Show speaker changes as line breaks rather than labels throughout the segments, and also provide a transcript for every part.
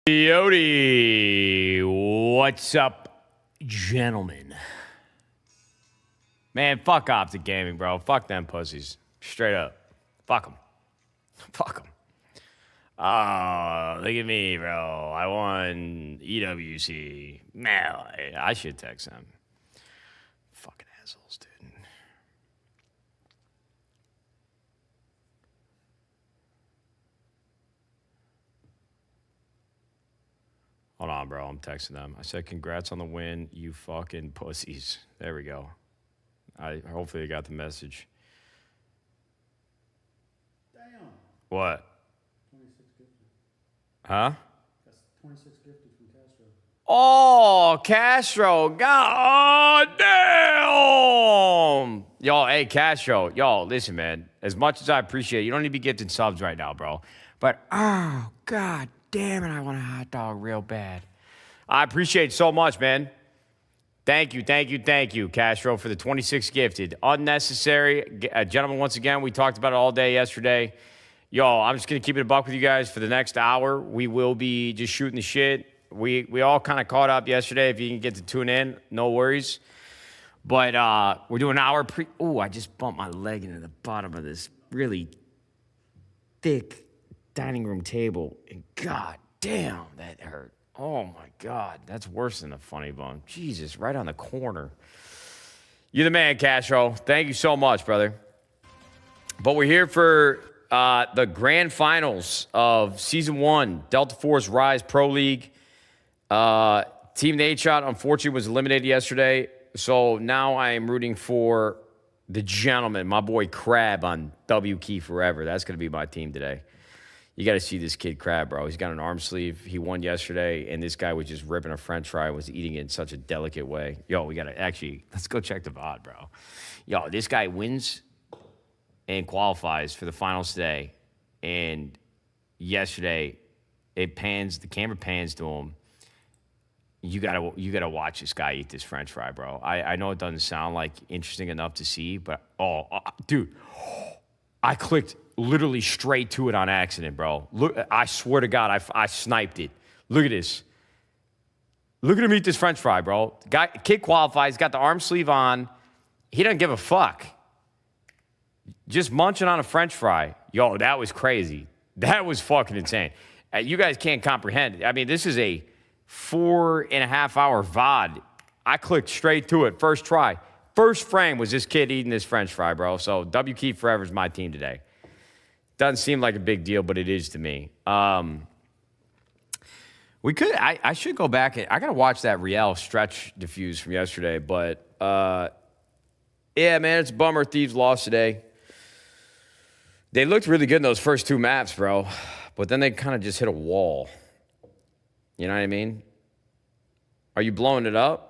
Yodi, what's up, gentlemen? Man, fuck Optic Gaming, bro. Fuck them pussies. Straight up. Fuck them. Fuck them. Oh, look at me, bro. I won EWC. Man, I should text them. Fucking assholes, dude. Hold on, bro. I'm texting them. I said, congrats on the win, you fucking pussies. There we go. Hopefully they got the message.
Damn.
What?
26 gifted.
Huh?
That's 26 gifted from Castro.
Oh, Castro. God damn. Yo, hey, Castro. Yo, listen, man. As much as I appreciate it, you don't need to be gifting subs right now, bro. But, oh, God damn it, I want a hot dog real bad. I appreciate it so much, man. Thank you, Castro, for the 26 gifted. Unnecessary. Gentlemen, once again, we talked about it all day yesterday. Yo, I'm just going to keep it a buck with you guys for the next hour. We will be just shooting the shit. We all kind of caught up yesterday. If you can get to tune in, no worries. But we're doing an hour pre... Ooh, I just bumped my leg into the bottom of this really thick dining room table. And god damn, that hurt. Oh, my God. That's worse than a funny bone. Jesus, right on the corner. You're the man, Castro. Thank you so much, brother. But we're here for the grand finals of Season 1, Delta Force Rise Pro League. Team Nadeshot, unfortunately, was eliminated yesterday. So now I am rooting for the gentleman, my boy Crab on W Key Forever. That's going to be my team today. You got to see this kid Crab, bro. He's got an arm sleeve. He won yesterday, and this guy was just ripping a french fry and was eating it in such a delicate way. Yo, we got to actually, let's go check the VOD, bro. Yo, this guy wins and qualifies for the finals today. And yesterday, the camera pans to him. You gotta watch this guy eat this french fry, bro. I know it doesn't sound like interesting enough to see, but, dude, I clicked literally straight to it on accident, bro. Look, I swear to God, I sniped it. Look at this. Look at him eat this french fry, bro. Kid qualifies, got the arm sleeve on. He doesn't give a fuck. Just munching on a french fry. Yo, that was crazy. That was fucking insane. You guys can't comprehend. I mean, this is a 4.5-hour VOD. I clicked straight to it. First try. First frame was this kid eating this french fry, bro. So W Key Forever is my team today. Doesn't seem like a big deal, but it is to me. I should go back. I got to watch that Riel stretch diffuse from yesterday. But, yeah, man, it's a bummer Thieves lost today. They looked really good in those first two maps, bro. But then they kind of just hit a wall. You know what I mean? Are you blowing it up?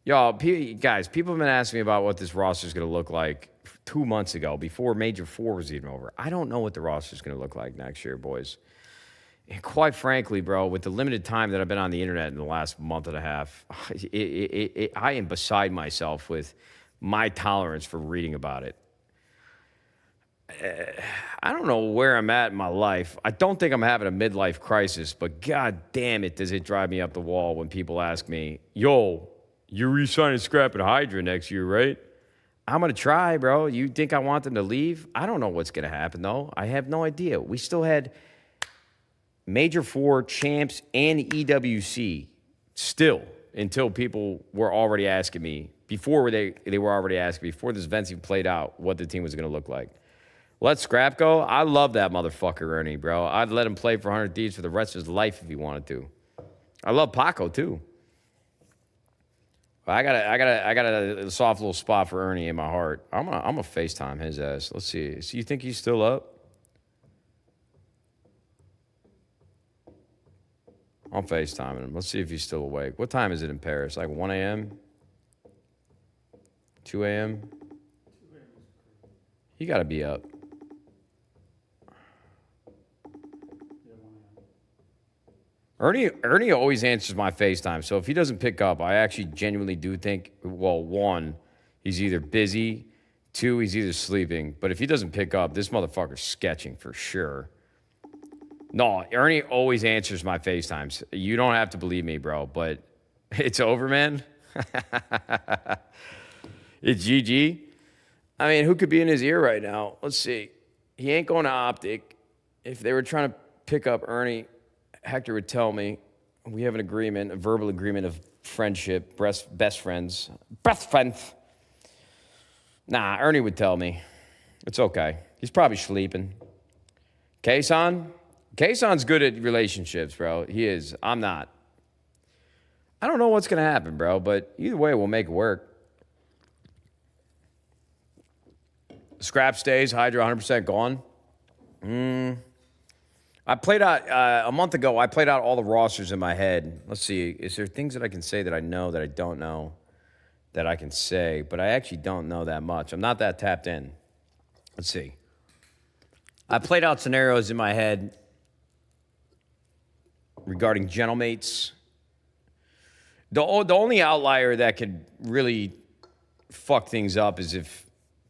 Y'all, guys, people have been asking me about what this roster is going to look like 2 months ago, before Major 4 was even over. I don't know what the roster is going to look like next year, boys. And quite frankly, bro, with the limited time that I've been on the internet in the last month and a half, I am beside myself with my tolerance for reading about it. I don't know where I'm at in my life. I don't think I'm having a midlife crisis, but god damn it, does it drive me up the wall when people ask me, yo, you're re-signing Scrap and Hydra next year, right? I'm going to try, bro. You think I want them to leave? I don't know what's going to happen, though. I have no idea. We still had Major 4 champs and EWC still until people were already asking me, before they were already asking, before this event even played out, what the team was going to look like. Let Scrap go. I love that motherfucker, Ernie, bro. I'd let him play for 100 Thieves for the rest of his life if he wanted to. I love Paco, too. I got a soft little spot for Ernie in my heart. I'm gonna FaceTime his ass. Let's see. So you think he's still up? I'm FaceTiming him. Let's see if he's still awake. What time is it in Paris? Like 1 a.m.? 2 a.m.? He got to be up. Ernie always answers my FaceTime, so if he doesn't pick up, I actually genuinely do think, well, one, he's either busy, two, he's either sleeping. But if he doesn't pick up, this motherfucker's sketching for sure. No, Ernie always answers my FaceTimes. You don't have to believe me, bro, but it's over, man. It's GG. I mean, who could be in his ear right now? Let's see. He ain't going to Optic. If they were trying to pick up Ernie, Hector would tell me we have an agreement, a verbal agreement of friendship, best friends. Best friends. Nah, Ernie would tell me. It's okay. He's probably sleeping. Kayson's good at relationships, bro. He is. I'm not. I don't know what's going to happen, bro, but either way, we'll make it work. Scrap stays, Hydra 100% gone. I played out, a month ago, I played out all the rosters in my head. Let's see, is there things that I can say that I know that I don't know that I can say? But I actually don't know that much. I'm not that tapped in. Let's see. I played out scenarios in my head regarding gentlemates. The only outlier that could really fuck things up is if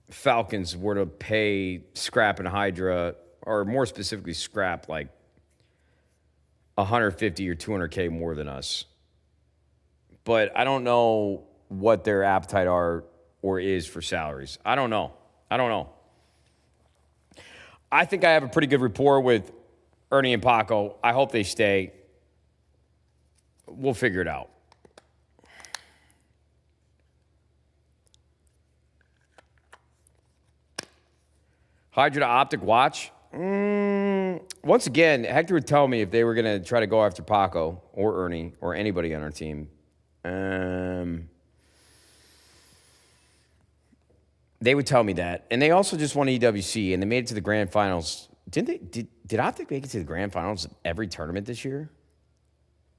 Falcons were to pay Scrap and Hydra, or more specifically Scrap, like 150 or 200K more than us. But I don't know what their appetite are or is for salaries. I don't know. I think I have a pretty good rapport with Ernie and Paco. I hope they stay. We'll figure it out. Hydra to Optic watch. Once again, Hector would tell me if they were going to try to go after Paco or Ernie or anybody on our team. They would tell me that. And they also just won EWC, and they made it to the grand finals. Didn't they? Did Optic make it to the grand finals of every tournament this year?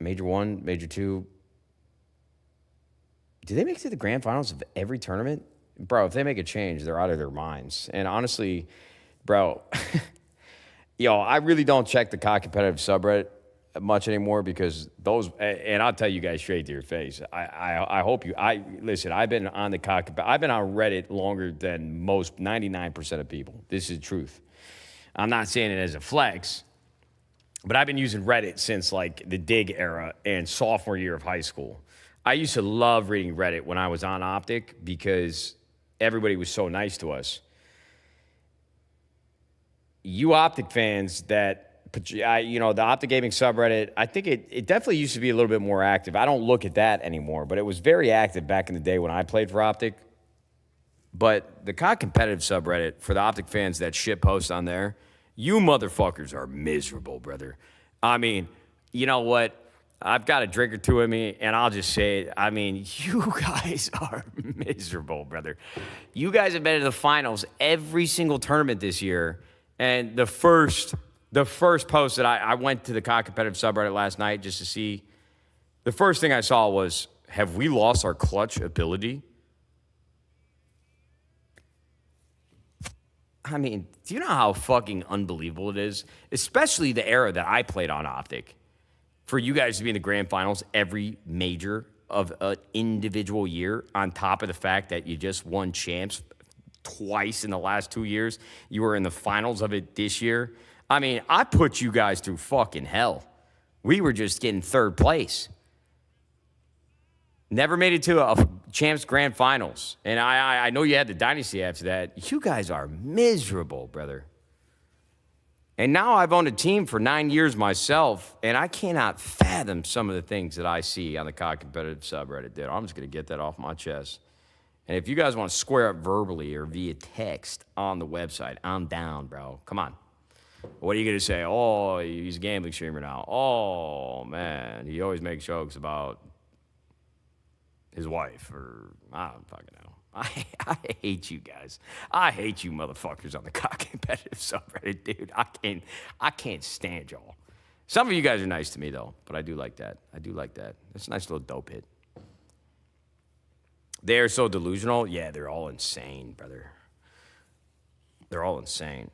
Major 1, Major 2. Did they make it to the grand finals of every tournament? Bro, if they make a change, they're out of their minds. And honestly, bro, I really don't check the COD competitive subreddit much anymore because those, and I'll tell you guys straight to your face. I hope you, listen, I've been on the COD, I've been on Reddit longer than most 99% of people. This is the truth. I'm not saying it as a flex, but I've been using Reddit since like the Dig era and sophomore year of high school. I used to love reading Reddit when I was on Optic because everybody was so nice to us. You Optic fans that, the Optic Gaming subreddit, I think it definitely used to be a little bit more active. I don't look at that anymore, but it was very active back in the day when I played for Optic. But the COD competitive subreddit, for the Optic fans that shit post on there, you motherfuckers are miserable, brother. I mean, you know what? I've got a drink or two in me, and I'll just say it. I mean, you guys are miserable, brother. You guys have been to the finals every single tournament this year, and the first post that I went to the COD competitive subreddit last night just to see, the first thing I saw was, have we lost our clutch ability? I mean, do you know how fucking unbelievable it is? Especially the era that I played on Optic. For you guys to be in the grand finals every major of an individual year, on top of the fact that you just won champs twice in the last 2 years. You were in the finals of it this year. I mean, I put you guys through fucking hell. We were just getting third place. Never made it to a champs grand finals. And I know you had the dynasty after that. You guys are miserable, brother. And now I've owned a team for 9 years myself, and I cannot fathom some of the things that I see on the COD competitive subreddit, dude. I'm just going to get that off my chest. And if you guys want to square up verbally or via text on the website, I'm down, bro. Come on. What are you going to say? Oh, he's a gambling streamer now. Oh, man. He always makes jokes about his wife, or I don't fucking know. I hate you guys. I hate you motherfuckers on the COD competitive subreddit, dude. I can't stand y'all. Some of you guys are nice to me, though, but I do like that. That's a nice little dope hit. They're so delusional. Yeah, they're all insane, brother. They're all insane.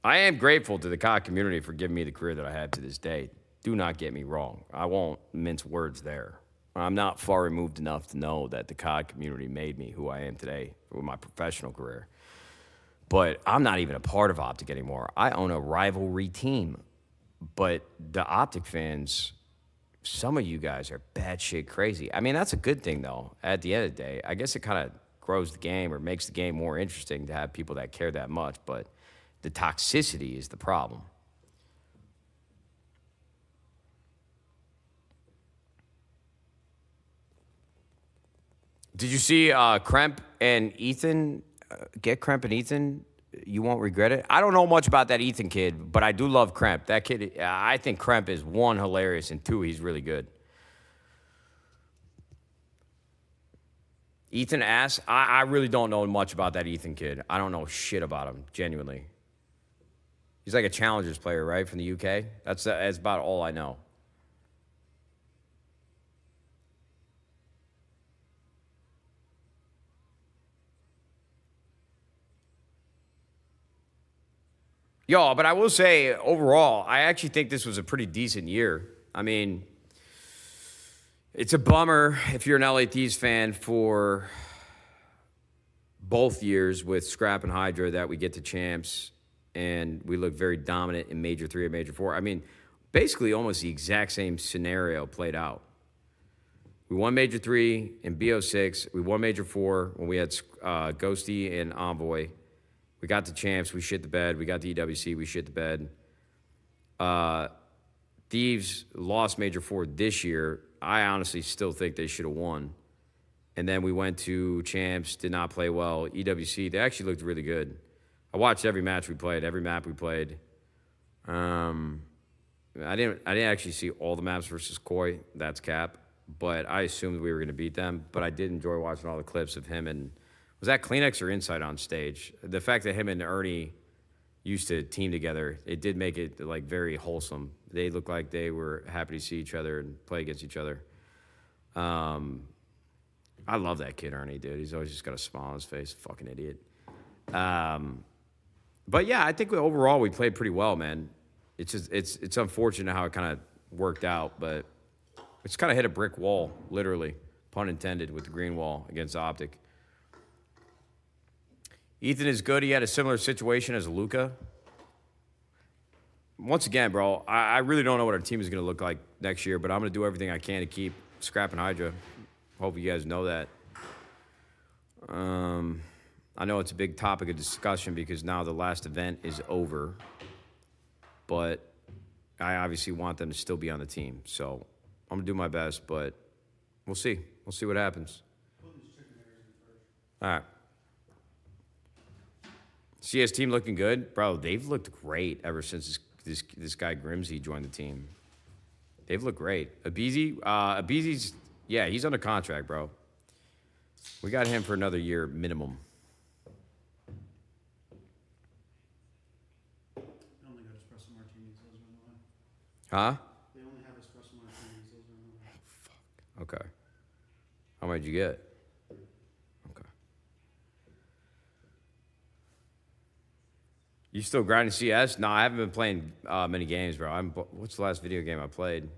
I am grateful to the COD community for giving me the career that I have to this day. Do not get me wrong. I won't mince words there. I'm not far removed enough to know that the COD community made me who I am today with my professional career. But I'm not even a part of Optic anymore. I own a rivalry team. But the Optic fans, some of you guys are batshit crazy. I mean, that's a good thing, though. At the end of the day, I guess it kind of grows the game or makes the game more interesting to have people that care that much. But the toxicity is the problem. Did you see Kremp and Ethan? Get Kremp and Ethan. You won't regret it. I don't know much about that Ethan kid, but I do love Kremp. That kid, I think Kremp is one, hilarious, and two, he's really good. Ethan ass. I really don't know much about that Ethan kid. I don't know shit about him, genuinely. He's like a Challengers player, right, from the UK? That's about all I know. Yo, but I will say, overall, I actually think this was a pretty decent year. I mean, it's a bummer if you're an LA Thieves fan for both years with Scrap and Hydra that we get to champs and we look very dominant in Major 3 and Major 4. I mean, basically almost the exact same scenario played out. We won Major 3 in BO6. We won Major 4 when we had Ghosty and Envoy. We got the champs, we shit the bed. We got the EWC, we shit the bed. Thieves lost Major 4 this year. I honestly still think they should have won. And then we went to champs, did not play well. EWC, they actually looked really good. I watched every match we played, every map we played. I didn't actually see all the maps versus Koi. That's cap. But I assumed we were going to beat them. But I did enjoy watching all the clips of him and... Was that Kleenex or Insight on stage? The fact that him and Ernie used to team together, it did make it like very wholesome. They looked like they were happy to see each other and play against each other. I love that kid, Ernie, dude. He's always just got a smile on his face. Fucking idiot. But yeah, I think overall we played pretty well, man. It's just it's unfortunate how it kind of worked out, but it's kind of hit a brick wall, literally, pun intended, with the green wall against Optic. Ethan is good. He had a similar situation as Luca. Once again, bro, I really don't know what our team is going to look like next year, but I'm going to do everything I can to keep Scrap and Hydra. Hope you guys know that. I know it's a big topic of discussion because now the last event is over, but I obviously want them to still be on the team. So I'm going to do my best, but we'll see. We'll see what happens. All right. CS team looking good? Bro, they've looked great ever since this guy Grimsey joined the team. They've looked great. Abizi's, yeah, he's under contract, bro. We got him for another year minimum.
They only got espresso martinis, those are annoying.
Huh?
They only have espresso martinis, those are annoying.
Fuck. Okay. How much did you get? Okay. You still grinding CS? No, I haven't been playing many games, bro. What's the last video game I played?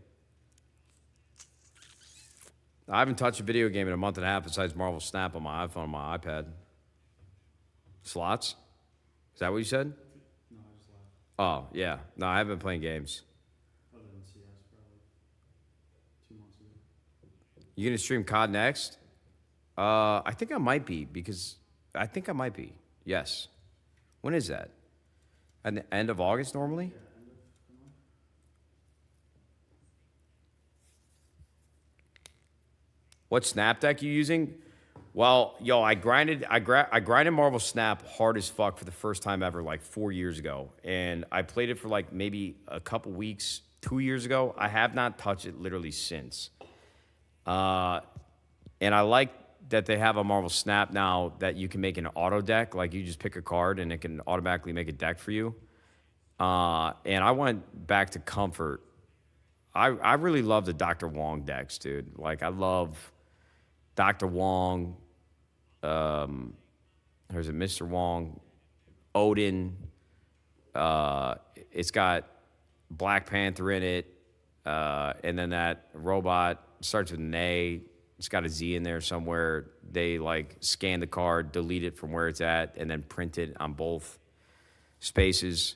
I haven't touched a video game in a month and a half besides Marvel Snap on my iPhone and my iPad. Slots? Is that what you said?
No, I just laughed.
Oh, yeah. No, I haven't been playing games.
Other than CS, probably 2 months ago.
You gonna stream COD next? I think I might be Yes. When is that? At the end of August normally?
Yeah, end of the month.
What snap deck you using? Well, yo, I grinded Marvel Snap hard as fuck for the first time ever, like 4 years ago, and I played it for like maybe a couple weeks 2 years ago. I have not touched it literally since. And I like that they have a Marvel Snap now that you can make an auto deck, like you just pick a card and it can automatically make a deck for you. And I went back to Comfort. I really love the Dr. Wong decks, dude. Like I love Dr. Wong, there's a Mr. Wong, Odin. It's got Black Panther in it, and then that robot starts with an A. It's got a Z in there somewhere. They like scan the card, delete it from where it's at, and then print it on both spaces.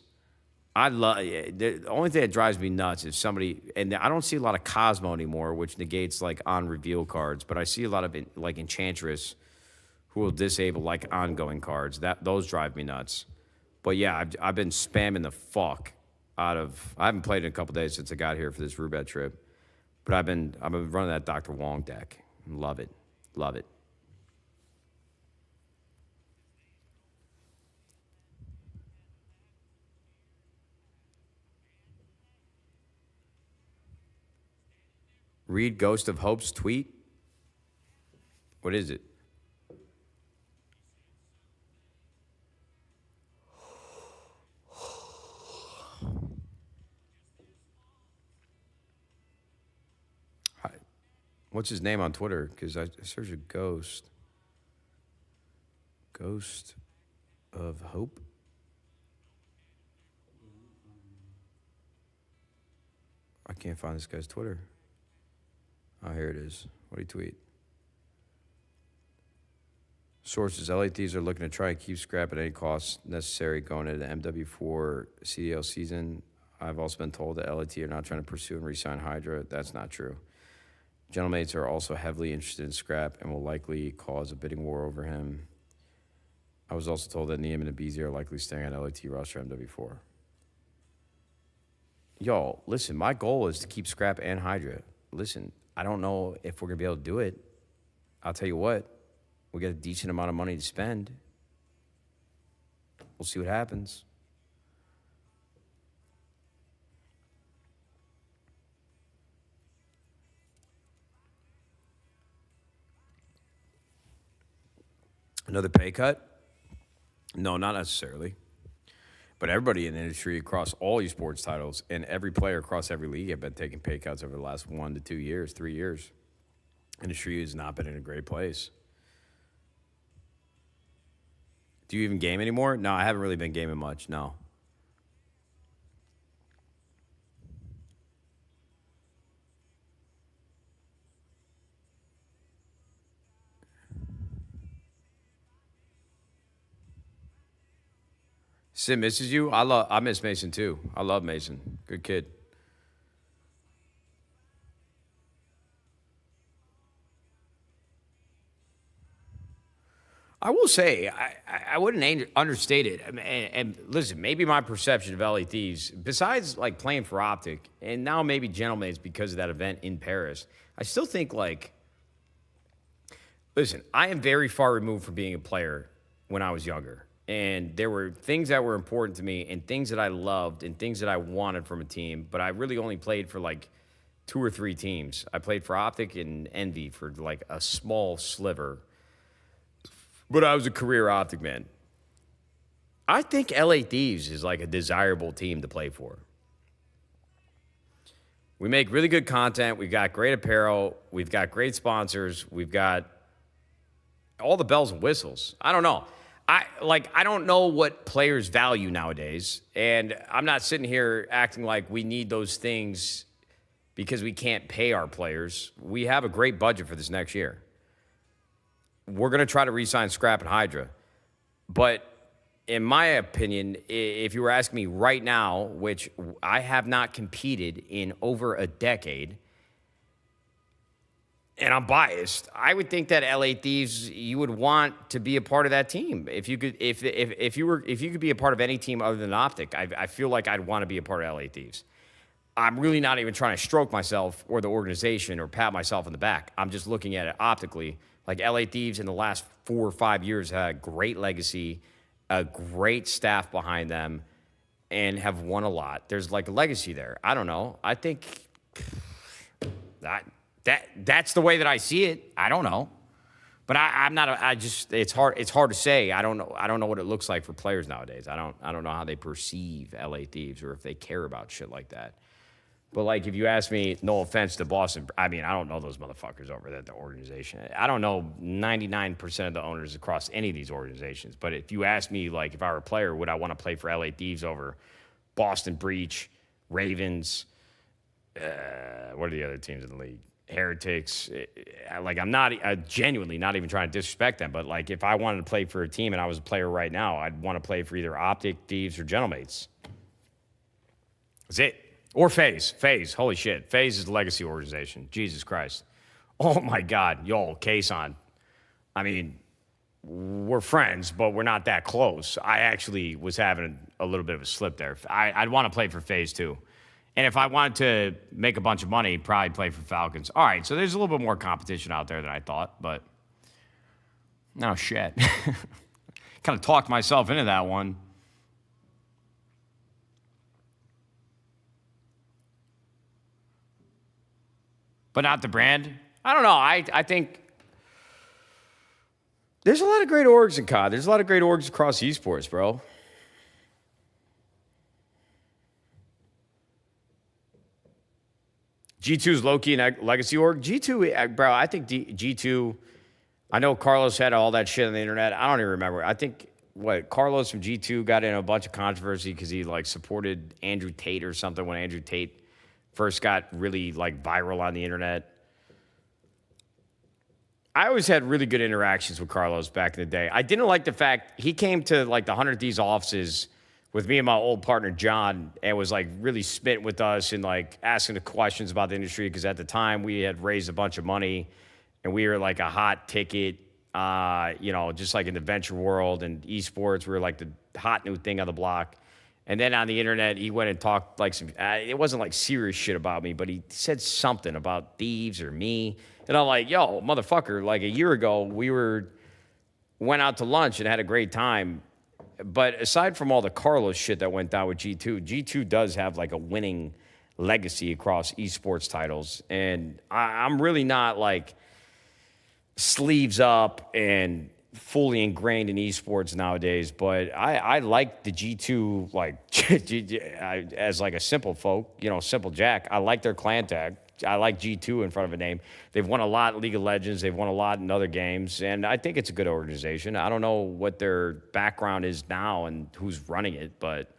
I love the only thing that drives me nuts is somebody, and I don't see a lot of Cosmo anymore, which negates like on reveal cards, but I see a lot of like Enchantress who will disable like ongoing cards. Those drive me nuts. But yeah, I've been spamming the fuck out of. I haven't played in a couple days since I got here for this Roubat trip, but I've been running that Dr. Wong deck. Love it, love it. Read Ghost of Hope's tweet. What is it? What's his name on Twitter? Because I searched a Ghost. Ghost of Hope? I can't find this guy's Twitter. Oh, here it is. What did he tweet? Sources, LA Thieves are looking to try and keep scrap at any cost necessary going into the MW4 CDL season. I've also been told that LAT are not trying to pursue and re-sign Hydra. That's not true. Gentlemates are also heavily interested in scrap and will likely cause a bidding war over him. I was also told that Neiman and BZ are likely staying on LAT roster MW4. Yo, listen, my goal is to keep scrap and Hydra. Listen, I don't know if we're going to be able to do it. I'll tell you what, we got a decent amount of money to spend. We'll see what happens. Another pay cut? No, not necessarily. But everybody in the industry across all your sports titles and every player across every league have been taking pay cuts over the last 1 to 2 years, 3 years. Industry has not been in a great place. Do you even game anymore? No, I haven't really been gaming much, no. Sim misses you? I miss Mason too. I love Mason. Good kid. I will say, I wouldn't understate it. I mean, and listen, maybe my perception of LA Thieves, besides like playing for Optic, and now maybe Gentlemates because of that event in Paris, I still think like, listen, I am very far removed from being a player when I was younger. And there were things that were important to me and things that I loved and things that I wanted from a team, but I really only played for like 2 or 3 teams. I played for Optic and Envy for like a small sliver. But I was a career Optic man. I think LA Thieves is like a desirable team to play for. We make really good content. We've got great apparel. We've got great sponsors. We've got all the bells and whistles. I don't know. I don't know what players value nowadays. And I'm not sitting here acting like we need those things because we can't pay our players. We have a great budget for this next year. We're going to try to re-sign Scrap and Hydra. But in my opinion, if you were asking me right now, which I have not competed in over a decade, and I'm biased, I would think that LA Thieves, you would want to be a part of that team. If you could, if you could be a part of any team other than Optic, I feel like I'd want to be a part of LA Thieves. I'm really not even trying to stroke myself or the organization or pat myself on the back. I'm just looking at it optically. Like LA Thieves in the last 4 or 5 years had a great legacy, a great staff behind them, and have won a lot. There's like a legacy there. I don't know. I think that's the way that I see it. I don't know. But I'm not. It's hard. It's hard to say. I don't know. I don't know what it looks like for players nowadays. I don't know how they perceive LA Thieves or if they care about shit like that. But like, if you ask me, no offense to Boston, I mean, I don't know those motherfuckers over at the organization. I don't know 99% of the owners across any of these organizations. But if you ask me, like, if I were a player, would I want to play for LA Thieves over Boston Breach, Ravens? What are the other teams in the league? Heretics. Like, I'm genuinely not even trying to disrespect them. But like, if I wanted to play for a team and I was a player right now, I'd want to play for either Optic, Thieves, or Gentlemates. That's it. Or FaZe. FaZe. Holy shit. FaZe is the legacy organization. Jesus Christ. Oh my God. Yo, Kason. I mean, we're friends, but we're not that close. I actually was having a little bit of a slip there. I'd want to play for FaZe too. And if I wanted to make a bunch of money, probably play for Falcons. All right, so there's a little bit more competition out there than I thought, but no shit. Kind of talked myself into that one. But not the brand. I don't know. I think there's a lot of great orgs in COD. There's a lot of great orgs across esports, bro. G2's low-key and legacy org. G2, bro, I think G2, I know Carlos had all that shit on the internet. I don't even remember. I think, Carlos from G2 got in a bunch of controversy because he, supported Andrew Tate or something when Andrew Tate first got really, viral on the internet. I always had really good interactions with Carlos back in the day. I didn't like the fact he came to, the 100 Thieves offices with me and my old partner, John, and was, really spitting with us and, asking the questions about the industry because at the time we had raised a bunch of money and we were, a hot ticket, just like in the venture world and esports. We were, the hot new thing on the block. And then on the internet, he went and talked, some, it wasn't, serious shit about me, but he said something about Thieves or me. And I'm like, yo, motherfucker, a year ago, we went out to lunch and had a great time. But aside from all the Carlos shit that went down with G2, G2 does have a winning legacy across esports titles. And I'm really not sleeves up and fully ingrained in esports nowadays. But I like the G2 as a simple folk, simple Jack. I like their clan tag. I like G2 in front of a name. They've won a lot in League of Legends. They've won a lot in other games. And I think it's a good organization. I don't know what their background is now and who's running it, but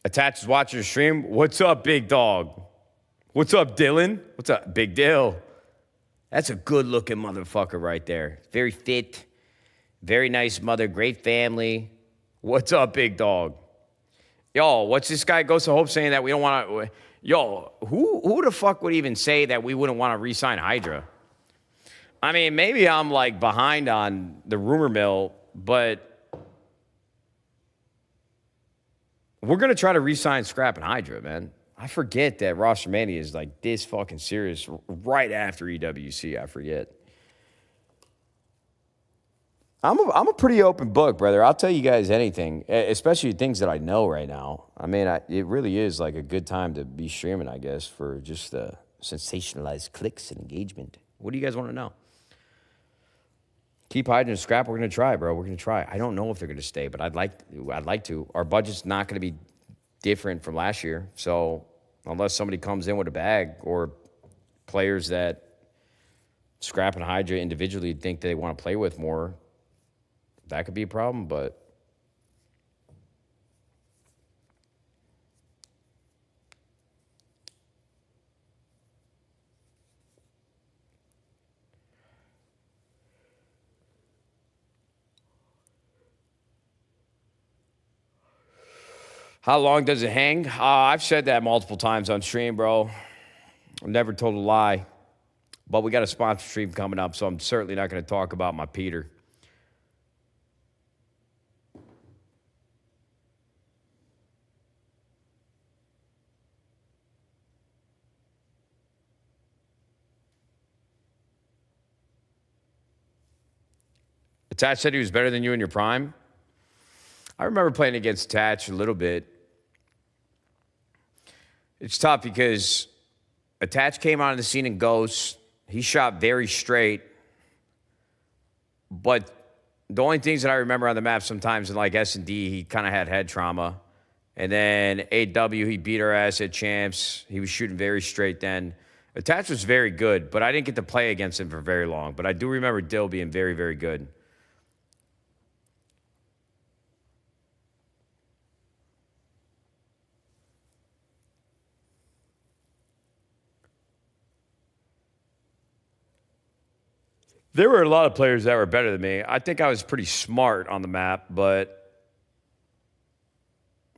Attach is watching the stream. What's up, big dog? What's up, Dylan? What's up, big Dill? That's a good-looking motherfucker right there. Very fit. Very nice mother. Great family. What's up, big dog? Yo, what's this guy Ghost of Hope saying that we don't want to... Yo, who the fuck would even say that we wouldn't want to re-sign Hydra? I mean, maybe I'm, behind on the rumor mill, but we're going to try to re-sign Scrap and Hydra, man. I forget that Roster Mania is, this fucking serious right after EWC. I forget. I'm a pretty open book, brother. I'll tell you guys anything, especially things that I know right now. I mean, it really is a good time to be streaming, I guess, for just sensationalized clicks and engagement. What do you guys want to know? Keep hiding and Scrap. We're going to try, bro. We're going to try. I don't know if they're going to stay, but I'd like to. Our budget's not going to be different from last year. So unless somebody comes in with a bag or players that Scrap and Hydra individually think they want to play with more, that could be a problem, but how long does it hang? I've said that multiple times on stream, bro. I've never told a lie, but we got a sponsor stream coming up, so I'm certainly not going to talk about my Peter. Attach said he was better than you in your prime. I remember playing against Attach a little bit. It's tough because Attach came onto the scene in Ghost. He shot very straight. But the only things that I remember on the map sometimes in S&D, he kind of had head trauma. And then AW, he beat our ass at Champs. He was shooting very straight then. Attach was very good, but I didn't get to play against him for very long. But I do remember Dill being very, very good. There were a lot of players that were better than me. I think I was pretty smart on the map, but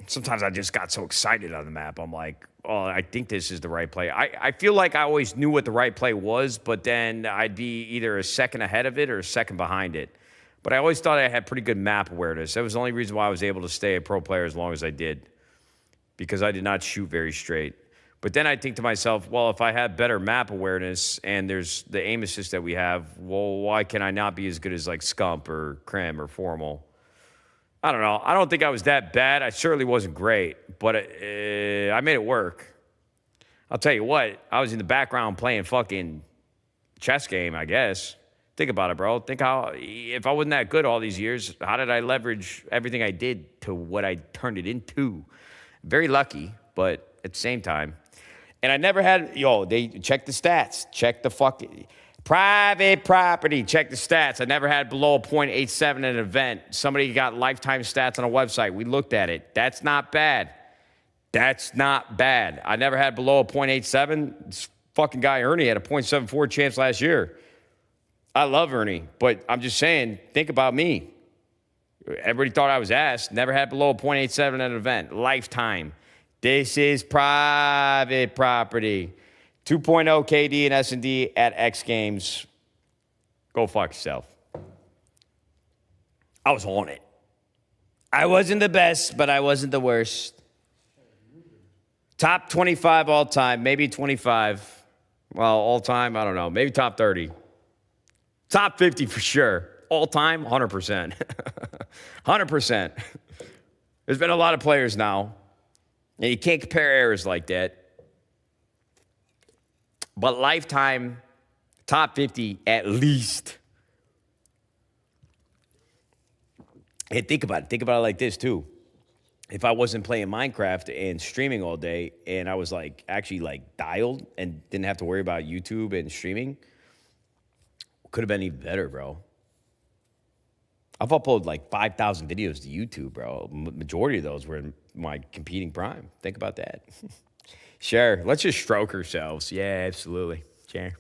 sometimes I just got so excited on the map. I'm like, oh, I think this is the right play. I feel like I always knew what the right play was, but then I'd be either a second ahead of it or a second behind it. But I always thought I had pretty good map awareness. That was the only reason why I was able to stay a pro player as long as I did, because I did not shoot very straight. But then I think to myself, well, if I have better map awareness and there's the aim assist that we have, well, why can I not be as good as like Scump or Krem or Formal? I don't know. I don't think I was that bad. I certainly wasn't great, but I made it work. I'll tell you what, I was in the background playing fucking chess game, I guess. Think about it, bro. Think how, if I wasn't that good all these years, how did I leverage everything I did to what I turned it into? Very lucky, but at the same time. And I never had, they check the stats. Check the fucking private property. Check the stats. I never had below a .87 in an event. Somebody got lifetime stats on a website. We looked at it. That's not bad. That's not bad. I never had below a .87. This fucking guy, Ernie, had a .74 chance last year. I love Ernie, but I'm just saying, think about me. Everybody thought I was ass. Never had below a .87 in an event. Lifetime. This is private property. 2.0 KD and S&D at X Games. Go fuck yourself. I was on it. I wasn't the best, but I wasn't the worst. Top 25 all time, maybe 25. Well, all time, I don't know. Maybe top 30. Top 50 for sure. All time, 100%. 100%. There's been a lot of players now. And you can't compare errors like that. But lifetime, top 50 at least. And think about it. Think about it like this, too. If I wasn't playing Minecraft and streaming all day, and I was like actually like dialed and didn't have to worry about YouTube and streaming, could have been even better, bro. I've uploaded like 5,000 videos to YouTube, bro. Majority of those were in my competing prime. Think about that. Sure. Let's just stroke ourselves. Yeah, absolutely. Sure.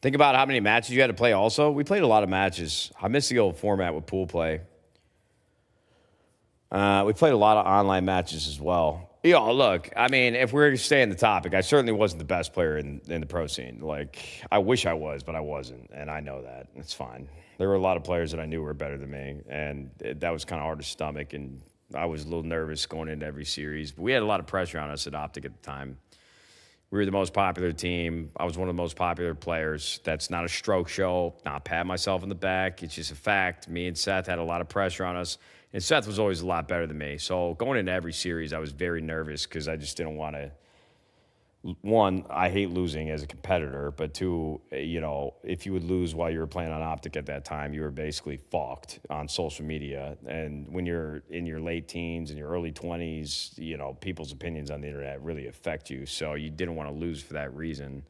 Think about how many matches you had to play also. We played a lot of matches. I miss the old format with pool play. We played a lot of online matches as well. Look, I mean, if we're to stay on the topic, I certainly wasn't the best player in the pro scene. Like, I wish I was, but I wasn't, and I know that. It's fine. There were a lot of players that I knew were better than me, and that was kind of hard to stomach, and I was a little nervous going into every series. But we had a lot of pressure on us at Optic at the time. We were the most popular team. I was one of the most popular players. That's not a stroke show, not pat myself in the back. It's just a fact. Me and Seth had a lot of pressure on us. And Seth was always a lot better than me. So going into every series, I was very nervous because I just didn't want to. One, I hate losing as a competitor. But two, if you would lose while you were playing on Optic at that time, you were basically fucked on social media. And when you're in your late teens and your early 20s, people's opinions on the internet really affect you. So you didn't want to lose for that reason.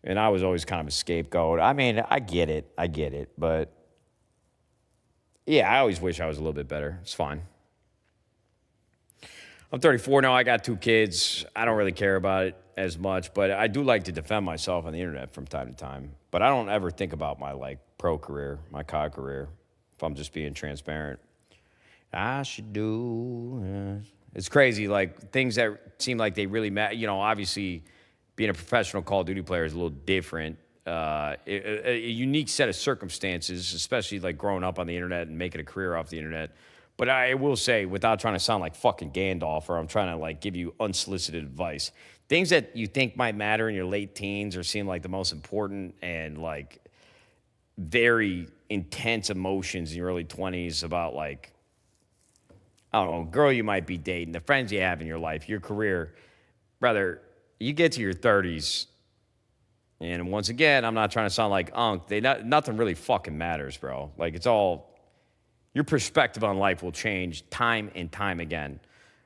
And I was always kind of a scapegoat. I mean, I get it. But yeah, I always wish I was a little bit better. It's fine. I'm 34 now. I got 2 kids. I don't really care about it as much, but I do like to defend myself on the internet from time to time. But I don't ever think about my pro career, my COD career, if I'm just being transparent. I should do. It's crazy, things that seem like they really matter. Obviously, being a professional Call of Duty player is a little different. A unique set of circumstances, especially growing up on the internet and making a career off the internet. But I will say, without trying to sound like fucking Gandalf, or I'm trying to give you unsolicited advice, things that you think might matter in your late teens or seem like the most important and very intense emotions in your early 20s about I don't know, girl you might be dating, the friends you have in your life, your career. Brother, you get to your 30s. And once again, I'm not trying to sound like Unk. Nothing really fucking matters, bro. It's all, your perspective on life will change time and time again.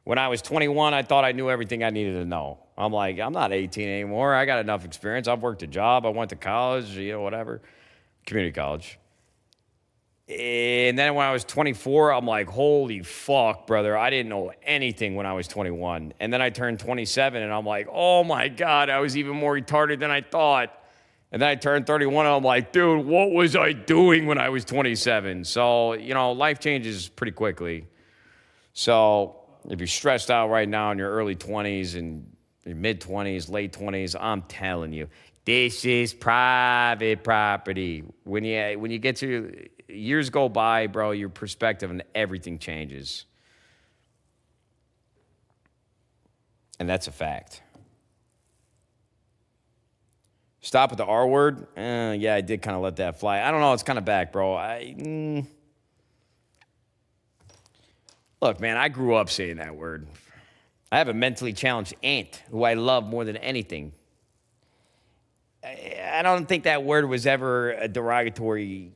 When I was 21, I thought I knew everything I needed to know. I'm I'm not 18 anymore. I got enough experience. I've worked a job. I went to college, whatever. Community college. And then when I was 24, I'm like, holy fuck, brother. I didn't know anything when I was 21. And then I turned 27 and I'm like, oh my God, I was even more retarded than I thought. And then I turned 31 and I'm like, dude, what was I doing when I was 27? So, life changes pretty quickly. So if you're stressed out right now in your early 20s and your mid 20s, late 20s, I'm telling you, this is private property. When you get to years go by, bro, your perspective on everything changes. And that's a fact. Stop with the R word. Yeah, I did kind of let that fly. I don't know. It's kind of back, bro. Look, man, I grew up saying that word. I have a mentally challenged aunt who I love more than anything. I don't think that word was ever a derogatory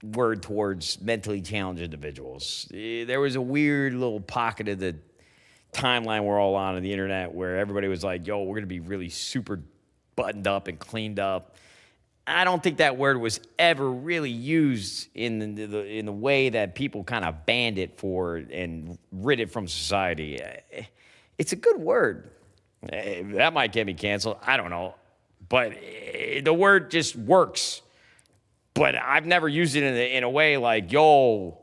word towards mentally challenged individuals. There was a weird little pocket of the timeline we're all on the internet where everybody was like, yo, we're going to be really super buttoned up and cleaned up. I don't think that word was ever really used in the way that people kind of banned it for and rid it from society. It's a good word. That might get me canceled. I don't know. But the word just works. But I've never used it in a way like, yo,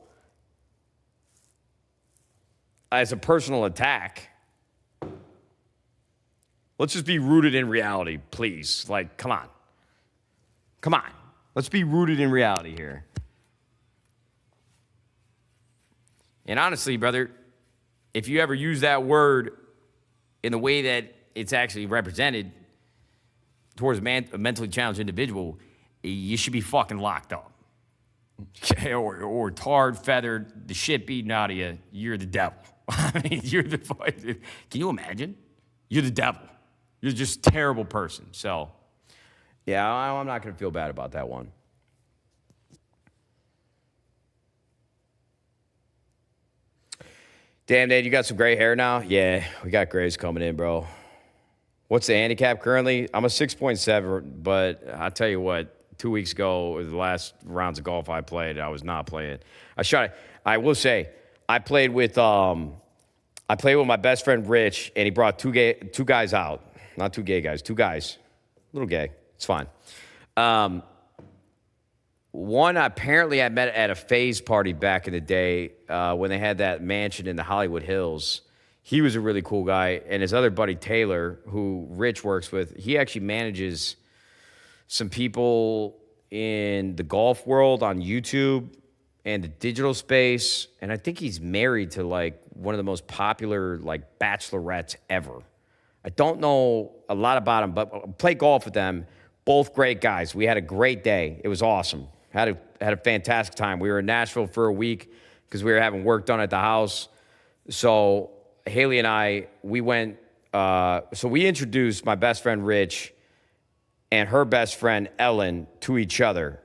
as a personal attack. Let's just be rooted in reality, please. Like, come on. Come on. Let's be rooted in reality here. And honestly, brother, if you ever use that word in the way that it's actually represented towards a mentally challenged individual, you should be fucking locked up. or tarred, feathered, the shit beaten out of you. You're the devil. I mean, can you imagine? You're the devil. You're just a terrible person. So, yeah, I'm not going to feel bad about that one. Damn, Dad, you got some gray hair now? Yeah, we got grays coming in, bro. What's the handicap currently? I'm a 6.7, but I'll tell you what, 2 weeks ago, the last rounds of golf I played, I was not playing. I will say, I played with my best friend Rich, and he brought two guys out. Not two gay guys, two guys. A little gay. It's fine. One, apparently I met at a phase party back in the day when they had that mansion in the Hollywood Hills. He was a really cool guy. And his other buddy, Taylor, who Rich works with, he actually manages some people in the golf world on YouTube and the digital space. And I think he's married to, like, one of the most popular, like, bachelorettes ever. I don't know a lot about him, but I played golf with them. Both great guys. We had a great day. It was awesome. Had a fantastic time. We were in Nashville for a week because we were having work done at the house. So Haley and I, we went, so we introduced my best friend Rich and her best friend Ellen to each other.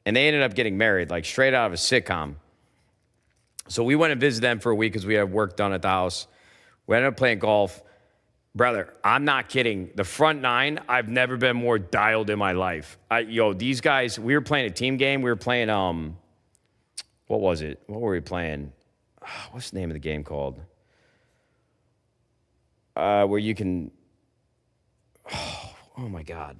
And they ended up getting married, like straight out of a sitcom. So we went and visited them for a week because we had work done at the house. We ended up playing golf. Brother, I'm not kidding. The front nine, I've never been more dialed in my life. These guys, we were playing a team game. We were playing, what was it? What were we playing? What's the name of the game called? Where you can, oh my God.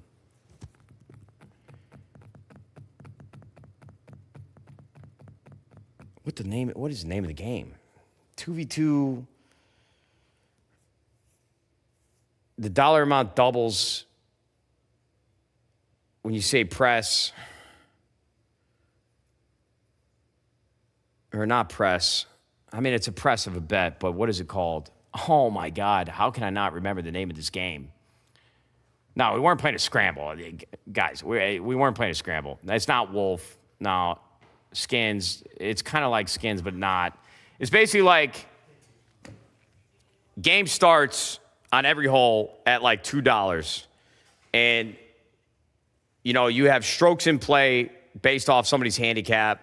What is the name of the game? 2v2. The dollar amount doubles when you say press, or not press. I mean, it's a press of a bet, but what is it called? Oh my God, how can I not remember the name of this game? No, we weren't playing a scramble. Guys, we weren't playing a scramble. It's not Wolf. No, Skins. It's kind of like Skins, but not. It's basically like game starts on every hole at like $2. And, you have strokes in play based off somebody's handicap.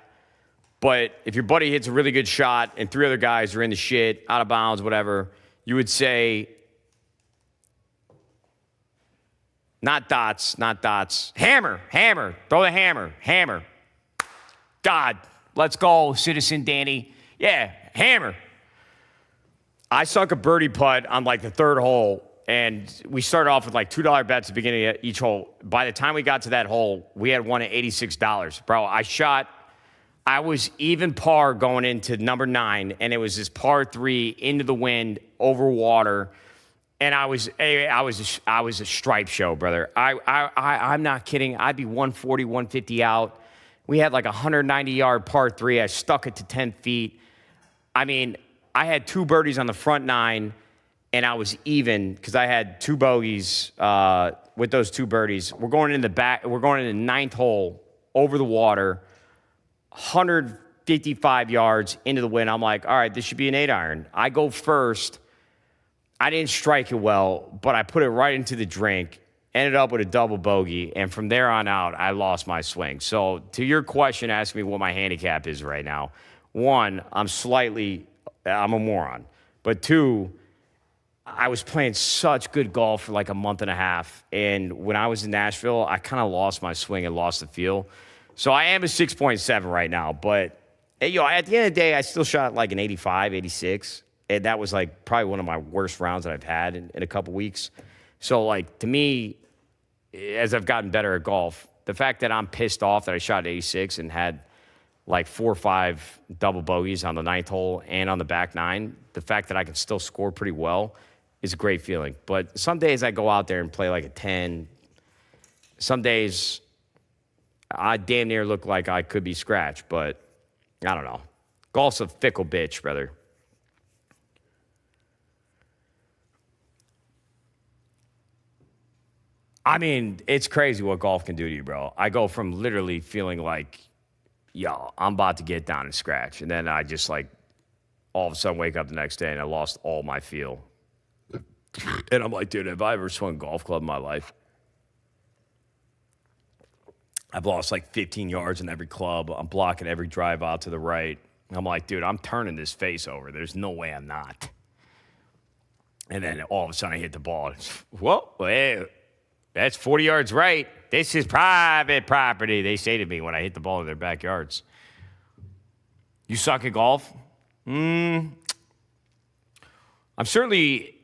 But if your buddy hits a really good shot and three other guys are in the shit, out of bounds, whatever, you would say, not dots. Hammer. Throw the hammer. God, Let's go, Citizen Danny. Yeah, hammer. I sunk a birdie putt on like the third hole, and we started off with like $2 bets at the beginning of each hole. By the time we got to that hole, we had won at $86. Bro, I was even par going into number 9, and it was this par 3 into the wind over water, and I was a stripe show, brother. I'm not kidding. I'd be 140, 150 out. We had like a 190-yard par 3. I stuck it to 10 feet. I mean, I had 2 birdies on the front 9, and I was even because I had 2 bogeys with those 2 birdies. We're going in the 9th hole over the water. 155 yards into the wind. I'm like, all right, this should be an 8-iron. I go first. I didn't strike it well, but I put it right into the drink, ended up with a double bogey, and from there on out, I lost my swing. So to your question, ask me what my handicap is right now. 1, I'm a moron. But 2, I was playing such good golf for like a month and a half, and when I was in Nashville, I kind of lost my swing and lost the feel. So I am a 6.7 right now, but at the end of the day, I still shot like an 85, 86, and that was like probably one of my worst rounds that I've had in a couple weeks. So like to me, as I've gotten better at golf, the fact that I'm pissed off that I shot 86 and had like 4 or 5 double bogeys on the 9th hole and on the back 9, the fact that I can still score pretty well is a great feeling. But some days I go out there and play like a 10. Some days I damn near look like I could be scratched, but I don't know. Golf's a fickle bitch, brother. I mean, it's crazy what golf can do to you, bro. I go from literally feeling like, yo, I'm about to get down and scratch. And then I just like all of a sudden wake up the next day and I lost all my feel. And I'm like, dude, have I ever swung a golf club in my life? I've lost like 15 yards in every club. I'm blocking every drive out to the right. I'm like, dude, I'm turning this face over. There's no way I'm not. And then all of a sudden I hit the ball. Whoa, hey, that's 40 yards right. This is private property, they say to me when I hit the ball in their backyards. You suck at golf? I'm certainly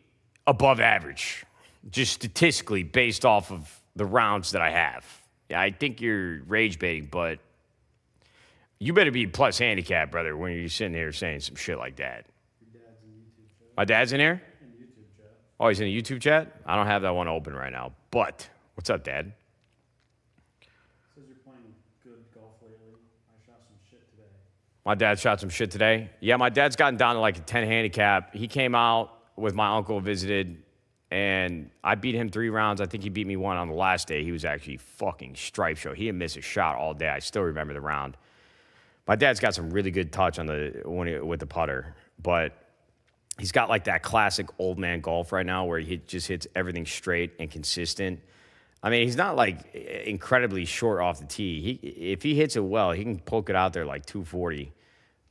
above average, just statistically based off of the rounds that I have. Yeah, I think you're rage baiting, but you better be plus handicap, brother, when you're sitting here saying some shit like that.
Your dad's in YouTube chat.
My dad's in here?
In YouTube chat.
Oh, he's in the YouTube chat? I don't have that one open right now. But, what's up, Dad?
Says you're playing good golf lately. I shot some shit today.
My dad shot some shit today. Yeah, my dad's gotten down to like a 10 handicap. He came out with my uncle, visited, and I beat him 3 rounds. I think he beat me 1 on the last day. He was actually fucking stripe show. He didn't miss a shot all day. I still remember the round. My dad's got some really good touch on with the putter, but he's got like that classic old man golf right now where he just hits everything straight and consistent. I mean, he's not like incredibly short off the tee. If he hits it well, he can poke it out there like 240.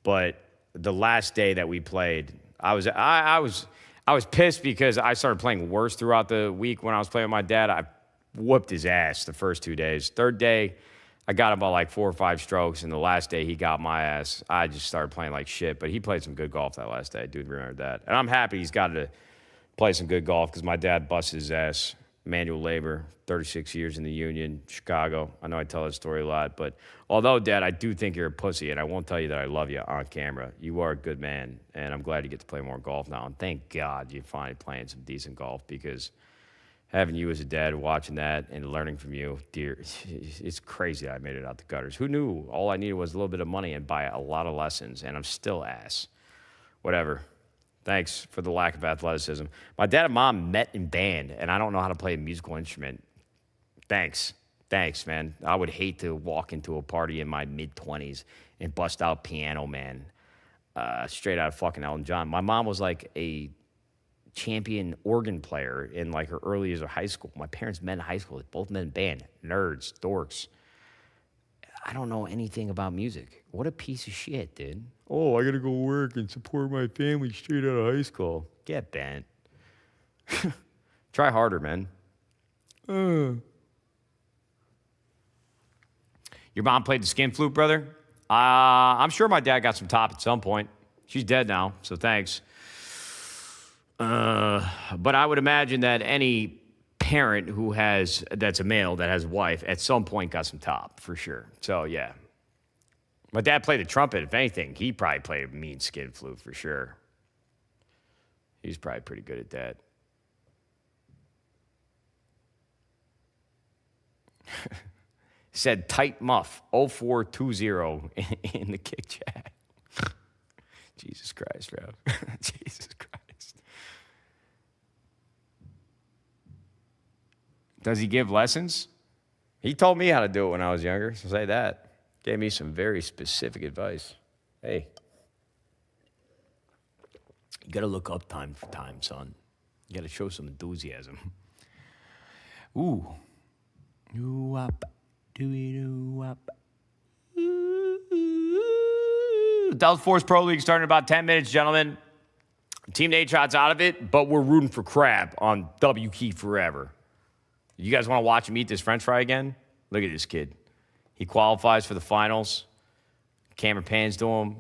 But the last day that we played, I was pissed because I started playing worse throughout the week when I was playing with my dad. I whooped his ass the first 2 days. Third day, I got him by like 4 or 5 strokes, and the last day he got my ass. I just started playing like shit, but he played some good golf that last day. I do remember that. And I'm happy he's got to play some good golf because my dad busted his ass. Manual labor, 36 years in the union, Chicago. I know I tell that story a lot, but although, Dad, I do think you're a pussy, and I won't tell you that I love you on camera. You are a good man, and I'm glad you get to play more golf now. And thank God you're finally playing some decent golf because having you as a dad, watching that and learning from you, dear, it's crazy I made it out the gutters. Who knew? All I needed was a little bit of money and buy a lot of lessons, and I'm still ass. Whatever. Thanks for the lack of athleticism. My dad and mom met in band, and I don't know how to play a musical instrument. Thanks, man. I would hate to walk into a party in my mid-20s and bust out Piano Man, straight out of fucking Elton John. My mom was like a champion organ player in like her early years of high school. My parents met in high school. They both met in band. Nerds, dorks. I don't know anything about music. What a piece of shit, dude. Oh, I gotta go work and support my family straight out of high school. Get bent. Try harder, man. Your mom played the skin flute, brother? I'm sure my dad got some top at some point. She's dead now, so thanks. But I would imagine that any parent that's a male that has a wife at some point got some top for sure. So yeah. My dad played the trumpet. If anything, he probably played a mean skin flute for sure. He's probably pretty good at that. Said tight muff 0420 in the kick chat. Jesus Christ, bro. Jesus Christ. Does he give lessons? He told me how to do it when I was younger, so say that. Gave me some very specific advice. Hey, you got to look up time for time, son. You got to show some enthusiasm. Ooh. Doo-wop, doo-wop. Delta Force Pro League starting in about 10 minutes, gentlemen. Team Nadeshot's out of it, but we're rooting for Crab on W Key forever. You guys want to watch him eat this French fry again? Look at this kid. He qualifies for the finals. Camera pans to him.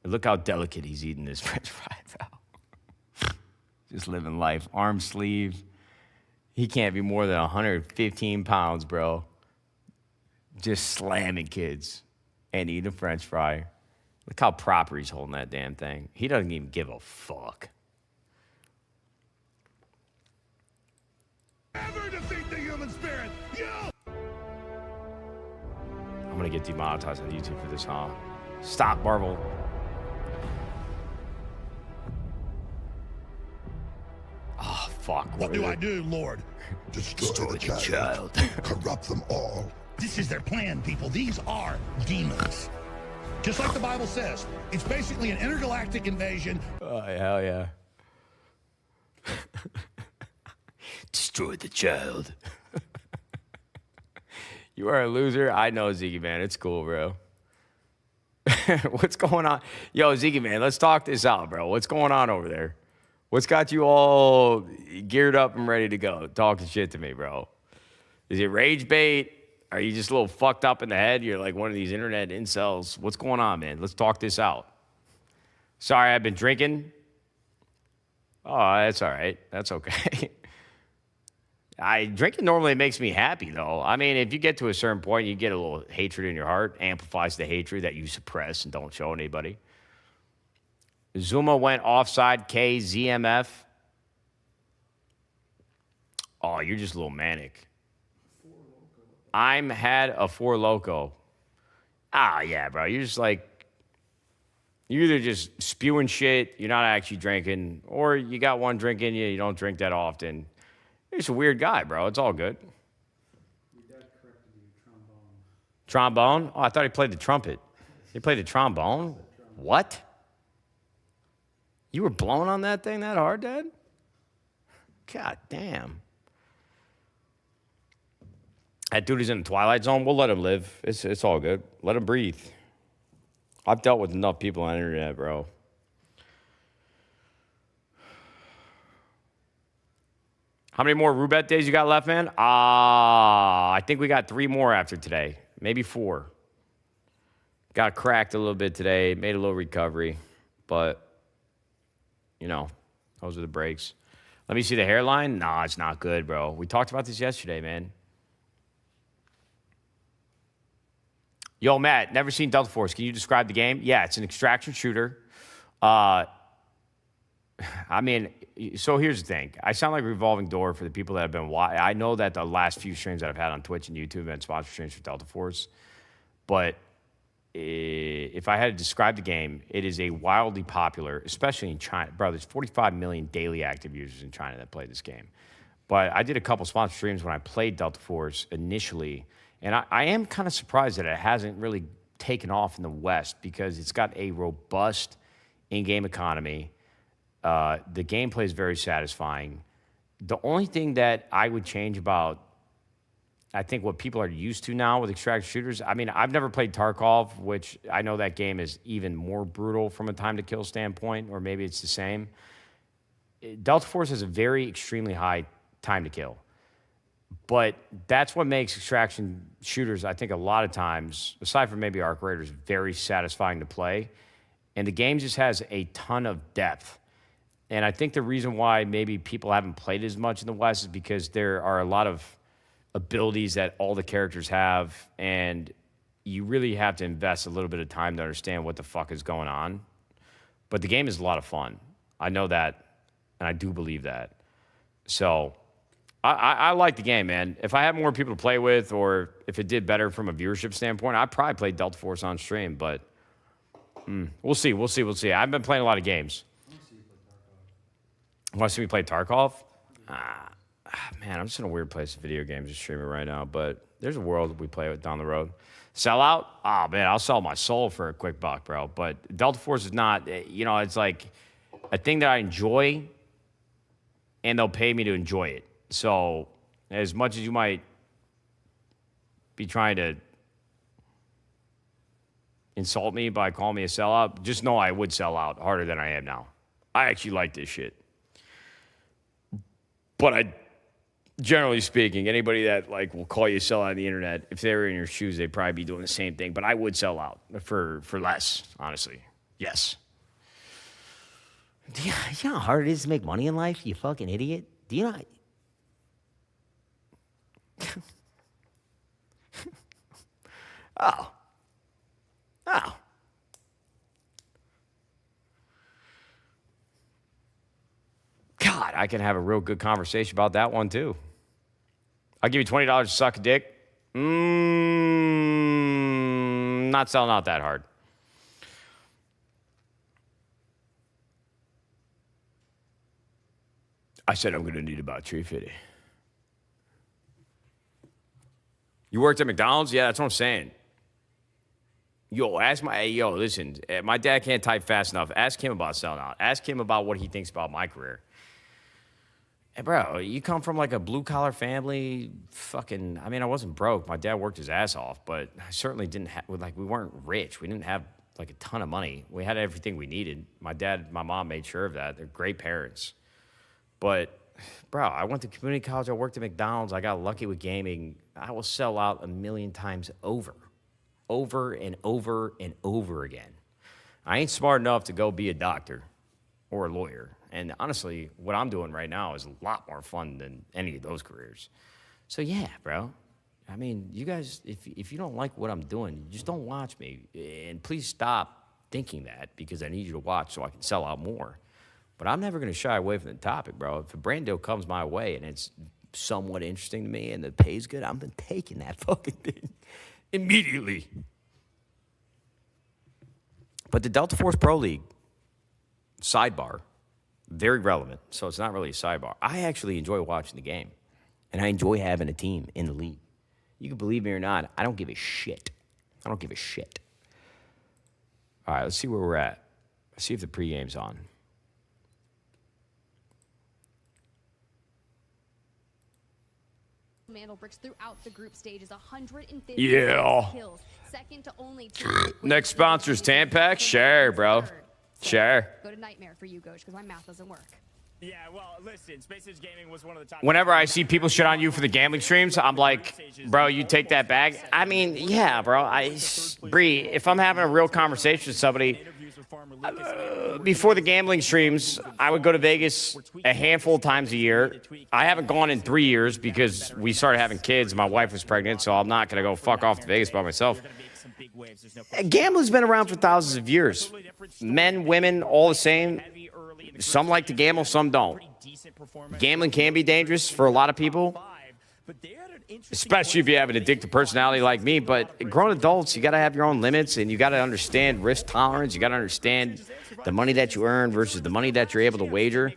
And look how delicate he's eating this French fry, bro. Just living life. Arm sleeve. He can't be more than 115 pounds, bro. Just slamming kids and eating a French fry. Look how proper he's holding that damn thing. He doesn't even give a fuck.
Never defeat the human spirit.
I'm gonna get demonetized on YouTube for this, huh? Stop, Marvel. Oh, fuck.
What do I do, Lord?
Destroy the child. Corrupt them all.
This is their plan, people. These are demons. Just like the Bible says, it's basically an intergalactic invasion.
Oh, hell yeah. Destroy the child. You are a loser. I know, Ziggy, man. It's cool, bro. What's going on? Yo, Ziggy, man, let's talk this out, bro. What's going on over there? What's got you all geared up and ready to go? Talking shit to me, bro. Is it rage bait? Are you just a little fucked up in the head? You're like one of these internet incels. What's going on, man? Let's talk this out. Sorry, I've been drinking. Oh, that's all right. That's okay. Drinking normally makes me happy, though. I mean, if you get to a certain point, you get a little hatred in your heart, amplifies the hatred that you suppress and don't show anybody. Zuma went offside, K, ZMF. Oh, you're just a little manic. I'm had a Four Loko. Ah, yeah, bro. You're just like, you're either just spewing shit, you're not actually drinking, or you got one drink in you, you don't drink that often. You're just a weird guy, bro. It's all good.
Your dad corrected you, trombone.
Trombone? Oh, I thought he played the trumpet. He played the trombone? What? You were blowing on that thing that hard, Dad? God damn. That dude is in the Twilight Zone. We'll let him live. It's all good. Let him breathe. I've dealt with enough people on the internet, bro. How many more Rubet days you got left, man? I think we got 3 more after today. Maybe 4. Got cracked a little bit today. Made a little recovery. But, you know, those are the breaks. Let me see the hairline. Nah, it's not good, bro. We talked about this yesterday, man. Yo, Matt, never seen Delta Force. Can you describe the game? Yeah, it's an extraction shooter. I mean, so here's the thing. I sound like a revolving door for the people that have been watching. I know that the last few streams that I've had on Twitch and YouTube have been sponsored streams for Delta Force. But if I had to describe the game, it is a wildly popular, especially in China. Bro, there's 45 million daily active users in China that play this game. But I did a couple sponsored streams when I played Delta Force initially. And I am kind of surprised that it hasn't really taken off in the West because it's got a robust in-game economy. The gameplay is very satisfying. The only thing that I would change about, I think, what people are used to now with extraction shooters, I mean, I've never played Tarkov, which I know that game is even more brutal from a time-to-kill standpoint, or maybe it's the same. Delta Force has a very extremely high time-to-kill. But that's what makes extraction shooters, I think, a lot of times, aside from maybe Arc Raiders, very satisfying to play. And the game just has a ton of depth. And I think the reason why maybe people haven't played as much in the West is because there are a lot of abilities that all the characters have, and you really have to invest a little bit of time to understand what the fuck is going on. But the game is a lot of fun. I know that, and I do believe that. So I like the game, man. If I had more people to play with, or if it did better from a viewership standpoint, I'd probably play Delta Force on stream, but we'll see. I've been playing a lot of games. Want to see me play Tarkov? Man, I'm just in a weird place with video games and streaming right now, but there's a world we play with down the road. Sell out? Oh, man, I'll sell my soul for a quick buck, bro. But Delta Force is not, it's like a thing that I enjoy, and they'll pay me to enjoy it. So as much as you might be trying to insult me by calling me a sellout, just know I would sell out harder than I am now. I actually like this shit. But generally speaking, anybody that will call you a sellout on the internet, if they were in your shoes, they'd probably be doing the same thing. But I would sell out for less, honestly. Yes.
Do you know how hard it is to make money in life, you fucking idiot? Do you know?
Oh. God, I can have a real good conversation about that one, too. I'll give you $20 to suck a dick. Not selling out that hard. I said I'm going to need about $350. You worked at McDonald's? Yeah, that's what I'm saying. Listen, my dad can't type fast enough. Ask him about selling out. Ask him about what he thinks about my career. And bro, you come from a blue-collar family, I wasn't broke. My dad worked his ass off, but I certainly didn't have, we weren't rich. We didn't have, a ton of money. We had everything we needed. My dad, my mom made sure of that. They're great parents. But, bro, I went to community college. I worked at McDonald's. I got lucky with gaming. I will sell out 1,000,000 times over and over and over again. I ain't smart enough to go be a doctor or a lawyer. And honestly, what I'm doing right now is a lot more fun than any of those careers. So yeah, bro. You guys, if you don't like what I'm doing, just don't watch me. And please stop thinking that, because I need you to watch so I can sell out more. But I'm never going to shy away from the topic, bro. If a brand deal comes my way and it's somewhat interesting to me and the pay's good, I'm taking that fucking thing immediately. But the Delta Force Pro League, sidebar, very relevant, so it's not really a sidebar. I actually enjoy watching the game, and I enjoy having a team in the league. You can believe me or not, I don't give a shit. All right, let's see where we're at. Let's see if the pregame's on.
Mandelbricks throughout the group stages, 150 kills, second to only
Next sponsor's Tampax? Sure, bro. Sure.
Go to Nightmare for you, Gosh, because my math doesn't work.
Yeah, well, listen, Space Age Gaming was one of the top.
Whenever I see people shit on you for the gambling streams, I'm like, bro, you take that back? Yeah, bro. Bree, if I'm having a real conversation with somebody, before the gambling streams, I would go to Vegas a handful of times a year. I haven't gone in 3 years because we started having kids. My wife was pregnant, so I'm not going to go fuck off to Vegas by myself. Gambling's been around for thousands of years. Men, women, all the same. Some like to gamble, some don't. Gambling can be dangerous for a lot of people, especially if you have an addictive personality like me. But grown adults, you got to have your own limits, and you got to understand risk tolerance. You got to understand the money that you earn versus the money that you're able to wager.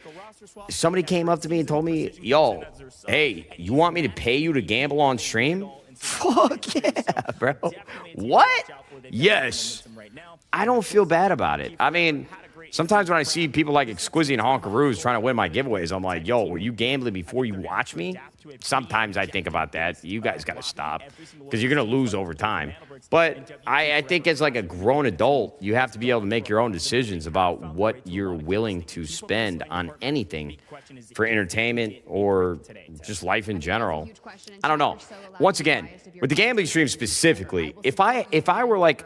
If somebody came up to me and told me, yo, hey, you want me to pay you to gamble on stream? Fuck yeah, bro. What? Yes. I don't feel bad about it. Sometimes when I see people like Exquisite and Honkaroos trying to win my giveaways, I'm like, yo, were you gambling before you watch me? Sometimes I think about that. You guys got to stop, because you're going to lose over time. But I think as like a grown adult, you have to be able to make your own decisions about what you're willing to spend on anything for entertainment or just life in general. I don't know. Once again, with the gambling stream specifically, if I were like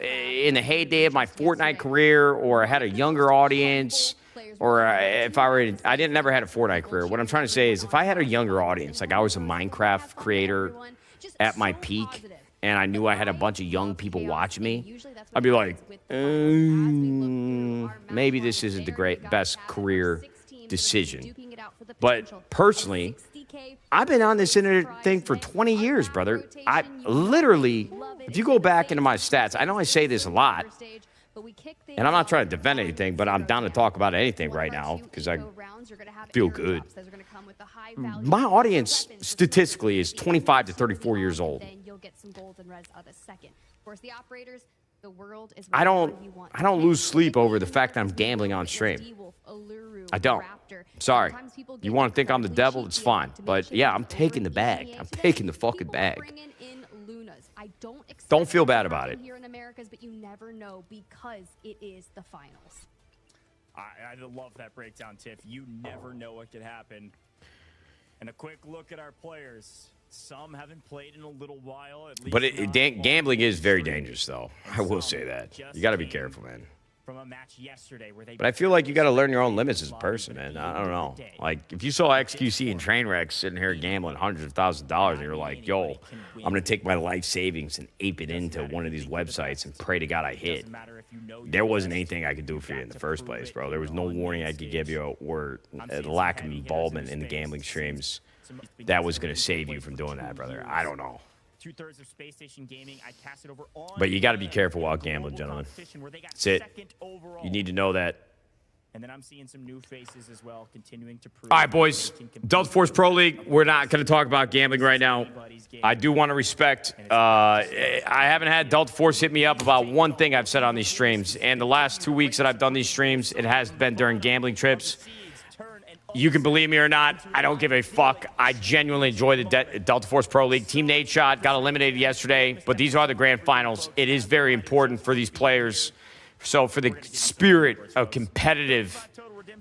in the heyday of my Fortnite career, or I had a younger audience, or if I didn't never had a Fortnite career. What I'm trying to say is, if I had a younger audience, like I was a Minecraft creator at my peak, and I knew I had a bunch of young people watching me, I'd be like, maybe this isn't the best career decision. But personally, I've been on this thing for 20 years, brother. I literally, if you go back into my stats, I know I say this a lot, and I'm not trying to defend anything, but I'm down to talk about anything right now because I feel good. My audience statistically is 25 to 34 years old. I don't lose sleep over the fact that I'm gambling on stream. I don't. Sorry. You want to think I'm the devil? It's fine. But yeah, I'm taking the bag. I'm taking the fucking bag. Don't feel bad about it.
Here in Americas, but you never know because it is the finals.
I love that breakdown, Tiff. You never know what could happen. And a quick look at our players. Some haven't played in a little while. At least
But gambling is very dangerous, though. I will say that. You got to be careful, man.
From a match yesterday where they
But I feel like you got to learn your own limits as a person, man. I don't know. Like, if you saw XQC and Trainwreck sitting here gambling hundreds of thousands of dollars, and you're like, yo, I'm going to take my life savings and ape it into one of these websites and pray to God I hit. There wasn't anything I could do for you in the first place, bro. There was no warning I could give you or a lack of involvement in the gambling streams that was going to save you from doing that, brother. I don't know.
2/3 of Space Station Gaming. I cast it over on.
But you got to be careful while gambling, gentlemen. That's it. You need to know that.
And then I'm seeing some new faces as well, continuing to prove.
All right, boys. Delta Force Pro League. We're not going to talk about gambling right now. I do want to respect. I haven't had Delta Force hit me up about one thing I've said on these streams. And the last 2 weeks that I've done these streams, it has been during gambling trips. You can believe me or not, I don't give a fuck. I genuinely enjoy the Delta Force Pro League. Team Nadeshot got eliminated yesterday, but these are the grand finals. It is very important for these players. So for the spirit of competitive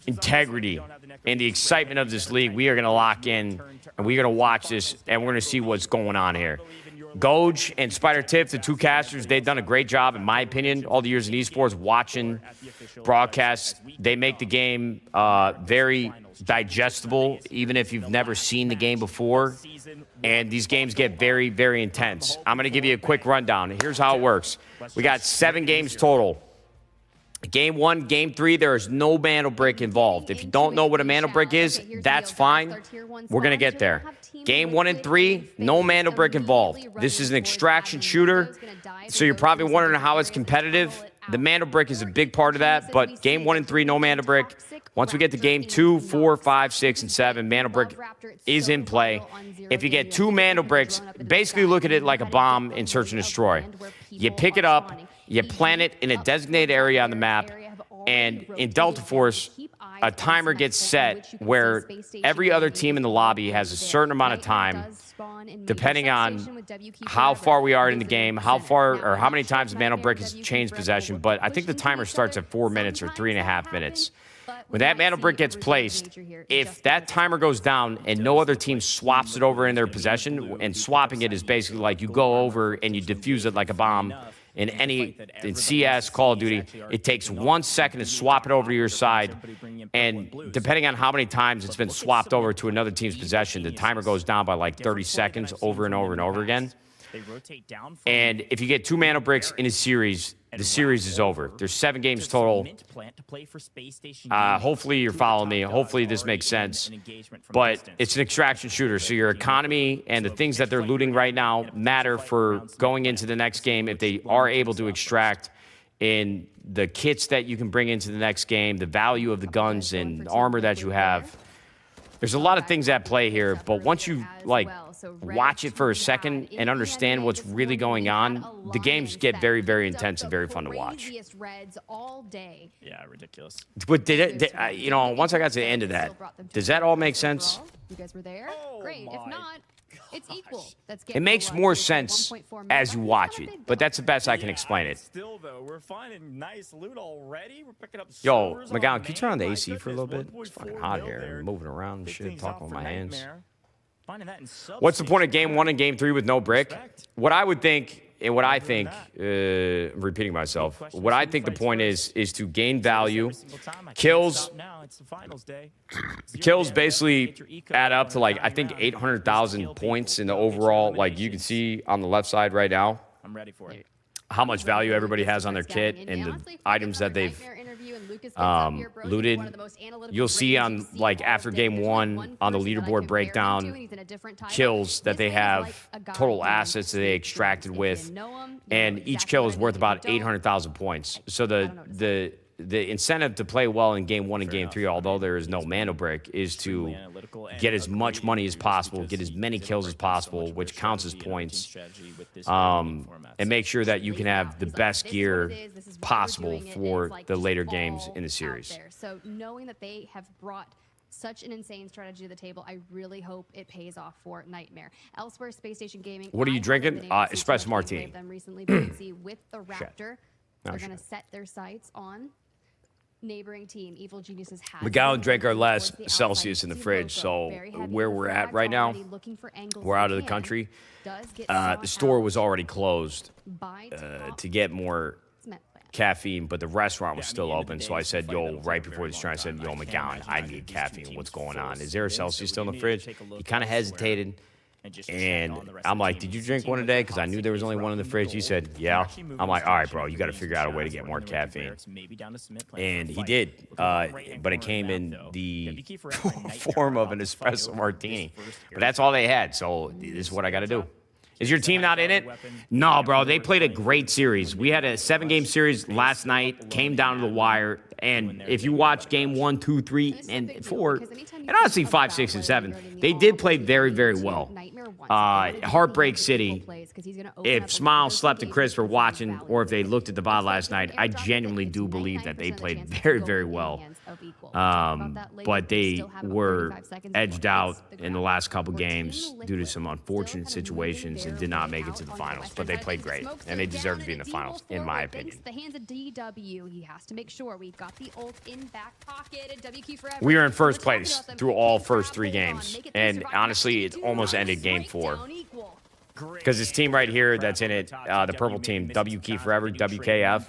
integrity and the excitement of this league, we are going to lock in, and we're going to watch this, and we're going to see what's going on here. Goj and Spider Tiff, the two casters, they've done a great job, in my opinion, all the years in esports, watching broadcasts. They make the game very digestible, even if you've never seen the game before. And these games get very, very intense. I'm going to give you a quick rundown. Here's how it works. We got 7 games total. Game 1, Game 3, there is no mana brick involved. If you don't know what a mana brick is, that's fine. We're going to get there. Game 1 and 3, no mana brick involved. This is an extraction shooter, so you're probably wondering how it's competitive. The mana brick is a big part of that, but Game 1 and 3, no mana brick. Once we get to Game 2, 4, 5, 6, and 7, mana brick is in play. If you get 2 mana bricks, basically look at it like a bomb in Search and Destroy. You pick it up, you plant it in a designated area on the map, and in Delta Force, a timer gets set where every other team in the lobby has a certain amount of time, depending on how far we are in the game, how far or how many times the mana brick has changed possession. But I think the timer starts at 4 minutes or 3.5 minutes. When that mana brick gets placed, if that timer goes down and no other team swaps it over in their possession, and swapping it is basically like you go over and you defuse it like a bomb. In CS, Call of Duty, it takes 1 second to swap it over to your side, and depending on how many times it's been swapped over to another team's possession, the timer goes down by like 30 seconds over and over and over again. And if you get 2 mana bricks in a series, the series is over. There's 7 games total. Hopefully you're following me. Hopefully this makes sense. But it's an extraction shooter, so your economy and the things that they're looting right now matter for going into the next game if they are able to extract in the kits that you can bring into the next game, the value of the guns and armor that you have. There's a lot of things at play here, but once you watch it for a second and understand what's really going on, the games get very, very intense and very fun to watch.
Yeah, ridiculous.
But once I got to the end of that, does that all make sense?
You guys were there? Great. If not, It's equal. That's
It makes more sense as you watch it, but that's the best I can explain it.
Still, though, we're finding nice loot already. We're picking up
Yo,
servers on
McGowan, can you turn on the
main.
AC
My
for a little bit?
goodness,
It's fucking
1.4
hot
mil
here.
there.
I'm moving around and
Big
shit,
things
talking
out
with
for
my hands.
Nightmare. Finding that in
What's the point of
substation.
game 1 and game 3 with no brick?
Respect.
What I would think, and what I think,
that.
I'm repeating myself,
question
what
is
I
who
think the
fights
point
first.
is to gain value.
Every single time, I can't
Kills,
stop now. It's the finals day.
kills
Zero
basically
damage. Get your eco
add up to like, I
running
think
around.
800,000
Kill
points
people.
in the
Get your
overall, like you can
eliminations.
see on the left side right now,
I'm ready for it.
how much value everybody has on their kit and the items that they've looted. You'll see on like after game 1 on the leaderboard breakdown kills that they have, total assets that they extracted with, and each kill is worth about 800,000 points. So the incentive to play well in game 1 and game 3, although there is no mana brick, is to get as much money as possible, get as many kills as possible, which counts as points, and make sure that you can have the best gear possible for the later games in the series.
So knowing that they have brought such an insane strategy to the table, I really hope it pays off for Nightmare. Elsewhere, Space Station Gaming.
What are you
I haven't
drinking?
been able to
Espresso
touch gameplay
martini.
of them recently, but you can see with the Raptor,
Oh,
they're
shit.
going to set their sights on neighboring team. Evil Geniuses has
McGowan drank our
towards
last
the
Celsius
outside.
in the
See
fridge,
logo,
so
very heavy
where
in the
we're at
frags
right now,
already, looking for angles
we're
they
out of the
can.
country.
Does get
The
sought
store
out
was already closed
by top
to get more
cement plant.
caffeine, but the restaurant was
Yeah, I
still
mean, at the
open.
end of
So
the
I
day,
said,
it's a fight
yo,
that'll take
right
a
before
very
this
long
train, I said,
time.
yo,
I can't
McGowan,
imagine
I
either
need
of these two
caffeine.
teams
What's going
full
on? Is there a
spin,
Celsius
so
still in
we
the
need to
fridge?
take a look
He kind of
elsewhere
hesitated.
and just check
And
on the rest
I'm
of the
like,
team.
did you
This
drink
team
one
with
today?
the
Because I knew
toxic
there was
is
only one in the
rocking
fridge. He
gold.
said,
They're
yeah.
actually moving
I'm like,
this
all right,
direction
bro, you got to
with
figure out a way to
Reeves
get
and
more
Chaz working
caffeine.
barracks, maybe down to cement plant for
And
a
he
fight.
did,
Looking at the right-hand
but it
corner
came
of the
in
map, though.
the
WK for Effort and Nightmare
form of
are
an
about to fight
espresso
over
martini.
this first
But that's all they had, so this is what I got to do. Is your team not in it? No, bro. They played a great series. We had a 7-game series last night, came down to the wire. And if you watch game 1, 2, 3, and 4, and honestly 5, 6, and 7, they did play very, very well. Heartbreak City, if Smile, Slept, and Chris were watching, or if they looked at the VOD last night, I genuinely do believe that they played very, very well. But they were edged out in the last couple games due to some unfortunate situations and did not make it to the finals. But they played great, and they deserve to be in the finals, in my opinion.
The hands of DW. He has to make sure we've got the ult in back pocket. And WQ forever.
We were in first
We're talking
place
about them.
through all
Keep
first 3
travel on,
games.
make it
And
survive.
honestly, it
Do
almost
not
ended game
break
4.
down equal.
Because this team right here that's in it, the purple team, WK Forever, WKF,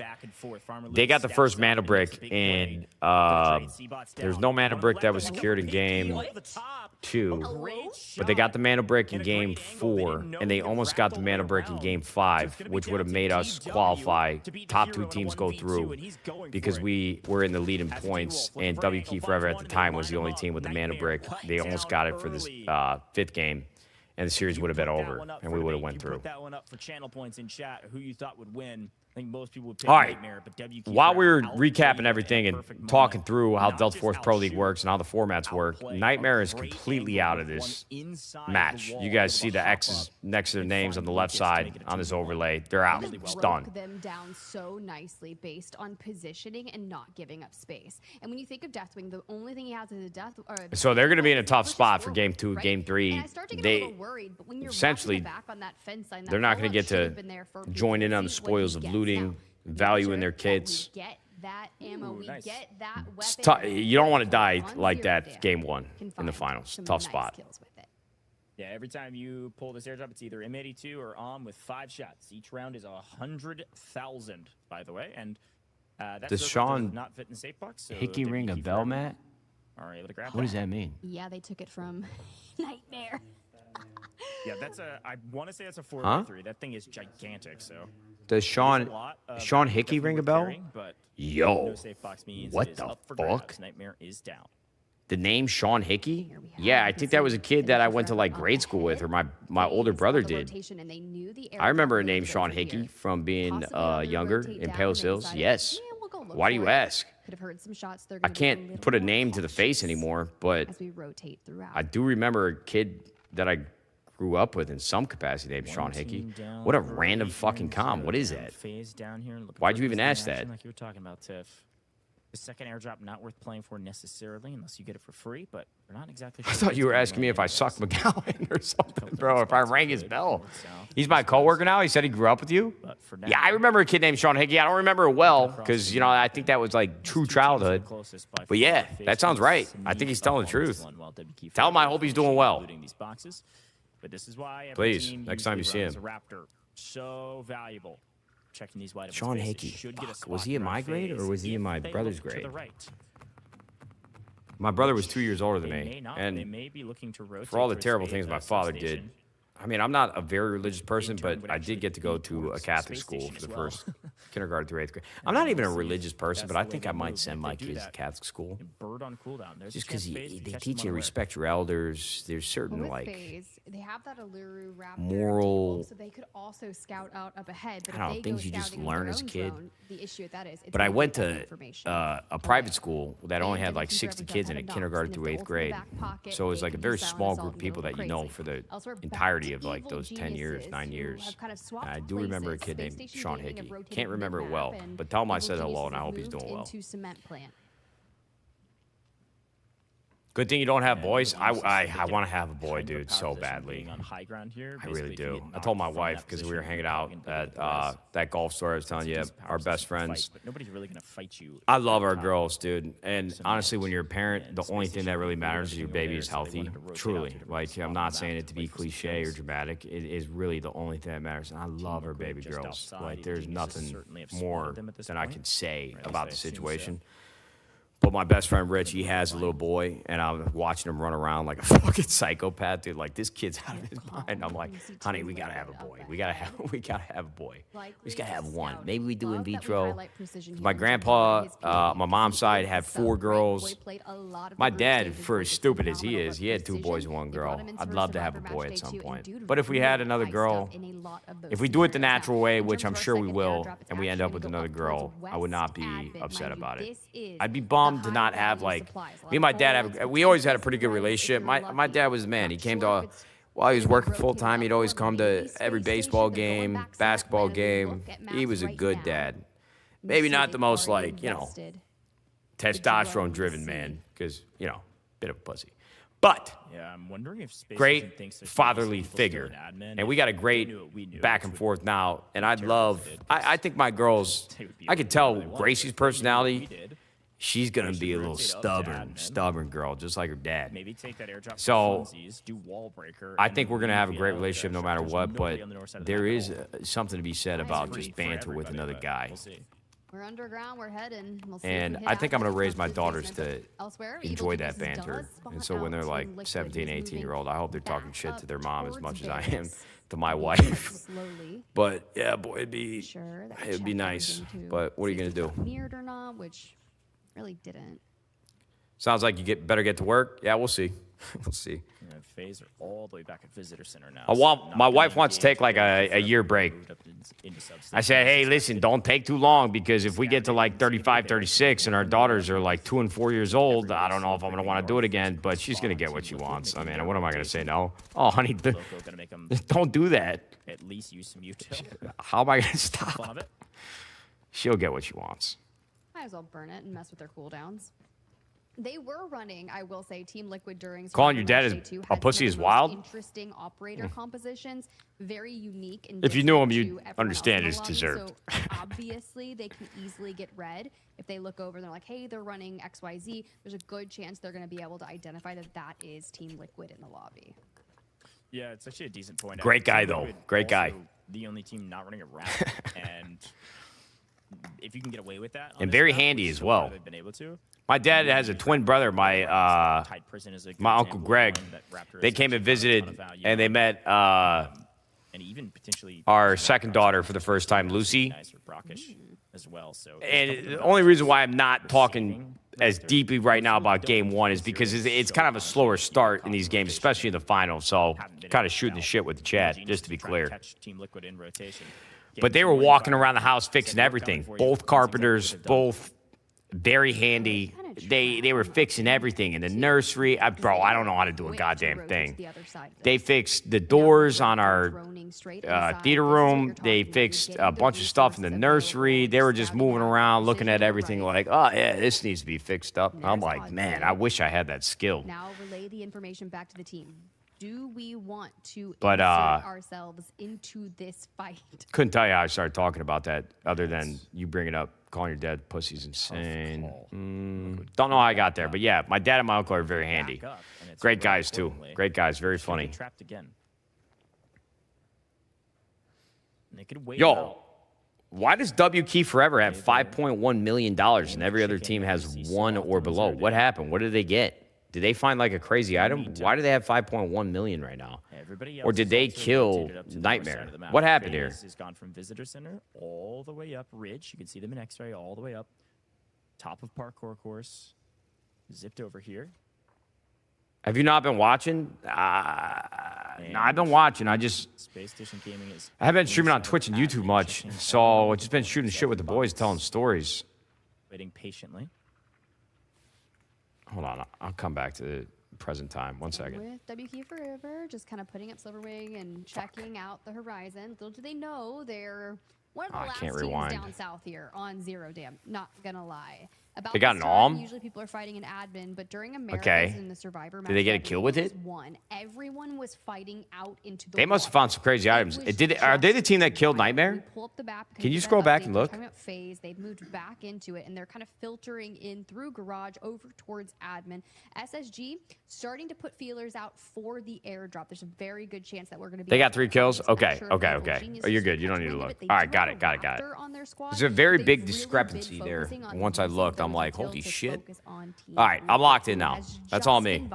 they got the first mana brick in, there's no mana brick that was secured in game 2, but they got the mana brick in game 4, and they almost got the mana brick in game 5, which would have made us qualify. Top 2 teams go through because we were in the lead in points, and WK Forever at the time was the only team with the mana brick. They almost got it for this 5th game. And the series would have been over, and we would have went through.
Put that one up for channel points in chat. Who you thought would win? I think most people would pick
All right.
Nightmare, but WQ
While we were
outplayed
recapping everything and
perfect
talking
moment.
through how
Not
Delta
just
Force Pro League
outshoot,
works and how the formats work,
outplay
Nightmare
a
is
great
completely
angle
out of
with
this
one inside
match.
the
You
wall
guys
with
see
a
the
hop
X's
up
next to their
and
names
find
on the
Lucas
left
to
side
make it a
on this
2-1.
overlay. They're out.
Really
Done.
broke them down so nicely based on positioning and not giving up space. And when you think of Deathwing, the only thing he has is a death.
So they're going to be in a tough
Versus
spot for
Whirlwind,
game 2,
right?
game 3.
And I start to get a
They
little worried, but when you're
essentially,
watching the back on that fence line, that
they're not going
rollout
to get
should
to
have been there for
join in on the
Beasley
spoils
when
of
he gets
looting,
now.
value in their
Make sure that
kits.
we get that ammo, we
nice.
get that
It's
weapon.
you don't want to die
on
like
zero
that
damage
game 1
can
in the
find
finals.
some
Tough
nice
spot.
kills with it.
Yeah, every time you pull this airdrop, it's either M82 or OM with 5 shots. Each round is 100,000, by the way. And that
Does
circle
Sean
does not fit in the safe box. So
Hickey ring a
WQ
bell,
forever
Matt?
are able to grab
What does that mean?
Yeah, they took it from Nightmare.
Yeah, that's I want to say that's a 4
Huh?
3 That thing is gigantic. So
Does
there's
Sean
a lot of
Sean
definitely
Hickey ring a
worth
bell?
carrying, but
Yo,
no safe box means
what
it is
the
up for
fuck?
grabs. Nightmare is down.
The name Sean Hickey? Yeah, I think that was a kid that I went to like grade school with, or my older brother did. I remember a name Sean Hickey from being younger in Palos Hills. Yes. Why do you ask? I can't put a name to the face anymore, but
As we rotate throughout.
I do remember a kid that I grew up with in some capacity named Sean Hickey. What a random fucking com. What is that?
Phase down here and looking
Why'd
for
you even
instant
ask
action
that?
Like you were talking about, Tiff. The second airdrop not worth playing for necessarily unless you get it for free, but we're not exactly
I
sure.
thought you were asking me if I sucked McGowan or something, bro. If I rang his bell. He's my coworker now. He said he grew up with you.
But for now,
Yeah, I remember a kid named Sean Hickey. I don't remember it well because, you know, I think that was like true childhood. But yeah, that sounds right. I think he's telling the truth. Tell him I hope he's doing well.
But this is why every
Please,
team
next time you see
usually
him.
runs a Raptor. So valuable. Checking these wide open
Sean
spaces
Hickey.
should get a
Fuck, was
spot
he in
in our
my grade or
phase
was he in
if
my
they
brother's
look to the
grade?
right.
My brother was 2 years older than
They
me.
may not.
And
They may be looking to rotate
for all the
towards
terrible
space
things my
at
father
some
did,
station.
I mean, I'm not a very religious person,
Intern
but
would
I
actually
did get to go
lead
to a
towards
Catholic
space
school
station
for
as
the
well.
first kindergarten through 8th grade. I'm not even a
we'll see.
religious person,
That's
but I
the way
think
they
I might
move.
send
If
my
they do
kids to
that,
Catholic school.
Bird on cooldown. There's
Just
a chance
because
FaZe
they
catch
teach
them
you to
unaware.
respect your elders. There's
But
certain,
with
like,
FaZe, they have that Alluru Raptor
moral-
table, so they could also scout out up ahead. But
I don't know,
if they
things
go
you just
scouting
learn
on
as a
their own
kid.
drone, the issue with that is, it's
But I
gonna
went
get that
to
information
a private
away.
school that only had like 60 kids in it, kindergarten through 8th grade. So it was like a very small group of people that you know for the entirety of like those 10 years, 9 years. And I do remember a kid named Sean Hickey. Can't remember it well, but tell him I said hello and I hope he's doing well. Good thing you don't have boys. I want to have a boy, dude, so badly.
On high ground here,
I really
basically, if you
do.
get
I
knocked
told my
from
wife
that
because we
position,
were hanging
you're
out
probably gonna
at
go to the
that golf store I was telling you,
It's a power
our best
position fight,
friends.
but nobody's really gonna fight you.
I love our
top.
girls, dude. And honestly, when you're a parent,
And
the only
space
thing that
station
really
would be
matters is
everything
your
over
baby
there,
is
so they
healthy.
wanted to rotate out
Truly.
to a different
Like,
spot
I'm
on
not
the
saying
map
it to
to
be
wait for some
cliche or
space.
dramatic. It is really the only thing that matters. And I love our
Liquid
baby
just
girls.
outside,
Like,
you
there's
think this
nothing
certainly have
more
spotted them at this
than I
point?
can say
Or at
about the
least I assume so.
situation. But my best friend Rich, he has a little boy, and I'm watching him run around like a fucking psychopath, dude. Like, this kid's out of his mind. I'm like, honey, we gotta have a boy. We gotta have a boy. We just gotta have one.
Maybe we do in vitro.
My grandpa, my mom's side had 4 girls. My dad, for as stupid as he is, he had 2 boys and 1 girl. I'd love to have a boy at some point. But if we had another girl, if we do it the natural way, which I'm sure we will, and we end up with another girl, I would not be upset about it. I'd be bummed to not have, like, me and my dad we always had a pretty good relationship. My dad was the man. He came to, while he was working full time, he'd always come to every baseball game, basketball game. He was a good dad. Maybe not the most, like, you know, testosterone driven man, because, you know, bit of a pussy. But
Yeah, I'm wondering if Space
great
Agent thinks there's
fatherly
still
figure.
an admin.
And we got a
If
great
they knew it, we knew it,
back
which
and
would
forth now. And I'd
terrible
love,
if
I think my girls,
they would be
I could
able to
tell
do what they want.
Gracie's
If they knew what
personality,
we did,
she's going to
should
be a little
rotate up to admin.
stubborn girl, just like her dad.
maybe take that airdrop
So,
for funsies, do wall breaker.
I
and
think we're going to
leave
have a
the
great
out
relationship no
there.
matter
There's
what,
nobody
but
on the north side of the
there
map
is
at all.
something to be said about
Free
just
for
banter with
everybody,
another
but
guy.
We'll see.
We're underground. We're heading. We'll see
And
if we
I
hit
think I'm going to
access
raise my
to the
daughters
basement,
to
but elsewhere,
enjoy
Evil
that
Geniuses
banter.
does
And
spot
so when they're
out
like
Team Liquid
17,
who's
18-year-old, I hope they're talking
back
shit
up
to their mom as
towards
much as I am
Vegas.
to my
Moving
wife.
slowly.
But yeah, boy, it'd be
Sure, that
it'd be
checked
nice.
everything to
But what are you
see
gonna
if it
do?
got mirrored or not, which really didn't.
Sounds like you better get to work. Yeah, we'll see. We'll see.
And FaZe are all the way back at Visitor Center now.
My
not
wife
gonna
wants to take
engage
like a
further
year
before
break.
they moved up into
I
substation.
said, hey, listen, don't take too long because if we get to like 35, 36 and our daughters are like 2 and 4 years old, I don't know if I'm going to want to do it again, but she's going to get what she wants. I mean, what am I going to say? No? Oh, honey,
Loco gonna make them
don't do that.
at least use some util.
How am I going to
Fun
stop?
of it.
She'll get what she wants.
Might as well burn it and mess with their cooldowns. They were running, I will say, Team Liquid during
Calling your
Survivor
dad
Match Day 2
a
had
pussy
some of
is
the most
wild?
Interesting operator compositions, very unique. And
If you knew 'em,
different
you'd
to everyone
understand
else in
it's
the lobby.
deserved.
So obviously, they can easily get read if they look over and they're like, "Hey, they're running XYZ." There's a good chance they're going to be able to identify that that is Team Liquid in the lobby.
Yeah, it's actually a decent point.
Great guy,
Team
though.
Liquid
Great guy.
also The only team not running a route, and if you can get away with that, on
And
this
very
map,
handy
which
as
so far
well.
they've been able to.
My dad has a twin brother. My
Tide Prison is a good
my uncle
example of
Greg.
one that Raptor
They
has
came and
actually found a ton
visited,
of value
and they
on.
met
And even potentially
our second daughter for the first time, Lucy.
nice for Brockish as well. So
And the only reason why I'm not talking as deeply right now about game one is because it's kind of a slower start in these games, especially in the finals. So kind of shooting the shit with the chat, just to be clear.
Team Liquid in rotation.
But they were walking around the house fixing everything. Both carpenters, both very handy. they were fixing everything in the nursery. Bro, I don't know how to do a goddamn thing. They fixed the doors on our theater room. They fixed a bunch of stuff in the nursery. They were just moving around, looking at everything like, oh, yeah, this needs to be fixed up. I'm like, man, I wish I had that skill.
Now relay the information back to the team. Do we want to
But,
insert ourselves into this fight?
Couldn't tell you how I started talking about that other than you bringing up calling your dad pussy's insane. Don't know how I got there, but yeah, my dad and my uncle are very handy. Great guys, too. Great guys, very funny.
Trapped again. They could wait
Yo,
out.
why does W Key Forever have $5.1 million and every other team has 1 or below? What happened? What did they get? Did they find like a crazy item? Why do they have 5.1 million right now? Or did they kill Nightmare? What happened here?
Has gone from Visitor Center all the way up Ridge. You can see them in X-ray all the way up. Top of parkour course. Zipped over here.
Have you not been watching? No, I've been watching.
Space Station Gaming is.
I haven't been streaming on Twitch and YouTube much, so I've just been shooting shit with the boys, telling stories.
Waiting patiently.
Hold on, I'll come back to the present time. 1 second.
With WK Forever, just kind of putting up Silverwing and checking out the horizon. Little do they know they're one of the last teams down south here on Zero Dam. Not gonna lie. About
they got
this
an
time,
alm?
usually people are fighting an admin, but during America's in the Survivor match,
did they get a kill with it?
Everyone was fighting out into the
They must have found some crazy items. Are they the team that killed Nightmare?
Pull up the map,
Can you scroll back and look?
Phase. They've moved back into it, and they're kind of filtering in through garage over towards admin. SSG starting to put feelers out for the airdrop. There's a very good chance that we're going to be.
They got 3 kills. Okay. Oh, you're good. You don't need to look. All right, got it. There's a very big discrepancy there. Once I looked, I'm like, holy shit. All right, I'm locked in now. That's all me.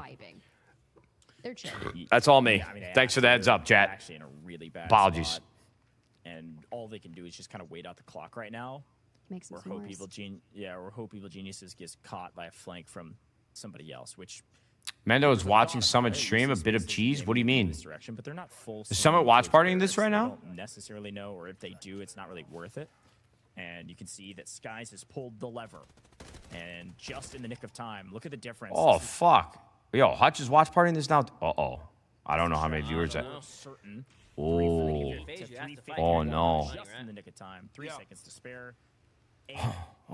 They're chill.
That's all me. Thanks for the heads up, chat.
Actually in a really bad
Apologies.
spot, and all they can do is just kind of wait out the clock right now.
Make some
Or hope Evil Geniuses gets caught by a flank from somebody else, which
Mendo is watching Summit stream a bit of cheese. What do you mean?
Direction, but they're not full.
Is Summit watch partying this right now?
I don't necessarily know, or if they do, it's not really worth it. And you can see that Skies has pulled the lever, and just in the nick of time. Look at the difference.
Oh, fuck. Yo, Hutch is watch partying this now? Uh-oh. I don't know how many viewers that... Oh. Oh, no.
Just in the nick of time. 3 seconds to spare.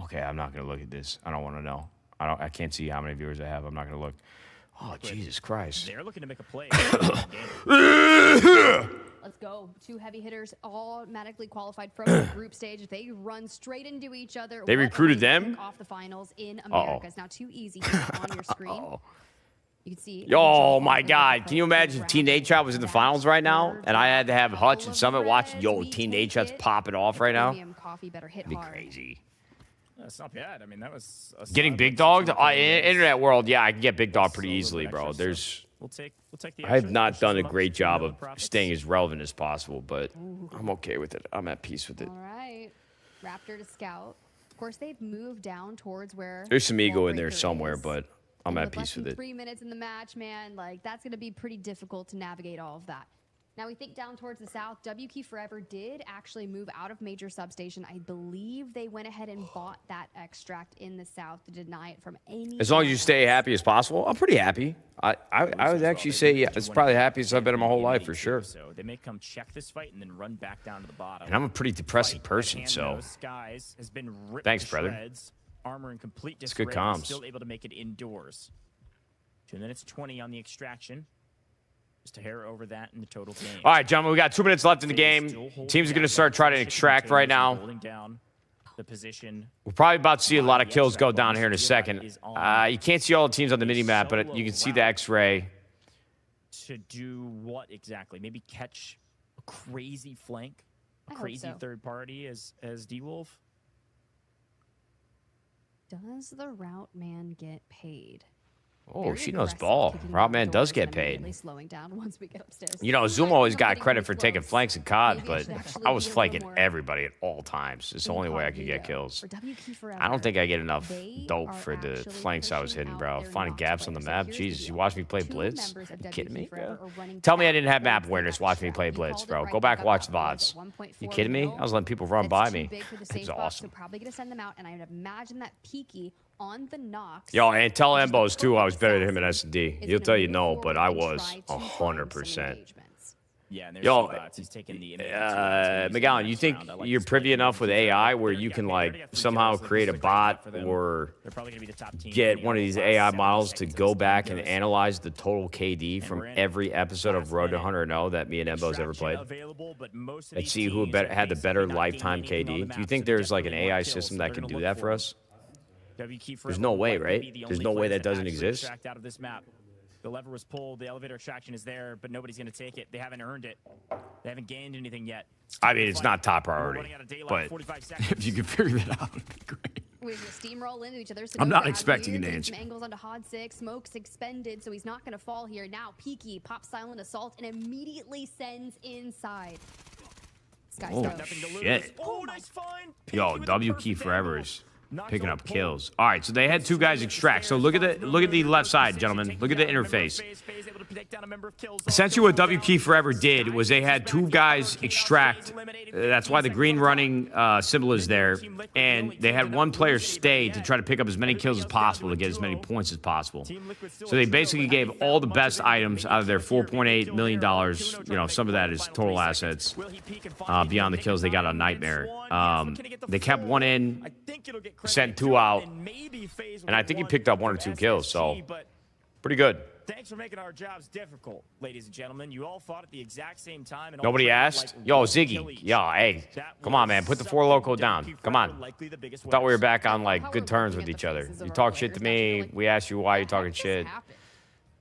Okay, I'm not going to look at this. I don't want to know. I can't see how many viewers I have. I'm not going to look. Oh, Jesus Christ.
They're looking to make a play.
Let's go. 2 heavy hitters automatically qualified from the group stage. They run straight into each other.
They recruited them?
Off the finals in America. It's now too easy on your screen. You can see.
Yo, my God. Can you imagine if Team Nadeshot was in the finals right now and I had to have Hutch and Summit watching? Yo, Team Nadeshot's popping off right now? That'd be crazy.
That's not bad. I mean, that was
getting big dogged in internet world. Yeah, I can get big dog pretty easily, bro.
We'll take the
I have not done a great job of staying as relevant as possible, but I'm okay with it. I'm at peace with it.
All right, Raptor to scout. Of course, they've moved down towards where
there's some ego in there
is.
somewhere, but I'm at peace
less than
with it.
3 minutes in the match, man. Like that's going to be pretty difficult to navigate all of that. Now we think down towards the south. WK Forever did actually move out of major substation. I believe they went ahead and bought that extract in the south to deny it from any.
As long as you stay happy as possible, I'm pretty happy. I would actually say it's probably the happiest I've been in my whole life for sure.
So they may come check this fight and then run back down to the bottom.
And I'm a pretty depressing person, so.
Skies has been ripped
Thanks,
to
brother.
Shreds, armor in complete
It's
disarray.
good comms.
Still able to make it indoors. 2 minutes 20 on the extraction. Just a hair over that in the total game.
All right, gentlemen, we got 2 minutes left in the game. Teams are going to start trying to extract right now.
Holding down the position.
We're probably about to see a lot of kills go down here in a second. You can't see all the teams on the mini-map, but you can see the X-ray.
To do what exactly? Maybe catch a crazy flank? A crazy third party as D-Wolf?
Does the route man get paid?
Oh, she knows ball. Rob Man does get paid.
Really slowing down once we get upstairs.
You know, Zoom always got credit for taking flanks in COD, but I was flanking everybody at all times. It's the only way I could get kills. I don't think I get enough dope for the flanks I was hitting, bro. Finding gaps on the map. Jesus, you watch me play Blitz? Are you kidding me, bro? Tell me I didn't have map awareness watching me play Blitz, bro. Go back and watch the VODs. You kidding me? I was letting people run by me. It was awesome.
Probably going to send them out, and I would imagine that Peaky on the knocks.
Yo, and tell
which is the
Embos, too, I was
perfect
better than him at
assassin,
S&D.
is
He'll
gonna
tell you
move
no, but
forward
I
and
was
try to find some
100%.
engagements.
Yeah, and there's
Yo,
Shoebots. He's taking the
McGowan, you think you're privy enough with AI where you can, like, somehow create a bot or get one of these AI models to go back and analyze the total KD from every episode of Road to 100-0 that me and Embos ever played? Let's see who had the better lifetime KD. Do you think there's, like, an AI system that can do that for us? There's no way, right? There's no way that doesn't exist.
The lever was pulled. The elevator extraction is there, but nobody's going to take it. They haven't earned it. They haven't gained anything yet.
I mean, it's not top priority, but if you could figure that out, it'd be great.
We just steamroll into each other. So
I'm
no
not
grab
expecting
here,
an
getting
answer.
some angles onto Hod 6. Smoke's expended, so he's not going to fall here. Now Peaky pops silent assault and immediately sends inside. This guy's
Oh,
dope.
shit.
Oh, nice find.
Yo,
Peaky with
W
the
key
perfect
forever
angle.
is
Knocked
picking
on
up
the
kills. All right, so they had two guys extract. So look at the left side, gentlemen. Look at the interface. Essentially, what W Key Forever did was they had two guys extract. That's why the green running symbol is there, and they had one player stay to try to pick up as many kills as possible to get as many points as possible. So they basically gave all the best items out of their $4.8 million. You know, some of that is total assets beyond the kills they got on Nightmare. They kept one in, sent two out, and I think he picked up one or two kills, so pretty good.
Thanks for making our jobs difficult, ladies and gentlemen. You all fought at the exact same time. And
Nobody asked? Yo, Ziggy. Yo, hey. Come on, man. Put the 4 Loco down. Come on. Thought we were back on, like, good terms with each other. You talk shit to me. We asked you why you're talking shit.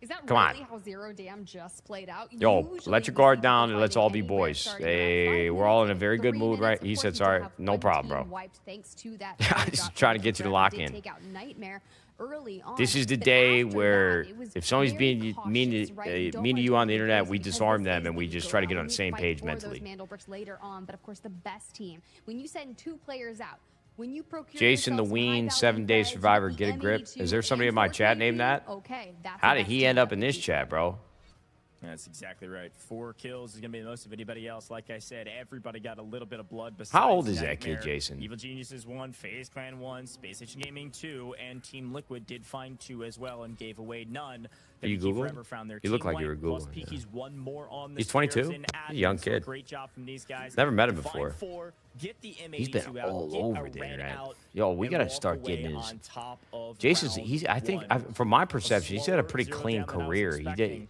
Is that
Come
really
on.
how Zero Dam just played out?
Yo,
Usually
let your
we
guard
see
down
people
and let's
fighting
all be
anywhere
boys.
starting around
Hey,
5
we're all in a
minutes,
very good
3
mood, right?
minutes. Of
He
course,
said
we did
sorry.
have
No
one
problem,
team
bro.
wiped thanks to that
I was
airdrop.
trying to get you to lock
Did
in.
take out Nightmare early on,
This is the
but
day
after
where
that, it was
if somebody's
very
being
cautious,
mean
right? You don't
to
wanna
you on the
take
internet,
risks
we
because
disarm
this
them
is
and we
when you
just
go
try to
out
get on
and
the
you
same
fight
page
for those
mentally.
Mandel bricks later on, but of course the best team. When you send 2 players out, when you procure
Jason the
yourself
Ween,
high-value
7-day
beds,
survivor,
the
get a grip.
ME2
Is there somebody
and
in my
4
chat named
KD,
that?
Okay, that's
How
the
did
best
he
team
end up
that
in
we
this
see.
chat, bro?
That's exactly right. 4 kills is going to be the most of anybody else. Like I said, everybody got a little bit of blood besides
How old is that
Nightmare.
kid, Jason?
Evil Geniuses 1, FaZe Clan 1, Space Station Gaming 2, and Team Liquid did find 2 as well and gave away none.
Are you
WK
Googling?
Forever found their
You look
team
like you were
white, plus
Googling, yeah.
Peaky's one more on the
He's 22?
stairs in
He's a young
admin, so
kid.
great job from these guys.
Never met him
Find
before.
4, get the
He's been
MA2 out,
all
get a
over the
red
internet.
out,
Yo, we
and
gotta
walk
start
away
getting his.
on top of
Jason's.
round
He's. I think,
one.
from my perception, he's had a pretty
Slower
clean
0 down than I was
career. He did.
expecting.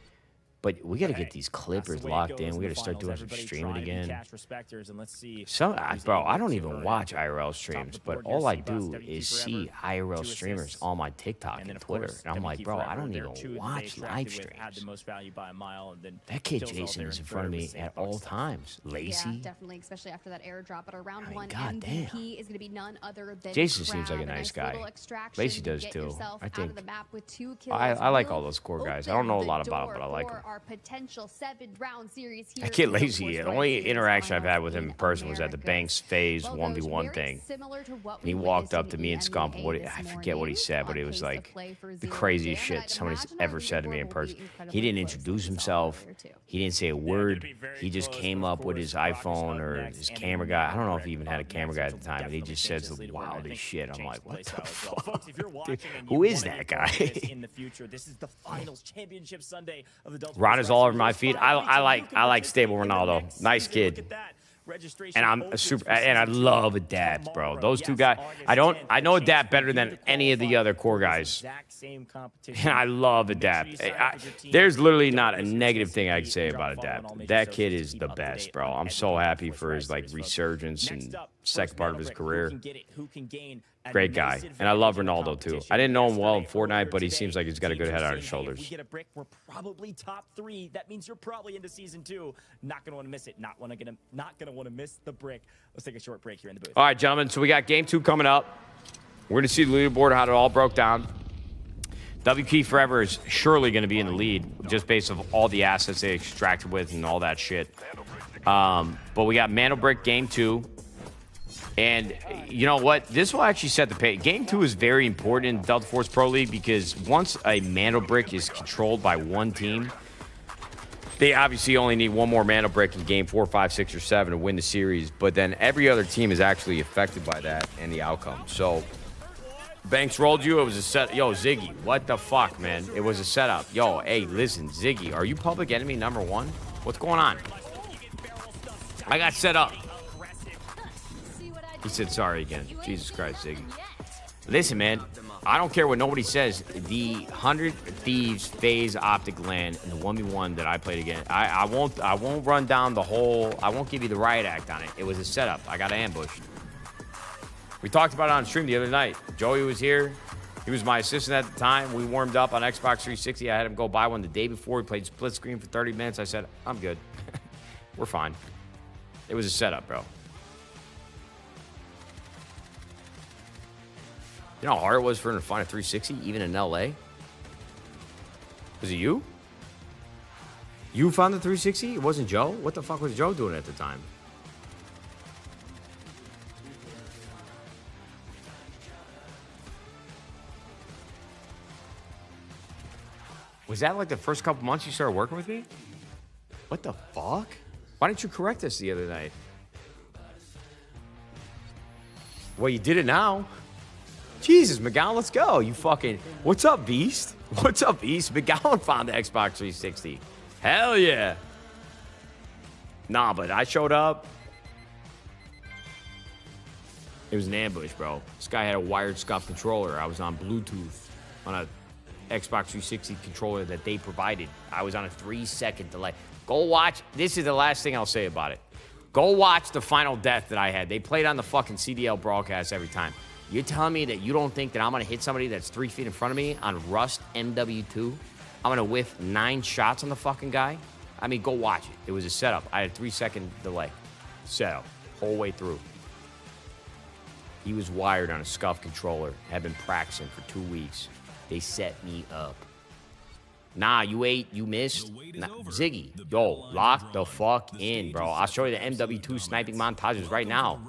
But we got to
But
get
hey,
these
that's
Clippers
the way it
locked
goes
in.
in
We
the
got to start doing
finals.
some
Everybody
streaming
trying to be
again.
cash respecters, and let's see
Some,
who's
bro,
able
I don't
to
even
earn
watch
it.
IRL
Top of
streams,
the
but
board
all
here,
I
C-Boss,
do
WK
is
Forever,
see IRL
2
streamers
assists.
on my TikTok
And
and
then, of
Twitter.
course,
And I'm like,
WK
bro, I
Forever,
don't
their
even
2 that they
watch
extracted
live
with Had the
streams.
most value by a mile, and then
That kid
kills out
Jason
there
is in
and
front of
third
me
with St.
at all
Buck's.
times.
Yeah,
Lacey.
definitely, especially after that airdrop. But around
I mean,
1
goddamn.
MVP is going to be none other than
Jason seems like a
Crab.
nice
nice little
guy.
extraction
Lacey
to
does
get
too.
yourself
I
out
think.
of the map with 2 kills
I like
will
all those core guys. I don't
open
know a
the
lot about them, but I
door
like
for
them.
our potential 7-round series here.
That kid
in the
Lazy,
Force
the
Royal
only
Series
interaction I've had
Finals
with him in
in
person was at the
America.
Banks Phase
Well,
1v1
very
thing.
similar to what
And he
we
walked
witnessed
up to
in
me and Scump.
EMEA
I
this
forget what he
morning.
said, but it
On
was
pace to
like
play for
the
Zero
craziest
Dam,
shit
and I'd
somebody's
imagine our
ever said to me in
leaderboard will be
person. He
incredibly
didn't
close
introduce
as we saw
himself.
earlier, too.
He didn't say a
it'll
word.
be very
He just
close,
came
but of
up with his
course, Rock is
iPhone
up
or
next,
his
and
camera
then
guy. I don't know if
Maverick
he even had a
up
camera
next,
guy at
which
the
will
time, and he
definitely
just
change
said
this
some
leaderboard, and I
wildest
think
shit. I'm
change
like,
the
what
play
the
style as well. Folks, if you're
fuck?
watching and
Who
you
is
wanna
that
be part of
guy?
this in the future, this is the finals championship Sunday of the Delta
Ron
Force
is all over
Rising.
my
There's
feed.
5
I
weeks, and you
like
can
I like stable
participate in the
Ronaldo.
next
Nice
season. Look
kid.
at that. Registration
And I'm
opens
super,
for
and I
season
love
2
Adapt, bro.
tomorrow.
Those two
Yes,
guys,
August
I
10th,
know
a
Adapt
chance
better
for you
than
to
any of the
qualify
other core
for this
guys.
exact same competition.
And I love
Make sure
Adapt.
you sign up with your team.
There's literally not a
Don't miss your
negative
chance
thing
to
I
compete
could say
and drop
about
a follow on all
Adapt.
major
That
socials
kid
to
is
keep
the
up to
best,
date
bro.
on
I'm so
everything
happy
Force
for his
Rising
like
series, folks.
resurgence
Next
and
up,
second
first
part of
Metal
his
Brick. Who
career.
can get it? Who can gain a
Great
nice
guy. And I love
advantage in the
Ronaldo too.
competition?
I didn't know him well in
Yesterday,
Fortnite,
earlier
but he
today,
seems like he's got a good
teams
head
are
on his
saying, hey, if
shoulders.
we get a brick, we're probably top 3. That means you're probably into season 2. Not gonna want to miss it. Not gonna want to miss the brick. Let's take a short break here in the booth.
All right, gentlemen. So we got game 2 coming up. We're going to see the leaderboard, how it all broke down. WP Forever is surely going to be in the lead just based on all the assets they extracted with and all that shit. But we got Mandel Brick game 2. And you know what? This will actually set the pace. Game 2 is very important in Delta Force Pro League because once a Mandel Brick is controlled by one team, they obviously only need one more Mandel Brick in game 4, 5, 6, or 7 to win the series. But then every other team is actually affected by that and the outcome. So Banks rolled you. It was a set. Yo, Ziggy, what the fuck, man? It was a setup. Yo, hey, listen, Ziggy, are you public enemy number 1? What's going on? I got set up. He said sorry again. Jesus Christ, Ziggy. Listen, man, I don't care what nobody says. The 100 Thieves phase optic land and the 1v1 that I played again. I won't run down the whole. I won't give you the riot act on it. It was a setup. I got ambushed. We talked about it on stream the other night. Joey was here. He was my assistant at the time. We warmed up on Xbox 360. I had him go buy one the day before. He played split screen for 30 minutes. I said, I'm good. We're fine. It was a setup, bro. You know how hard it was for him to find a 360, even in LA? Was it you? You found the 360? It wasn't Joe? What the fuck was Joe doing at the time? Was that like the first couple months you started working with me? What the fuck? Why didn't you correct us the other night? Well, you did it now. Jesus, McGowan, let's go. You fucking... What's up, Beast? What's up, Beast? McGowan found the Xbox 360. Hell yeah. Nah, but I showed up. It was an ambush, bro. This guy had a wired scuff controller. I was on Bluetooth on a Xbox 360 controller that they provided. I was on a 3-second delay. Go watch. This is the last thing I'll say about it. Go watch the final death that I had. They played on the fucking CDL broadcast every time. You're telling me that you don't think that I'm going to hit somebody that's 3 feet in front of me on Rust MW2? I'm going to whiff 9 shots on the fucking guy? I mean, go watch it. It was a setup. I had a 3-second delay. Setup. Whole way through. He was wired on a scuff controller. Had been practicing for 2 weeks. They set me up. Nah, you ate, you missed. Nah, Ziggy, yo, lock the fuck in, bro. I'll show you the MW2 sniping montages right now.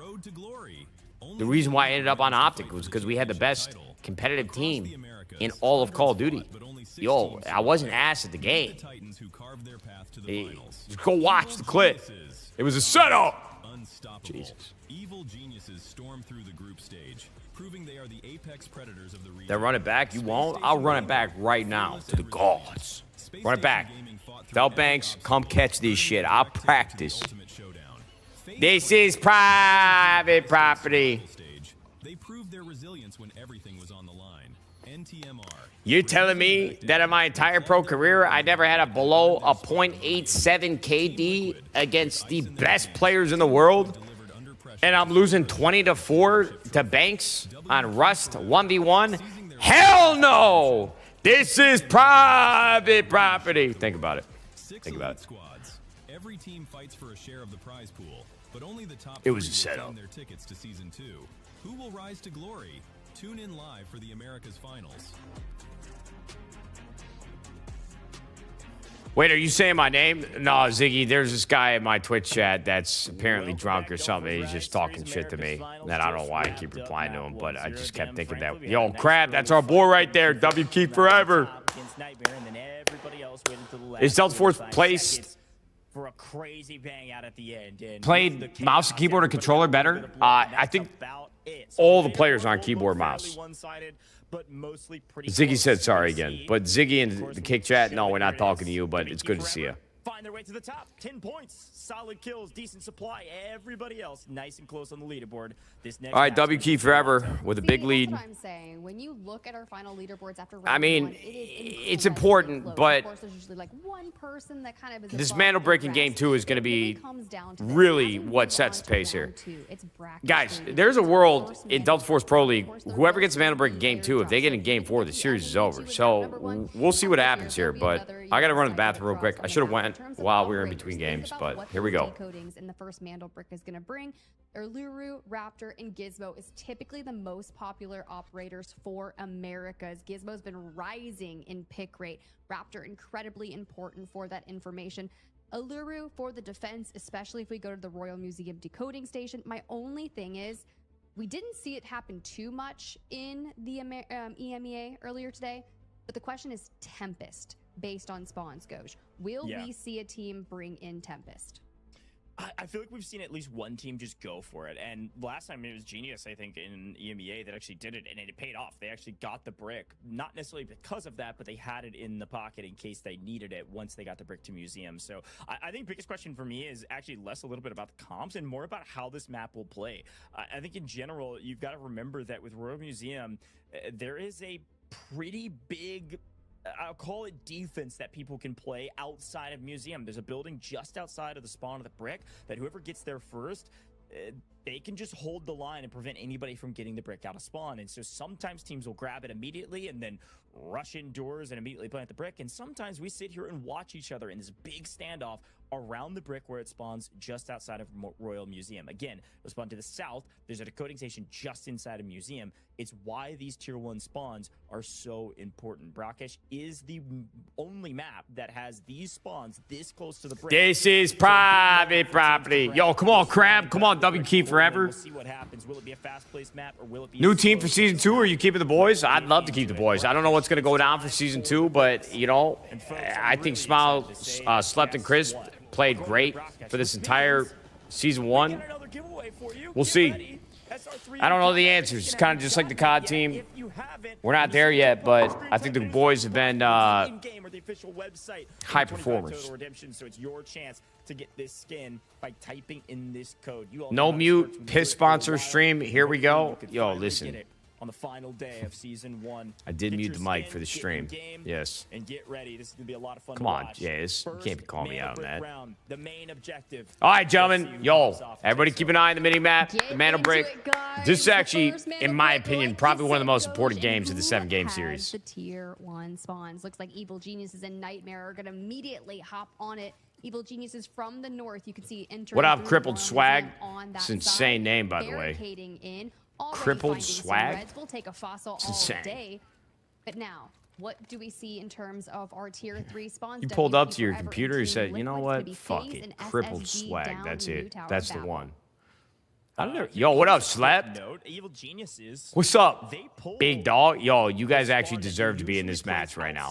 The reason why I ended up on Optic was because we had the best competitive team in all of Call of Duty. Yo, I wasn't ass at the game. Hey, just go watch the clip. It was a setup. Jesus.
Evil geniuses storm through the group stage, proving they are the apex predators of the region.
That run it back? You won't? I'll run it back right now to the gods. Run it back. Del Banks, come catch this shit. I'll practice. This is private property.
They proved their resilience when everything was on the line. NTMR.
You're telling me that in my entire pro career, I never had a below a .87 KD against the best players in the world? And I'm losing 20-4 to Banks on Rust 1v1? Hell no! This is private property. Think about it. Think about it.
Every team fights for a share of the prize pool, but only the top
It was a
three
setup.
retain their tickets to season 2. Who will rise to glory? Tune in live for the Americas Finals.
Wait, are you saying my name? No, Ziggy, there's this guy in my Twitch chat that's apparently drunk or something. He's just talking shit to me. And I don't know why I keep replying to him, but I just kept thinking that. Yo, Crab, that's our boy right there. W Keep Forever. Is Delta Force placed?
For a crazy bang out at the end. And
Played mouse and keyboard and controller better? I think all the players are on keyboard mouse. Ziggy said sorry again. But Ziggy in the kick chat, no, we're not talking to you, but it's good to see you.
Find their way to the top. 10 points. Solid kills. Decent supply. Everybody else nice and close on the leaderboard. This next
All right, W Key Forever with a big lead.
That's what I'm saying. When you look at our final leaderboards after round
I mean,
one, it is
it's
incredibly
important,
close.
but
Of course, there's usually like one person that kind of is
this
above
Mandel
the
breaking
rest.
game 2 is going to
It really
be
comes down to this.
really
As we
what
move
sets
on
the
to
pace here.
round two, it's bracket
Guys,
shooting.
there's a
The
world
first
in
Mandel
Delta Force Pro
of
League.
course, the
Whoever
road
gets Mandel
to
breaking game 2, if they get in game 4, the series is over. So we'll see what happens here. But I got to run to the bathroom real quick. I should have went while we were in between games, but here we go.
Decodings in the first Mandel brick is going to bring. Luru, Raptor, and Gizmo is typically the most popular operators for Americas. Gizmo's been rising in pick rate. Raptor incredibly important for that information. Aluru for the defense, especially if we go to the Royal Museum decoding station. My only thing is, we didn't see it happen too much in the EMEA earlier today, but the question is Tempest based on spawns, Goj. Will we see a team bring in Tempest?
I feel like we've seen at least one team just go for it. And last time it was Genius, I think, in EMEA that actually did it, and it paid off. They actually got the brick, not necessarily because of that, but they had it in the pocket in case they needed it once they got the brick to Museum. So I think biggest question for me is actually less a little bit about the comps and more about how this map will play. I think in general, you've got to remember that with Royal Museum, there is a pretty big, I'll call it, defense that people can play outside of Museum. There's a building just outside of the spawn of the brick that whoever gets there first, they can just hold the line and prevent anybody from getting the brick out of spawn. And so sometimes teams will grab it immediately and then rush indoors and immediately plant the brick. And sometimes we sit here and watch each other in this big standoff around the brick where it spawns just outside of Royal Museum. Again, it'll spawn to the south. There's a decoding station just inside of Museum. It's why these tier 1 spawns are so important. Brackesh is the only map that has these spawns this close to the brick.
This is private property. Yo, come on, Crab. Come on, W Key forever.
We'll see what happens. Will it be a fast-paced map or will it be
New team for season 2? Are you keeping the boys? I'd love to keep the boys. I don't know what's going to go down for season 2, but, you know, I think Smile, Slept, and Crisp played great for this entire season 1. We'll see. I don't know the answers. It's kind of just like the COD team. We're not there yet, but I think the boys have been high performers.
So it's your chance to get this skin by typing in this code.
No mute, piss sponsor stream. Here we go. Yo, listen.
On the final day of season 1.
I did mute the mic for the stream. Yes.
And get ready. This is going to be a lot of fun.
Come on, Jayz. You can't be calling me out on that.
The main objective.
All right, gentlemen. Yo, everybody keep an eye on the mini map. The Mana Brick. This is actually, in my opinion, probably one of the most important games of the 7-game series.
The tier 1 spawns. Looks like Evil Geniuses and Nightmare are going to immediately hop on it. Evil Geniuses from the north. You can see entering.
What up, Crippled Swag?
On that
It's an insane name, by the way.
Barricading in.
Crippled Swag?
Reds will take a fossil all
insane.
day. But now, what do we see in terms of our tier 3 spawns?
You pulled up to your
Forever
computer, you said, you know
Liquid's
what?
gonna be
Fuck
Fangs
it.
and
Crippled
SSG
Swag.
down
That's
the new
it.
tower
That's the
battle.
one. I don't know. Yo, what up, Slept?
Evil Geniuses.
What's up, big dog? Yo, you guys actually deserve to be in this match right now.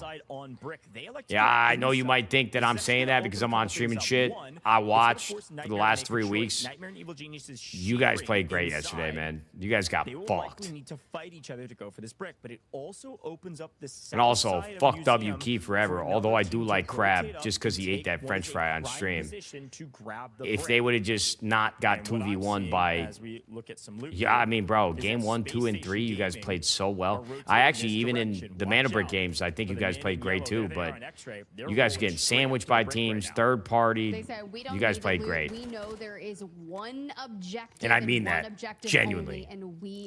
Yeah, I know you might think that I'm saying that because I'm on stream and shit. I watched for the last 3 weeks. You guys played great yesterday, man. You guys got fucked.
Need to fight each other to go for this brick, but it also opens up this.
And also, fuck W Key forever, although I do like Crab just because he ate that french fry on stream. If they would have just not got 2v1 by... Yeah, I mean, bro, game 1, 2, and 3, you guys played so well. I actually, even in the Mana Brick games, I think you guys played great too, but you guys are getting sandwiched by teams, third party. You guys played great.
We know there is one objective.
And I mean that genuinely.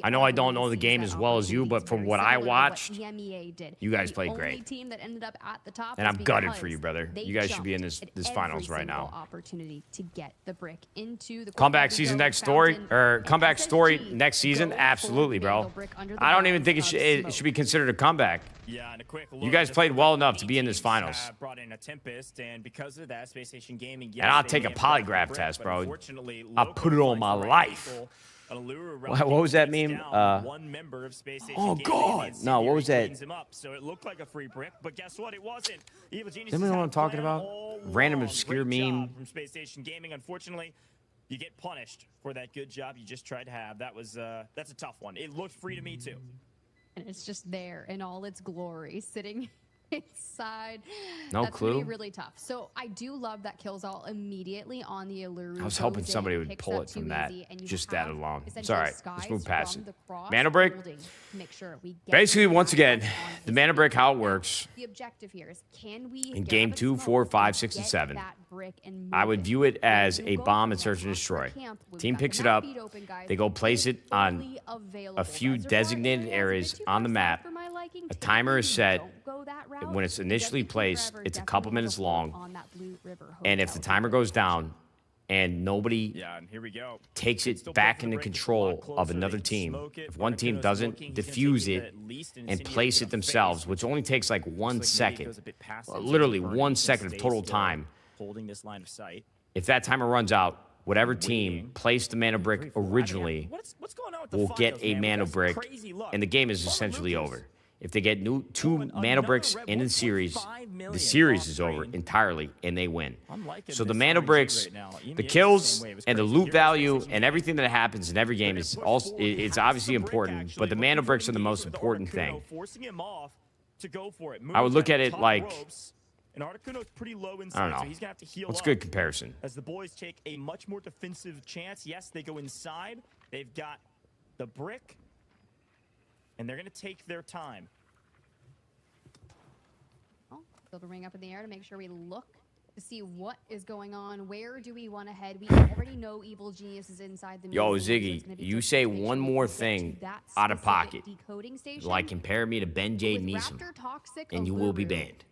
I know I don't know the game as well as you, but from what I watched, you guys played great. And I'm gutted for you, brother. You guys should be in this finals right now.
Opportunity to get the brick into the
comeback season next story, or comeback story next season? Absolutely, bro. I don't even think it should be considered a comeback.
Yeah, and a quick
You guys played well enough to be in this finals.
Brought in a Tempest, and because of that, Space Station Gaming.
And I'll take a polygraph test, bro. I'll put it on my life. What was that meme? Oh God! No, what was that?
So it looked like a free brick, but guess what? It wasn't. Evil Genius.
Anybody know what I'm talking about? Random obscure meme.
From Space Station Gaming. Unfortunately, you get punished for that good job you just tried to have. That was that's a tough one. It looked free to me too.
And it's just there in all its glory, sitting inside.
No
That's
clue.
Gonna be really tough. So I do love that kills all immediately on the Allure.
I was hoping somebody would pull it from that. Just that alone. It's all right. Let's move past it. Mana Brick. Basically, once again, the Mana Brick, how it works.
The objective here is, can we
in game 2, 4, 5, 6, and 7, I would view it as a bomb and search and destroy. Team picks it up. They go place it on a few designated areas on the map. A timer is set. When it's initially placed, it's a couple minutes long. And if the timer goes down and nobody takes it back into control of another team, if one team doesn't defuse it and place it themselves, which only takes like 1 second, literally 1 second of total time, if that timer runs out, whatever team placed the Mana Brick originally will get a Mana Brick, and the game is essentially over. If they get two mana bricks in the series is over entirely, and they win. So the mana bricks, the kills, and the loot value, and everything that happens in every game is also it's obviously important. But the mana bricks are the most important thing. I would look at it like, I don't know. What's a good comparison?
As the boys take a much more defensive chance. Yes, they go inside. They've got the brick, and they're going to take their time.
Well, build a ring up in the air to make sure we look to see what is going on. Where do we want to head? We already know Evil Genius is inside the
Yo,
museum, so
Ziggy,
it's gonna be
you
just
say
to make
one
sure we
more
get to
thing
that
out of
specific
pocket,
decoding station.
like compare me to Ben J.
With
Neeson,
Raptor Toxic
and you will be
Alluru,
banned.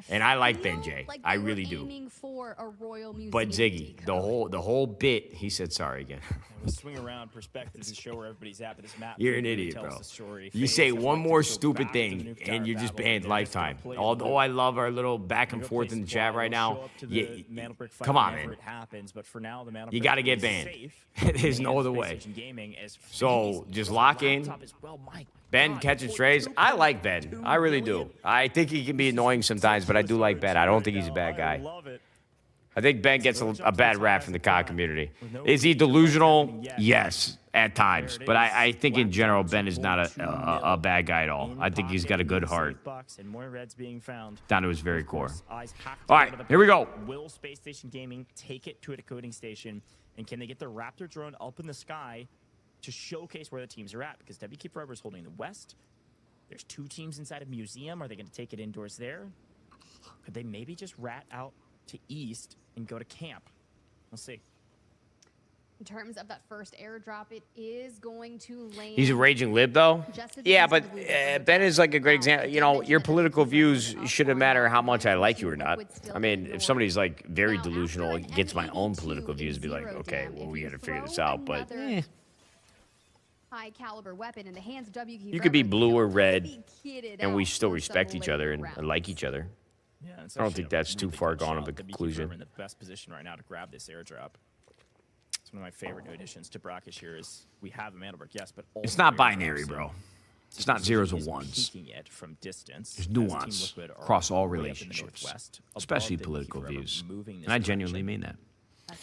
And I like Ben
feel
J.
like
I
they were
really do.
aiming for a Royal
But
Museum
Ziggy,
decode.
the whole bit, he said sorry again.
We swing around perspectives and show where everybody's at, but this map
You're an
really
idiot,
tells
bro.
the story.
You
Phase
say
has
one
liked to
more
go
stupid
back to the
thing,
nuke
and you're
tower
just
battle,
banned
and they're just gonna
lifetime.
play the
Although
loop.
I love our little back and
They'll
forth
play
in the
supply,
chat right
they'll
now,
show up to the Mana Brick fight
come on,
whenever
man.
it happens, but for now, the Mana
You
Brick
got to get
is
banned.
safe.
There's no
And
other
Space
way.
Station Gaming is
So
freezed.
just
His
lock in.
laptop is, well, my
Ben
God,
catching strays. I like Ben. I really do. I think he can be annoying sometimes, but I do like Ben. I don't think he's a bad guy.
I love it.
I think Ben gets a bad rap from the COD community. Is he delusional? Yes, at times. But I think in general, Ben is not a bad guy at all. I think he's got a good heart
And more reds being found.
down to his very core.
Eyes have to
All
go
right,
to the
here we go.
Will Space Station Gaming take it to a decoding station? And can they get the Raptor drone up in the sky to showcase where the teams are at? Because WK Forever is holding the West. There's two teams inside a museum. Are they going to take it indoors there? Could they maybe just rat out to East and go to camp? We'll see.
In terms of that first airdrop, it is going to land.
He's a raging lib, though.
just at the
Yeah,
east
but
of the blue
Ben is like a great
Now,
example.
I
You
did
know,
mention
your
that
political
the
views
defense
shouldn't
up
matter
on
how much I like you or
would
not.
still
I mean,
ignore.
if somebody's like very
Now,
delusional,
after an
gets my own
M82
political views, be like,
zero
okay,
dam,
well,
if
we
you
got to figure
throw
this out. But
another high caliber weapon in the hands of WQ
you could be
Forever,
blue or
they'll
red,
be kitted
and we
out
still
for
respect
some
each other
later
and like each other.
Yeah, it's
I don't
actually
think
a
that's too
really
far
good
gone of
shot.
a
WQ
conclusion.
Forever in the best position right now to grab this airdrop. It's one of my favorite new additions to Brackish here is we have a Mana Brick, yes, but all
It's
the
not
airdrops
binary,
are-
bro. It's not zeros and
is
ones.
peeking it from distance
There's
as Team
nuance
Liquid are
across all
way up in the
relationships,
northwest, above
especially
WQ
political
Forever,
views.
moving this
And I genuinely
direction.
mean that. We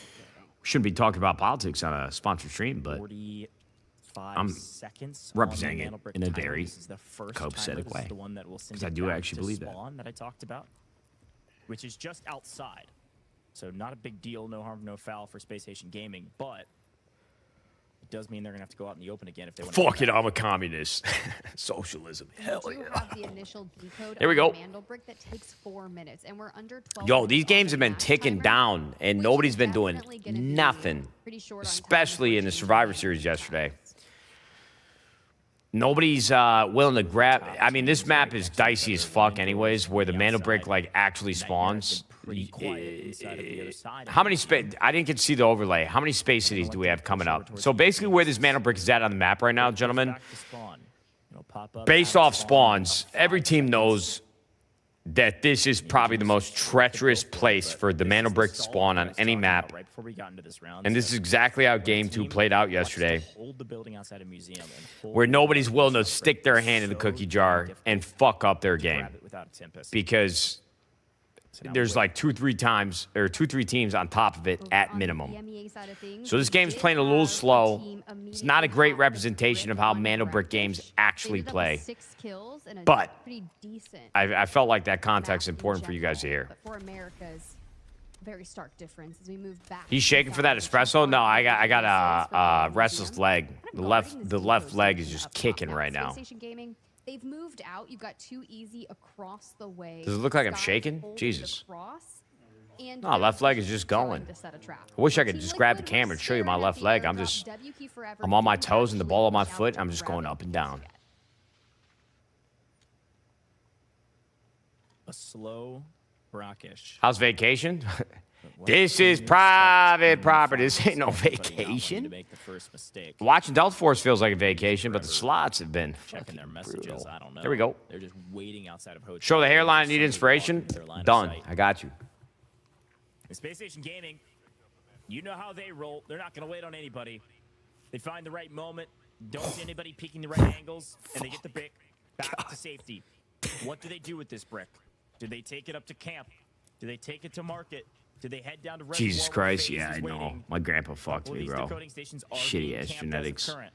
shouldn't be talking about politics on a sponsored stream, but
45
I'm
seconds
representing
on the
it
Mana Brick
in a
timer.
very
This is the first
copacetic
timer. This
way.
is the one that will send
'Cause I
it
do
back
actually
to
believe that.
spawn that I talked about, which is just outside. So not a big deal, no harm, no foul for Space Station Gaming, but it does mean they're gonna have to go out in the open again if they want.
fuck it, I'm a communist. Socialism, hell
We do
yeah.
have the initial decode
Here we
on
go.
the Mandel Brick that takes 4 minutes, and we're under 12
Yo,
minutes
these
off
games
the
have been
match
ticking
timer,
down, and
which
nobody's
is
been doing
definitely gonna be
nothing,
pretty short on time
especially
for
in the
teams
Survivor
to
Series
make
yesterday.
shots.
Nobody's willing to grab. I mean, this map is dicey as fuck, anyways. Where the Mana Brick like actually spawns.
Pretty quiet inside of the other side.
How many space? I didn't get to see the overlay. How many space cities do we have coming up? So basically, where this Mana Brick is at on the map right now, gentlemen,
Back to spawn. It'll pop up
based
out
off
spawn.
spawns, every team knows that this is probably the most treacherous place for the Mana Brick to spawn on any map.
Right before we got into this round,
And this is exactly how Game 2 played out yesterday,
hold the building outside a museum and hold
where
the
nobody's
building
willing to
outside
stick their
brick.
hand in the
So
cookie
very
jar
difficult
and fuck up their
to
game.
grab it without a Tempest.
Because
So now
there's
with
like 2-3 times, or 2-3 teams on top of it
Over
at
on the
minimum.
EMEA side of things,
So this
we
game's
did
playing a little
have
slow.
team
It's not a
immediately
great
pop the
representation
brick
of how
on
Mana Brick
Brackish.
games
They
actually
ended up
play.
with 6 kills and a
But
pretty decent
I felt like that context is
map in
important for you guys to
general.
hear.
But for America's very stark difference as we move back.
He's shaking for
inside
that
the
espresso. No, I got
a
a restless leg. The left leg is just kicking right now.
Space Station Gaming, they've moved out. You've got 2 easy across the way.
Does it look like I'm
Sky
shaking?
holding
Jesus.
across, and
No, left leg is just
trying
going.
to set a trap.
I wish I could
Team
just grab the
Liquid
camera
was
and show you my
staring at
left
the
leg. I'm
airdrop.
just,
WQ Forever
I'm on my
didn't
toes and the
actually
ball of my
push out
foot.
to
I'm just
grab
going
it
up and
just
down.
yet.
a slow Brackish.
How's vacation? This is private property. This ain't no vacation. Watching Delta Force feels like a vacation, but the slots have been
Checking their
fucking
messages.
brutal.
I don't know.
There we go.
They're just waiting outside of hotel.
Show the hairline. Need inspiration? Done. I got you.
Space Station Gaming, you know how they roll. They're not going to wait on anybody. They find the right moment, don't see anybody peeking the right angles, and they get the brick back to safety. What do they do with this brick? Do they take it up to camp? Do they take it to market? Do they head down to Reservoir
Jesus
where
Christ,
FaZe
yeah,
is
I know.
waiting?
My grandpa fucked
Well,
me,
these
bro.
decoding stations are
Shitty
being
ass
camped as
genetics.
current.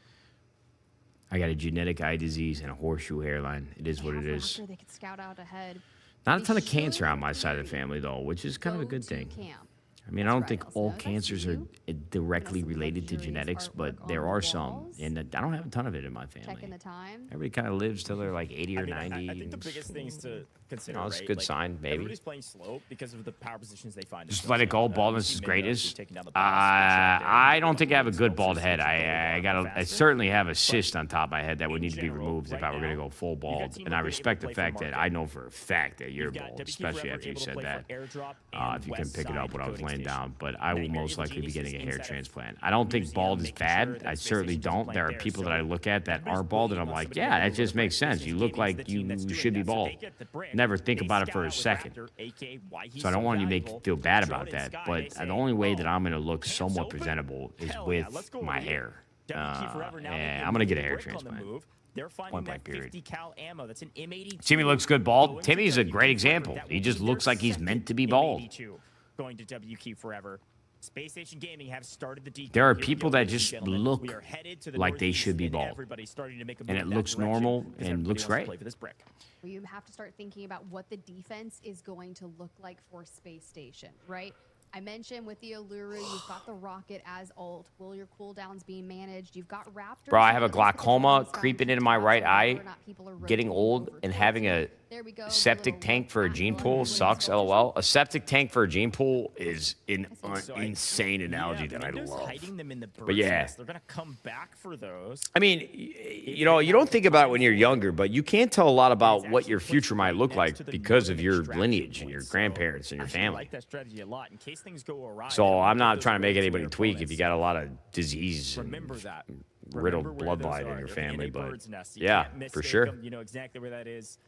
I got a genetic eye disease and a horseshoe hairline. It is
They
what
have
it is.
Raptor, they could scout out ahead.
Not a
They
ton of cancer
should
on my side of the family, though, which is kind of a
go
good
to
thing.
camp.
I mean, I
That's
don't
right,
think
also.
all
That's
cancers are
you.
directly
some
related to
luxurious
genetics,
artwork
but
on
there
the
are some,
walls.
and I don't have a ton of it in my family.
Checking the time.
Everybody kind of lives till they're like 80 or
I mean,
90.
I think the
and
biggest things to consider,
it's a
right?
good
like,
sign, maybe.
Everybody's playing slow because of the power positions they find.
just
themselves
let it
in.
go.
You
Baldness
see
is
Midnight
greatest.
actually taking down the boss, which,
I
they're
don't think I have a good
themselves
bald
just
head.
seems to go a
I
lot
got. I
faster.
certainly have a cyst on top of my head that would
in
need to be
general,
removed if
right
I were going to
now,
go full
you've got
bald.
Team
And I
Liquid able
respect
to
the
play
fact
for
that
market.
I know for a fact that you're
You've got
bald,
WQ
especially
Forever
after you
able to
said
play
that.
for airdrop and
If you can
West
pick it
Side
up when I was
decoding
laying
station.
down, but I
And
will
then you're
most
able to
likely be
genius
getting a
this
hair
inside of
transplant. I don't think
museum,
bald is
making
bad.
sure that
I
Space
certainly
Station doesn't
don't.
play
There are
there.
people
So
that I look at that
everybody's
are bald, and
waiting
I'm
on
like,
somebody
yeah,
to
that
take over
just
the
makes
brick.
sense. You
Space
look
Gaming's the
like
team
you
that's doing
should be
that. So they
bald.
get the brick,
Never think
they
about it
scout
for a
out with
second.
Raptor, aka why he's
So I don't want you to make you
valuable.
feel bad
Drone
about
in
that.
sky,
But
they say,
the only way that
"Oh,
I'm going to look
camp's
somewhat
open?
presentable is
Hell yeah,
with
let's go
my
over here."
hair.
WQ Forever now
And
making
I'm going to get a
the
hair
brick on the
transplant.
move. They're finding
Point
that
blank period.
50 cal ammo. That's an M82.
Timmy looks good bald.
Going to
Timmy's a
WQ
great
Forever.
example.
That
He
will
just
be
looks
their
like he's
second
meant to be bald.
M82 going to WQ Forever. Space Station Gaming have started the decode.
There are
Here we
people
go,
that
ladies and
just
gentlemen.
look
We are headed to the
like they
northeast,
should be
and
bald.
everybody's starting to make a
And
move
it
in that
looks
direction
normal
because
and
everybody
looks
wants to
great.
play for this brick.
You have to start thinking about what the defense is going to look like for Space Station, right? I mentioned with the Allura, you've got the Rocket as ult. Will your cooldowns be managed? You've got Raptors.
Bro, I have a
who at least get the
glaucoma
bonus down
creeping
to
into my right
tabs on whether
eye.
or not people are
Getting
rotating
old
over
and
towards
having
you.
a
There we go, the
septic
little
tank
look
for a
back
gene
on
pool
the
sucks,
sculptures.
lol. A septic tank for a gene pool is an
So I-
insane analogy that I
Windows
love.
hiding them in the
But yeah.
bird's nest. They're gonna come back for those.
I mean, you know, you don't think about it when you're younger, but you can't tell a lot about what your future might look like because of your lineage and your grandparents and your
I
family.
like that strategy a lot in case things go awry.
So I'm not
those
trying to make
alerts to
anybody
your
tweak if
opponents.
you got a lot of disease and
Remember that.
riddled
Remember where those
bloodline in
are.
your
If
family,
a
but
bird's nest, you
yeah,
can't
for
mistake
sure.
them. You know exactly where that is.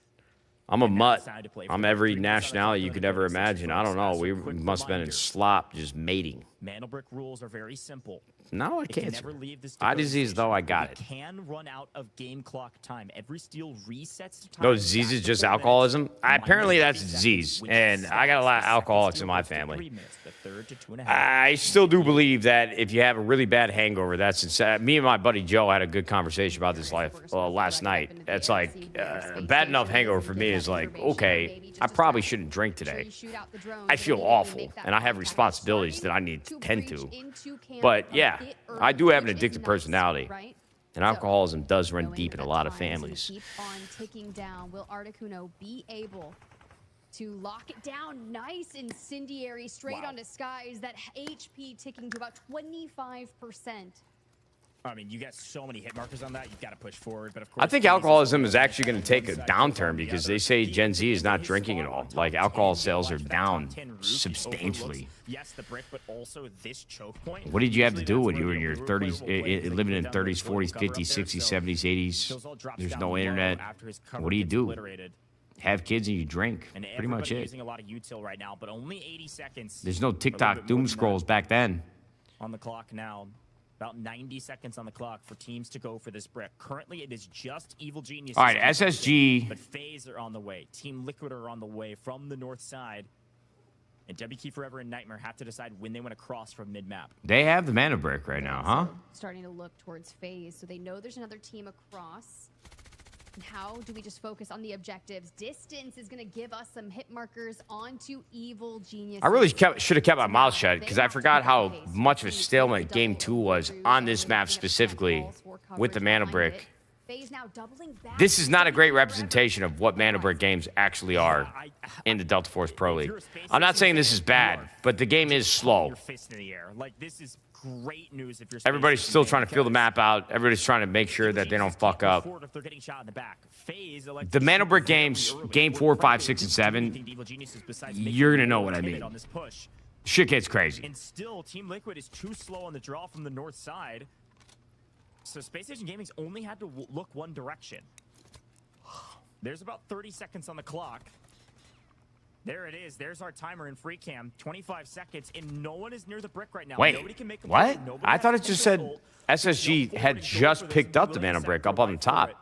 I'm a
And now
mutt.
it's time to play for
I'm
the
every
3%
nationality you
of
could
the
ever
coding stations
imagine. I don't know.
first.
We
So quick
must have been in
reminder.
slop just mating.
Manobrick rules are very simple.
No, I
It can
can't.
never leave this
Eye
decoding
disease,
station.
though, I got
We
it.
can run out of game clock time. Every steal resets to time.
No, disease is
back to
just
4 minutes,
alcoholism. Apparently,
minus
that's
3
disease,
seconds, which
and I got a lot of
stops the
alcoholics
second
in my
steal to
family.
3 minutes, the third to 2.5.
I still do believe that if you have a really bad hangover, that's insane. Me and my buddy Joe had a good conversation about this last night. It's like bad enough hangover for me is like, okay, I probably shouldn't drink today. I feel awful, and I have responsibilities that I need to tend to. But yeah, I do have an addictive personality, and alcoholism does run deep in a lot of families.
Keep on ticking down. Will Articuno be able to lock it down? Nice incendiary straight onto skies. That HP ticking to about 25%.
I mean, you got so many hit markers on that. You've got to push forward. But of course,
I think alcoholism is actually going to take a downturn because they say Gen Z is not drinking at all. Like, alcohol sales are down substantially.
Yes, the brick, but also this choke point.
What did you have to
Usually
do when
that's
you were
where
in
the
your
Allura player
30s,
will play, is they
living
go
in
down to
30s,
the
40s,
cover up
50s,
there,
60s,
so
70s, 80s?
those all drop
There's
down
no
low
internet.
after his cover
What do you
gets
do?
obliterated.
Have kids and you drink.
And
Pretty much
everybody
it.
using a lot of util right now, but only 80 seconds.
There's no
A little
TikTok
bit more
doom
than
scrolls
that
back then.
on the clock now. About 90 seconds on the clock for teams to go for this brick. Currently, it is just Evil Genius.
All right, SSG.
But FaZe are on the way. Team Liquid are on the way from the north side. And WK Forever and Nightmare have to decide when they want to cross from mid-map.
They have the mana brick right now, huh?
So starting to look towards FaZe, so they know there's another team across. And how do we just focus on the objectives? Distance is going to give us some hit markers onto Evil Genius.
I really should have kept my mouth shut because I forgot how much of a stalemate Game 2 was on this map specifically with the mana brick. This is not a great representation of what mana brick games actually are in the Delta Force Pro League. I'm not saying this is bad, but the game is slow.
Your fist in the air. Like, this is great news if you're
Everybody's
Space
still
Station
trying to
fan,
fill the
because
map out. Everybody's trying to make sure that they don't fuck up.
if they're getting shot in the back. FaZe,
The Mana Brick games, Game 4, 5, 6, and 7, you're going to know what I mean.
On this push.
Shit gets crazy.
And still, Team Liquid is too slow on the draw from the north side. So Space Station Gaming's only had to look one direction. There's about 30 seconds on the clock. There it is. There's our timer in free cam. 25 seconds, and no one is near the brick right now.
Wait,
Nobody can make a
what?
play. Nobody
I
has
thought
to
it just
take
said
ult.
SSG
No
had
forward
just
going for
picked
this.
up the
We
mana
lose
brick
sector
up on the
right
top.
for it.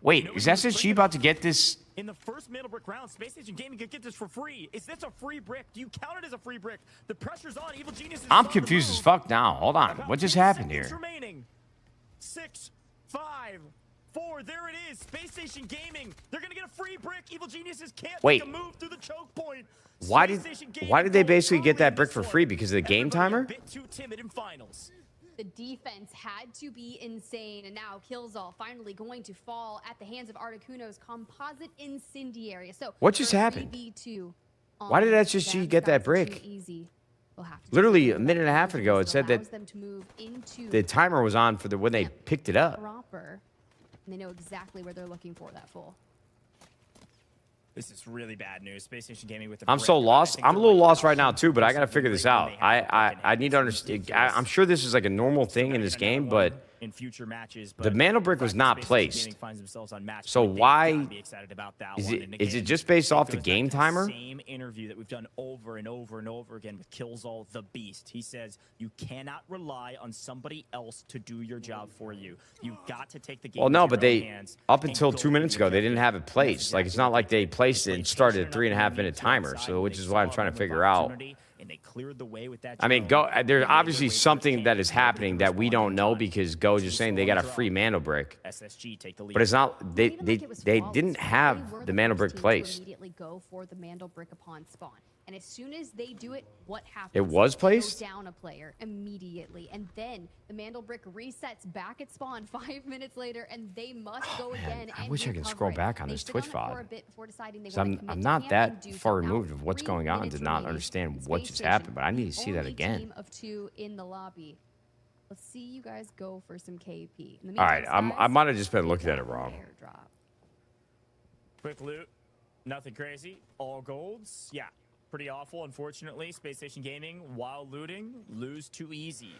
Wait,
You know
is
what he was
SSG
bringing
about to
up?
get this?
In the first Mantle Brick round, Space Station Gaming could get this for free. Is this a free brick? Do you count it as a free brick? The pressure's on. Evil Genius is
I'm
on the
confused as
move.
fuck now. Hold on.
About
What just
10
happened
seconds
here?
Remaining. 6, 5, 4. There it is. Space Station Gaming. They're gonna get a free brick. Evil Geniuses can't
Wait.
make a move through the choke point.
Why
Space
did
Station Gaming
why did they
going
basically
early
get that
in
brick
this
for
one.
free? Because of the game
Everybody
timer?
A bit too timid in finals.
The defense had to be insane, and now Killzall finally going to fall at the hands of Articuno's composite incendiary. So
What just
for a
happened?
3v2
Why did
on
SSG
them,
get that
that's
brick?
too easy. We'll have to
Literally
take
a minute and a half ago, it said that
allows them to move into
the timer was on for the when they picked it up.
proper, and they know exactly where they're looking for that full.
This is really bad news. Space Station Gaming with the
I'm
brick.
so
I
lost.
think
I'm a
they're
little
like,
lost right now too, but I gotta figure this out.
when they have the brick in
I
hand.
need to
It's
understand.
ridiculous.
I'm sure this is like a normal thing in
Gonna
this
get another
game,
one
but
in future matches,
the
but
Mantle Brick
the
was
fact
not
that Space Station
placed.
Gaming finds themselves on match
So
point, they've
why
gotta be excited about that
is
one.
it?
And
Is it
again,
just based off the
goes back
game
to
timer?
Same interview that we've done over and over and over again with Killzall the Beast. He says you cannot rely on somebody else to do your job for you. You got to take the game.
Well, no,
into
but
your own
they
hands
up
and
until
go
2
for
minutes
the
ago they didn't
objective.
have it placed. Like it's not like they placed it and started a 3.5 minute timer. So which is why I'm trying to figure out.
And they cleared the way with that.
I mean,
drone.
There's
They made their
obviously
way through
something
camp
that is
and nobody
happening
could
that we
respond
don't
in
know
time.
because Go is just saying they got a free Mantle Brick.
SSG take the lead.
But it's not. They
Even like it was
they
flawless,
didn't
they
have
were
the Mantle
first
Brick
team to
placed.
Immediately go for the Mantle Brick upon spawn, and as soon as they do it, what happens?
It was
They go
placed?
down a player immediately, and then the Mantle Brick resets back at spawn 5 minutes later, and they must go
man,
again.
I
and
wish I could
recover
scroll
it.
back on
They
this
sit
Twitch
on it for
VOD.
a bit before deciding they
'Cause
wanna
I'm
commit to
not
camp
that
and do so.
far
Now,
removed of what's
3
going on to
minutes
not
remaining.
understand
Space
what just
Station,
happened, but I need to
the
see that
only
again.
Team of 2 in the lobby. Let's see you guys go for some KP. In the
All right,
meantime,
I
guys,
might have just been
take
looking at
that
it wrong.
airdrop.
Quick loot, nothing crazy. All golds, yeah, pretty awful. Unfortunately, Space Station Gaming, while looting, lose too easy.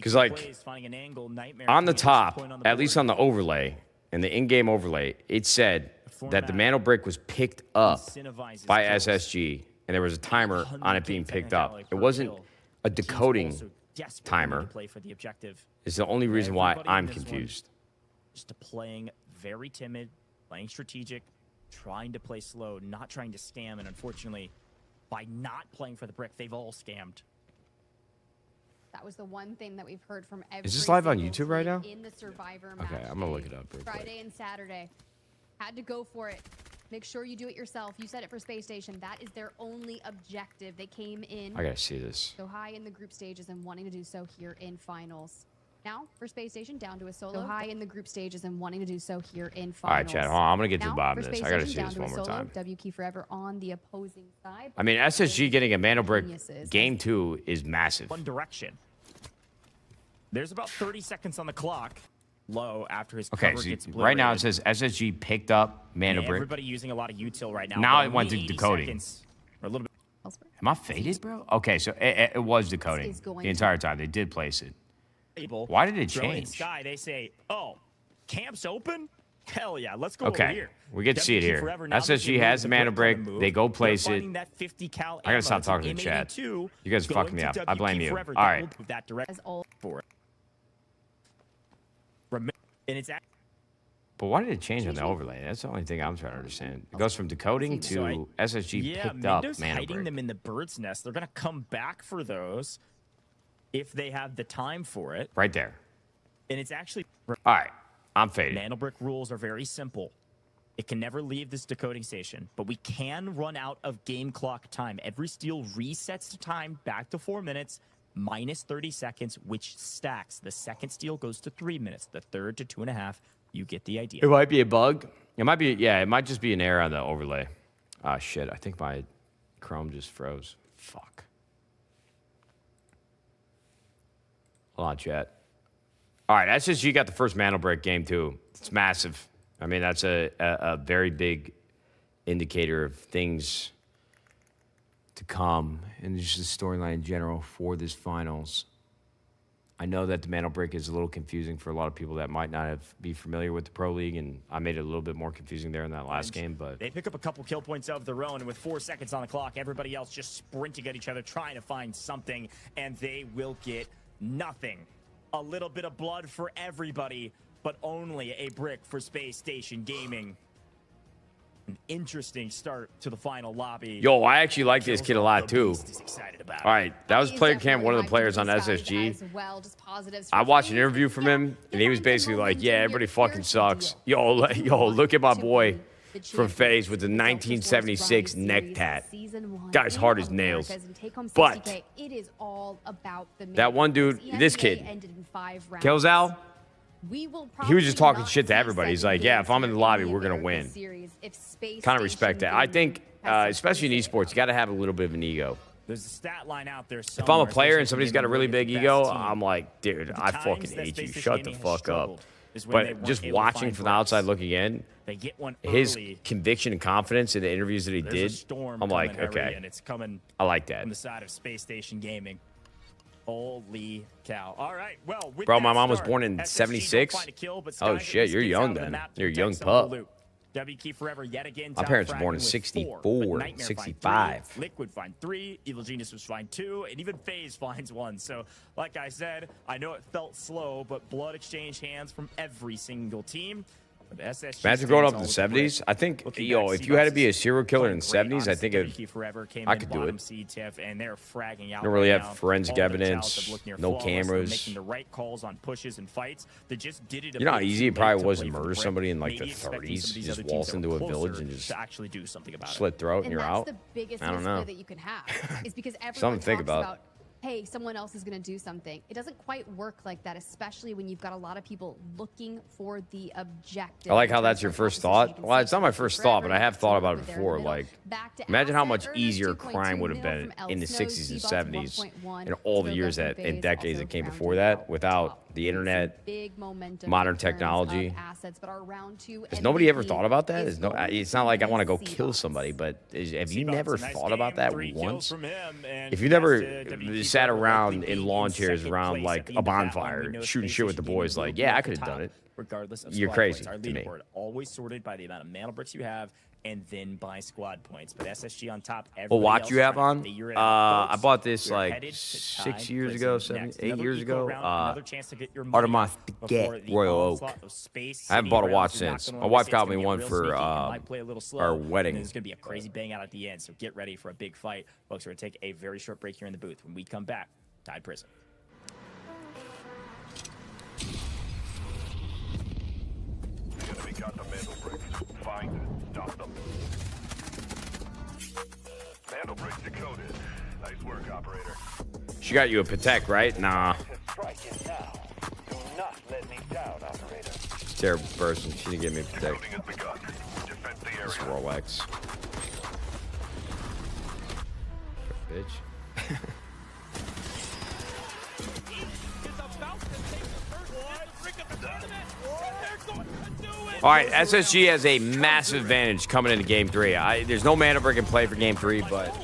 'Cause, like,
Plays, finding an angle, nightmare
On the
creates
top,
point on
at
board.
least on the overlay, in the in-game overlay, it said that the
format
Mantle Brick was picked up
incentivizes
by
kills.
SSG, and there was a timer on it being
100
picked up.
technicality
It
per
wasn't
kill.
a
The teams
decoding
also desperately
timer.
need to play for the objective.
It's the only reason why
Everybody in
I'm
this one
confused.
Just playing very timid, playing strategic, trying to play slow, not trying to scam, and unfortunately, by not playing for the brick, they've all scammed.
That was the one thing that we've heard from every
this live on
single
YouTube right
team
now?
in the Survivor
Okay,
match
I'm gonna look
day.
it up real quick.
Friday and Saturday. Had to go for it. Make sure you do it yourself. You said it for Space Station. That is their only objective. They came in
I gotta see this.
so high in the group stages and wanting to do so here in finals. Now, for Space Station, down to a solo. So high in the group stages and wanting to do so here in finals.
All right, Chad, hold on. I'm gonna get to
Now,
the bottom
for
of this.
Space
I gotta
Station,
see
down
this
to a
one more
solo.
time.
W key forever on the opposing side.
I mean, SSG getting a Mantle Brick
Geniuses.
game 2 is massive.
One direction. There's about 30 seconds on the clock. Low after his
Okay,
cover
so
gets
right now it
obliterated.
says SSG picked up Mantle Brick.
Everybody using a lot of util right now.
Now
but
it went
only
to
80
decoding.
seconds, or a little bit.
Elsewhere.
Am I faded, bro? Okay, so it was decoding
is going
the entire time. They did place it.
Able.
Why did it
Drone in
change?
Sky, they say, oh, camp's open? Hell yeah, let's go over
Okay,
here.
we get to see it
WQ
here.
Forever now
SSG
making
has
the
the Mantle
brick
Brick.
on the move.
They go
They're
place it.
finding that 50 cal
I gotta stop
ammo. It's
talking
an
to the chat.
M82
You guys are
going
fucking me
to
up. I blame
WQ
you.
Forever.
All
That
right.
will move that direct
As all
for it. And it's
But why did it change on the overlay? That's the only thing I'm trying to understand. It goes from decoding
So I-
to SSG
yeah,
picked up
Mendo's
Mantle
hiding
Brick.
them in the bird's nest. They're gonna come back for those if they have the time for it.
Right there.
And it's actually
All right, I'm faded.
Mantle Brick rules are very simple. It can never leave this decoding station, but we can run out of game clock time. Every steal resets the time back to 4 minutes, minus 30 seconds, which stacks. The second steal goes to 3 minutes, the third to 2.5. You get the idea.
It might be a bug. It might be, yeah, it might just be an error on the overlay. Ah, shit. I think my Chrome just froze. Fuck. Hold on, chat. All right, SSG got the first Mantle Brick game, too. It's massive. I mean, that's a very big indicator of things to come and just the storyline in general for this finals. I know that the Mantle Brick is a little confusing for a lot of people that might not be familiar with the Pro League, and I made it a little bit more confusing there in that last game, but
They pick up a couple kill points of their own, and with 4 seconds on the clock, everybody else just sprinting at each other, trying to find something, and they will get nothing. A little bit of blood for everybody, but only a brick for Space Station Gaming. An interesting start to the final lobby.
Yo, I actually like this kid a lot too. All right, that was player cam, one of the players on SSG. I watched an interview from him, and he was basically like, "Yeah, everybody fucking sucks." Yo, look at my boy from FaZe with the 1976 neck tat. Guy's hard as nails. But that one dude, this kid, Killzal, he was just talking shit to everybody. He's like, yeah, if I'm in the lobby, we're going to win. Kind of respect that. I think, especially in esports, you got to have a little bit of an ego.
There's a stat line out there.
If I'm a player and somebody's got a really big ego, I'm like, dude, I fucking hate you. Shut the fuck up. But just watching from the outside looking in, his conviction and confidence in the interviews that he did, I'm like, okay, I like that.
On the side of Space Station Gaming. Holy cow. All right, well,
bro, my mom was born in 76. Oh, shit, you're young then. You're a young pup.
WK Forever yet again.
My parents were born in 64, 65.
Liquid find 3, Evil Genius was find 2, and even FaZe finds 1. So, like I said, I know it felt slow, but blood exchanged hands from every single team.
Imagine growing up in the 70s. I think, yo, if you had to be a serial killer in the 70s, I think I could do it.
And they're fragging out.
Don't really have forensic evidence, no cameras.
Making the right calls on pushes and fights. They just did it.
You know how easy it probably was to murder somebody in like the 30s? You just waltz into a village and just
actually do something about
slit throat and you're out.
The biggest
I don't know.
that you can have is because everyone
Something to think
talks
about.
Hey, someone else is going to do something. It doesn't quite work like that, especially when you've got a lot of people looking for the objective.
I like how that's your first thought. Well, it's not my first thought, but I have thought about it before. Like, imagine how much easier crime would have been in the 60s and 70s and all the years that and decades that came before that without the internet, modern technology. Has nobody ever thought about that? It's not like I want to go kill somebody, but have you never thought about that once? If you never sat around in lawn chairs around like a bonfire shooting shit with the boys, like, yeah, I could have done it.
Regardless of
you're crazy to me.
Always sorted by the amount of mana bricks you have and then by squad points. But SSG on top.
Well, watch you have on. I bought this like 6 years ago, 8 years ago. Artemis Get Royal Oak. I haven't bought a watch since. My wife got me one for our wedding.
There's going to be a crazy bang out at the end, so get ready for a big fight. Folks, we're going to take a very short break here in the booth. When we come back, Tide Prison.
Enemy got the mantle bricks. Find it. Stop them. Mantle bricks decoded. Nice work, operator.
She got you a Patek, right? Nah.
Strike it now. Do not let me down, operator.
She's a terrible person. She didn't give me a Patek.
Loading has begun. Defend the area.
It's Rolex. Bitch. All right, SSG has a massive advantage coming into Game 3. There's no mana brick in play for Game 3, but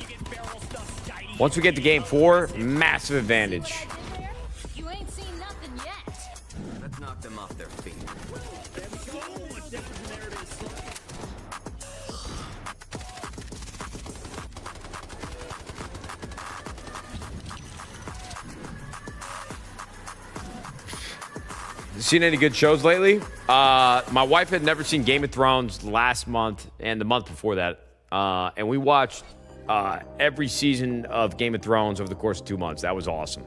once we get to Game 4, massive advantage.
You ain't seen nothing yet.
Let's knock them off their feet.
Seen any good shows lately? My wife had never seen Game of Thrones last month and the month before that. And we watched every season of Game of Thrones over the course of 2 months. That was awesome.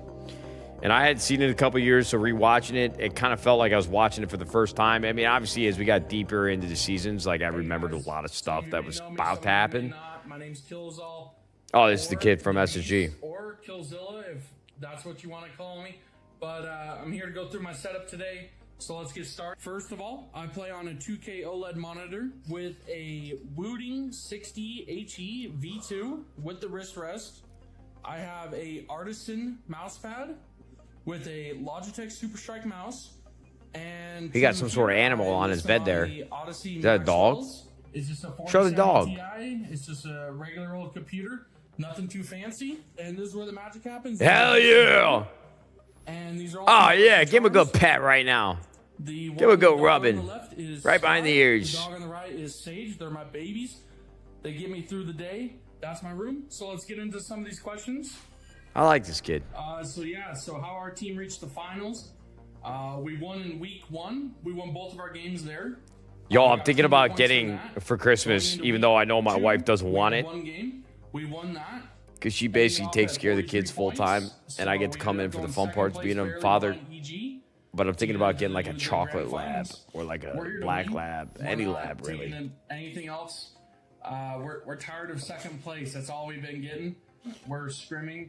And I had seen it a couple years, so rewatching it, it kind of felt like I was watching it for the first time. I mean, obviously, as we got deeper into the seasons, like I remembered a lot of stuff that was about to happen.
My name's Killzall.
Oh, this is the kid from SSG.
Or Killzilla, if that's what you want to call me. But I'm here to go through my setup today, so let's get started. First of all, I play on a 2K OLED monitor with a Wooting 60HE V2 with the wrist rest. I have a Artisan mouse pad with a Logitech Super Strike mouse. And
he got some sort of animal on his bed there. Is that a dog?
It's just a
Show the dog.
Ti. It's just a regular old computer, nothing too fancy. And this is where the magic happens.
Hell yeah!
And these are all
yeah, give him a good pat right now. Give him a good rubbing. Right behind the ears.
The dog on the right is Sage. They're my babies. They get me through the day. That's my room. So let's get into some of these questions.
I like this kid.
So how our team reached the finals. We won in week 1. We won both of our games there.
Yo,
We
I'm
got
thinking
20
about
points
getting
from that.
for Christmas,
Going into
even though I know
week
my
2,
wife doesn't
we
want
won
it,
one game. We won that.
because she
Ending
basically
off
takes
at
care of the
43
kids full
points.
time, and I
So
get to
we
come
ended
in
up
for the
going
fun
second
parts,
place,
being a
barely
father.
behind EG.
But I'm thinking about getting like a
Into the
chocolate
grand
lab
finals.
or like
We're
a
here to
black
win.
lab,
We're
any
not
lab
taking
really.
in anything else. We're tired of second place. That's all we've been getting. We're scrimming.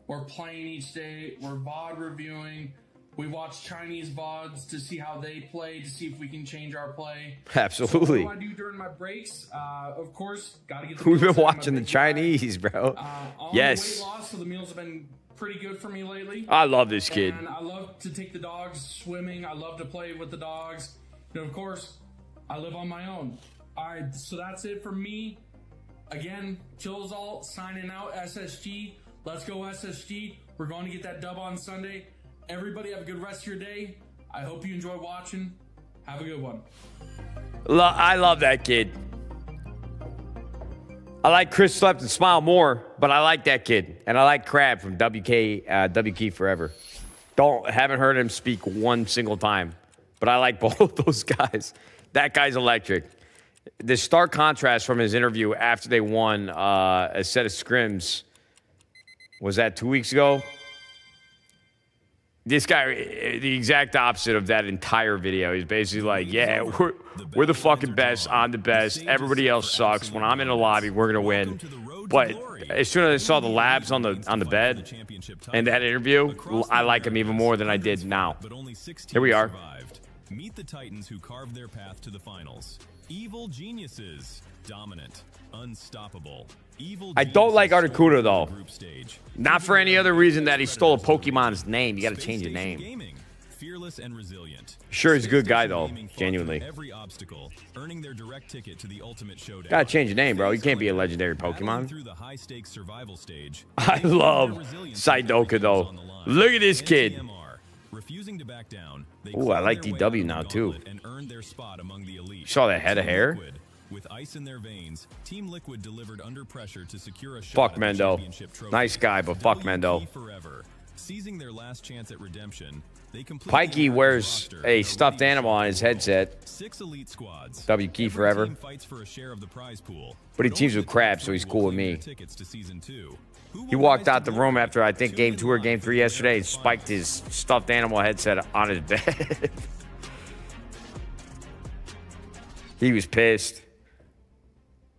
We're playing each day. We're VOD reviewing. We watch Chinese VODs to see how they play, to see if we can change our play.
Absolutely.
So what do I do during my breaks? Of course, got to get the
We've been
meals in. I'm a
watching the
big guy.
Chinese, bro.
On
Yes.
weight loss, so the meals have been pretty good for me lately.
I love this kid.
And I love to take the dogs swimming. I love to play with the dogs. And of course, I live on my own. All right, so that's it for me. Again, Killzall signing out. SSG. Let's go SSG. We're going to get that dub on Sunday. Everybody have a good rest of your day. I hope you enjoy watching. Have a good one.
I love that kid. I like Chris Slept and Smile more, but I like that kid. And I like Crab from WK Forever. Haven't heard him speak one single time, but I like both those guys. That guy's electric. The stark contrast from his interview after they won a set of scrims, was that 2 weeks ago? This guy, the exact opposite of that entire video. He's basically like, yeah, we're the fucking best. I'm the best. Everybody else sucks. When I'm in the lobby, we're going to win. But as soon as I saw the labs on the bed and that interview, I like him even more than I did now. Here we are.
Meet the Titans who carved their path to the finals. Evil geniuses. Dominant. Unstoppable.
I don't like Articuno, though. Not for any other reason that he stole a Pokemon's name. You got to change your name.
Fearless and resilient.
Sure, he's a good guy, though. Genuinely.
Every obstacle, earning their direct ticket to the ultimate showdown.
Got to change your name, bro. You can't be a legendary
Battling
Pokemon.
through the high-stakes survival stage,
I love Psydoka, though. Look at this kid.
refusing to back down.
Ooh, I like DW now, too.
And earned their spot among the elite.
Saw that head of hair?
With ice in their veins, Team Liquid delivered under pressure to secure a shot
Fuck
at the
Mendo.
championship trophy.
Nice guy, but fuck
WP
Mendo.
Forever. Seizing their last chance at redemption, they completed
Pikey
the
wears
roster
a
with
stuffed
leading
animal on his headset.
6 elite squads.
WP
Every
forever.
team fights for a share of the prize pool.
But he
Only
teams
the
with
top
Crab, so
3
he's
will
cool with
claim
me.
their tickets to season 2. Who
He
will
walked
rise
out
to
the room
glory?
after, I think,
Tune
game
in
2 or
live
game
for
3
the
yesterday and
America's
spiked his stuffed animal headset on his bed. He was pissed.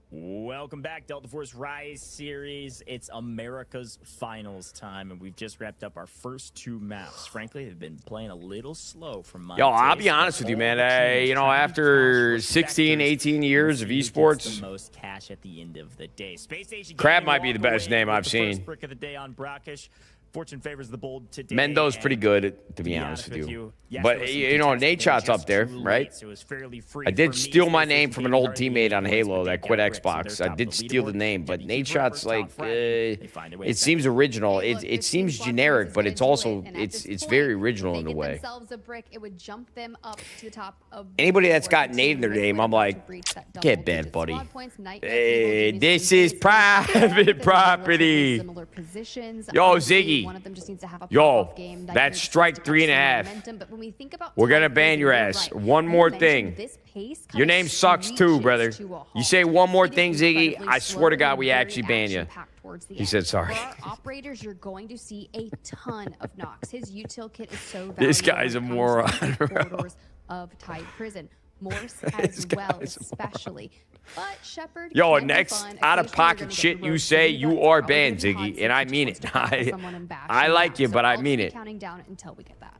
Welcome back, Delta Force Rise series. It's America's Finals time, and we've just wrapped up our first 2 maps. Frankly, they've been playing a little slow from my
Yo, I'll
taste,
be
but
honest with you,
all
man.
the teams trying to
After
toss
16,
respecters
18 years of
and see who gets
esports,
the most cash at the end of the day. Space Station
Crab
Gaming
might be the
walk
best
away
name
with
I've
the
seen.
First brick of the day on Brackish. Fortune favors the bold today.
Mendo's pretty
and
good, to be
be
honest with you.
yes,
But,
there was some
you know,
contested
Nadeshot's
just
up there,
too
right?
late, so it was fairly free
I did
for me.
steal my
Space
name
Station
from an
Gaming
old
already
teammate on
points,
Halo
but they
that
got
quit
bricks, so they're
Xbox. I
top
did
of the
steal the
leaderboard.
name, but
WP forever,
Nadeshot's
top
like,
Friday. They find a way
it
to
seems original.
Hey, look,
It
15
seems
squad
generic,
points
but
is
it's
good to
also,
it, and at
it's
this
very
point,
original
if
in
they
a
get
way.
themselves a brick, it would jump them up to the top of
Anybody
the
that's
board.
got
The
Nate in their
team
name,
Liquid
I'm
about
like,
to breach that
get
double-digit
bent, buddy.
squad points. Night
Hey,
Evil,
this
Genius,
is
Space,
private
all of them in
property.
Similar positions.
Yo,
Obviously,
Ziggy.
one of them just needs to have a
Yo,
pop-off game. Night
that's
Evil
strike
needs to
3.5.
catch some momentum, but when we think about
We're gonna
time
ban
frame,
your
you're
ass.
right.
One
You
more
mentioned
thing.
this pace kind
Your
of
name sucks too,
screeches
brother.
to a halt.
You say one more
It is
thing, Ziggy,
incredibly
I swear to
slow
God,
and
we
very
actually ban you.
action-packed towards the
He
end.
said sorry.
For our operators, you're going to see a ton of knocks. His util kit is so valuable.
This guy's a
when it comes
moron,
to the
bro.
corridors of Tide Prison. Morse
This
as well,
guy's a
especially. But Shepard,
Yo,
can be
next
fun.
out of
Occasionally, you're
pocket
gonna get
shit
the
you
roast
say,
beef.
you
That's
are
probably
banned,
gonna be hot
Ziggy, and I
since
mean
it's
it.
supposed to kill someone and bash
I
them
like
back.
you,
So
but I
I'll
mean
be
it.
counting down until we get that.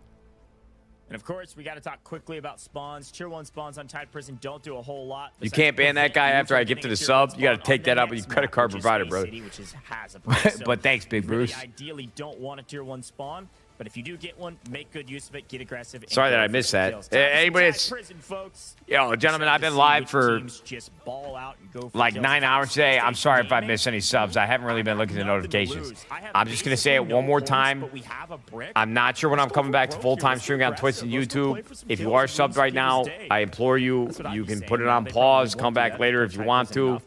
And of course, we got to talk quickly about spawns. Tier 1 spawns on Tide Prison don't do a whole lot.
You can't ban that guy after I give to the sub. You got to take that up with your credit card provider, bro. But thanks, Big Bruce.
Really ideally don't want a Tier 1 spawn, but if you do get one, make good use of it, get aggressive. and
Sorry
go
that I
for
missed
the
that.
kills.
Anybody
Tide
that's-
Prison, folks.
Yo, gentlemen, I've been live for like 9 hours today. I'm sorry if I missed any subs. I haven't really been looking at the notifications. I'm just going to say it one more time. I'm not sure when I'm coming back to full-time streaming on Twitch and YouTube. If you are subbed right now, I implore you, you can put it on pause, come back later if you want to.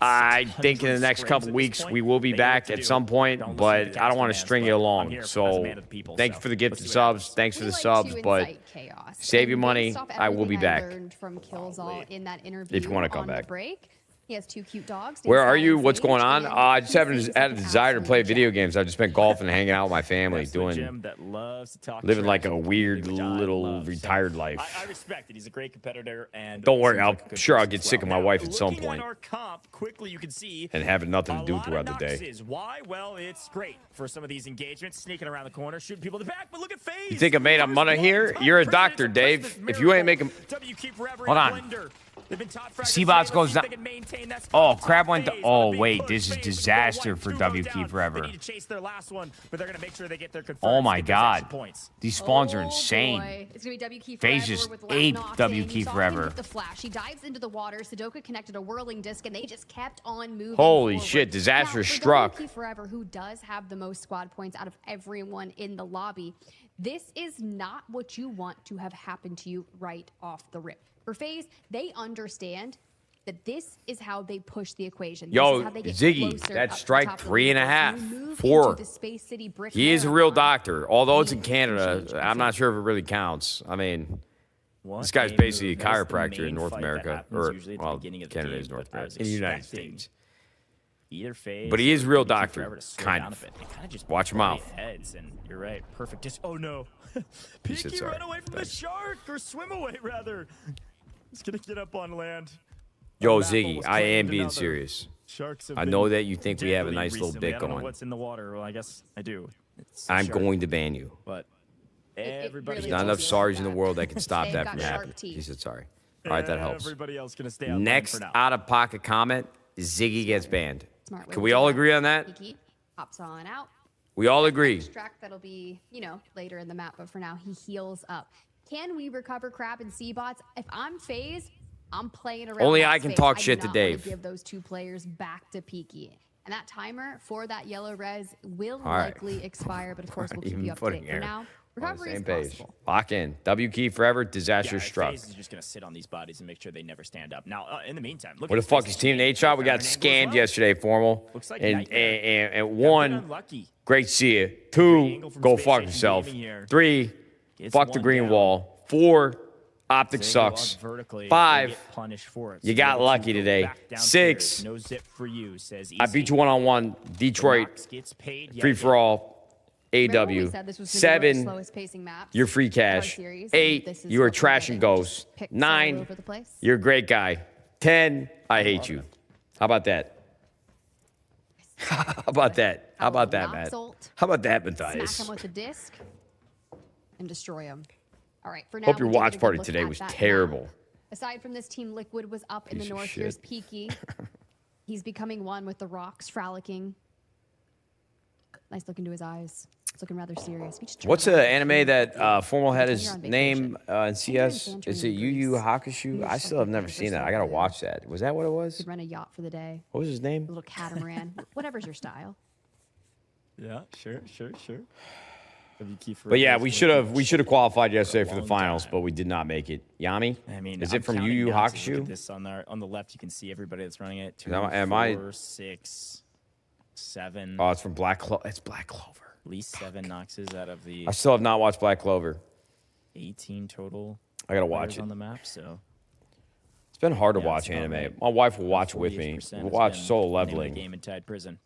I think in the next couple weeks we will be back at some point, but I don't want to string you along. So
people.
Thank you
so
for the
let's
gifted
see what
subs.
happens.
Thanks for
We
the
like
subs,
to
but
incite chaos.
save your
And
money.
based off
I will be
everything
back.
learned from Killzall in that interview
If you wanna come
on the
back.
break. He has 2 cute dogs.
Where
named
are
Sky
you?
and
What's going
Sage,
on?
and
I just
he
haven't
seems
had
like
a
an
desire to play
absolute
video
gem.
games. I've just been golfing and hanging out with my family,
That's the
doing
Jim that loves to talk
living like
trash
a
to
weird
people, which I
little
love. So
retired life.
I respect it. He's a great competitor, and
Don't worry,
seems like a good
sure I'll
person
get
as
sick of
well.
my
Now,
wife at some
looking
point.
At our comp, quickly you can see
And having nothing to do
a lot
throughout
of
the day.
Noxes. Why? Well, it's great for some of these engagements, sneaking around the corner, shooting people in the back. But look at FaZe.
You think I made up
First
money
blood,
here?
top
You're a
President's
doctor,
a
Dave.
Christmas
If you ain't
miracle.
making...
WQ forever
Hold
in
on.
Blender. They've been top fraggers
Seabots
today.
goes
Let's see if
down.
they can maintain that
Oh,
spot.
Crab went to...
FaZe
Oh,
on a big
wait.
push.
This is
FaZe with
disaster
one,
for
two goes
WQ
down.
Forever.
They need to chase their last one, but they're going to make sure they get their confirmed.
Oh, my
get possession
God.
points.
These spawns are
Oh,
insane.
boy. It's gonna be WK
FaZe
Forever
just
with
aped
Nox
WK
in. You saw him
Forever.
with the flash. He dives into the water. Sudoku connected a whirling disc, and they just kept on moving.
Holy
forward.
shit, disaster
Now, for
struck.
WK Forever, who does have the most squad points out of everyone in the lobby, this is not what you want to have happen to you right off the rip. For FaZe, they understand that this is how they push the equation.
Yo,
this is how they get
Ziggy,
closer
that
up to
strike
top of the
3.5,
leaderboards. You move
4.
into the Space City Brick
He is a real
Marathon.
doctor, although it's in
You
Canada.
change
I'm not sure if it really counts. I mean,
What
this guy's
a
basically a
move. That is the
chiropractor in
main
North
fight that
America,
happens
or
usually at the
well,
beginning of the
Canada
game,
is North
but I was
America, in the United
expecting
States.
Either FaZe,
But he is real
WQ
doctor,
Forever to slow
kind
down
of.
a bit. They kinda just
Watch your
butt
mouth.
heads, and you're right. Perfect. Just oh no,
said
Peaky
sorry.
run away from the shark or swim away rather. He's gonna get up on land.
Yo,
A map
Ziggy,
almost
I am
claimed
being
another.
serious.
Sharks have
I
been
know that you think we have a
deadly
nice little
recently.
bit
I don't know
going.
what's in the water. Well, I guess I do. It's a
I'm
shark.
going to ban you.
But
It
everybody,
really
There's not enough
does
sorries
like
in the
that.
world that can stop
They've
that
got
from
shark
happening.
teeth.
He said sorry. All right, that helps.
Everybody else gonna stay out
Next
for now.
out of pocket comment, Ziggy gets banned.
Smart way
Can
to
we
do
all
that.
agree on that?
Kiki hops on out.
We all agree.
Extract that'll be, later in the map, but for now he heals up. Can we recover Crab and Seabots? If I'm FaZe, I'm playing around.
Only
that
I can
space.
talk
I do
shit to
not wanna
Dave.
Give those 2 players back to Peaky. And that timer for that yellow res will
All right.
likely expire, but of course we'll keep
Even
you up to
putting
date. For
here
now,
on the
recovery is
same page.
possible.
Lock in. W key forever. Disaster
Yeah,
struck.
FaZe is just gonna sit on these bodies and make sure they never stand up. Now, in the meantime, look
What
at
the fuck
FaZe's
is Team
team.
Nadeshot? We got
Found an angle as
scammed
well.
yesterday, formal.
Looks like
and,
Nightmare.
and
Got
one,
unlucky.
great to see you.
Great
2,
angle from
go
Space
fuck
Station
yourself.
Gaming here.
3,
Gets
fuck the
one
green
down.
wall. 4, optic
They go up
sucks.
vertically,
5,
they get punished for it.
you
So
got
able to
lucky
go
today.
back downstairs.
6,
No zip for you, says
I beat
Easy.
you one-on-one. Detroit,
Nox gets paid yet
free
again.
for all.
Remember when we
AW.
said this was gonna be one of the
7,
slowest pacing maps
you're free
of our
cash.
series, and
8,
this is
you are
what we're
trash and
getting.
goes.
Just picks all
9,
over the place.
you're a great guy. 10, I hate you. How about that? How about that? How about that, Matt?
Noxalt.
How about that,
Smack
Matthias?
him with a disc and destroy him. All right, for now.
Hope your
we'll take a
watch
good
party
look
today
at
was
that map.
terrible.
Aside from this team, Liquid was up in
Piece
the
of
north. Here's
shit.
Peaky. He's becoming one with the rocks, frolicking. Nice look into his eyes. It's looking rather serious. We just
What's
turned
the
around.
anime that Formal had
Pretend
his
you're on
name
vacation.
in CS?
Santorini,
Is it Yu Yu
Greece.
Hakusho?
You're
I
just
still
like
have never
looking for
seen that. I gotta
something.
watch that. Was that what it was?
Could rent a yacht for the day.
What was his name?
A little catamaran. Whatever's your style.
Yeah, sure.
But yeah, we should have qualified yesterday for the finals, but we did not make it. Yami?
I mean,
is
I'm
it from Yu
counting
Yu
down, so look at
Hakusho?
this on the left, you can see everybody that's running it. 2,
Am I-
4, 6, 7.
Oh, it's from Black Clover. It's Black Clover.
At least 7 Noxes out of the
I still have not watched Black Clover.
18 total.
I gotta watch
players
it.
on the map. So
It's been hard to
Yeah,
watch
it's about
anime.
right.
My wife will watch with me.
48%
We'll
has
watch
been
Soul
the name of the
Leveling
game in Tide Prison.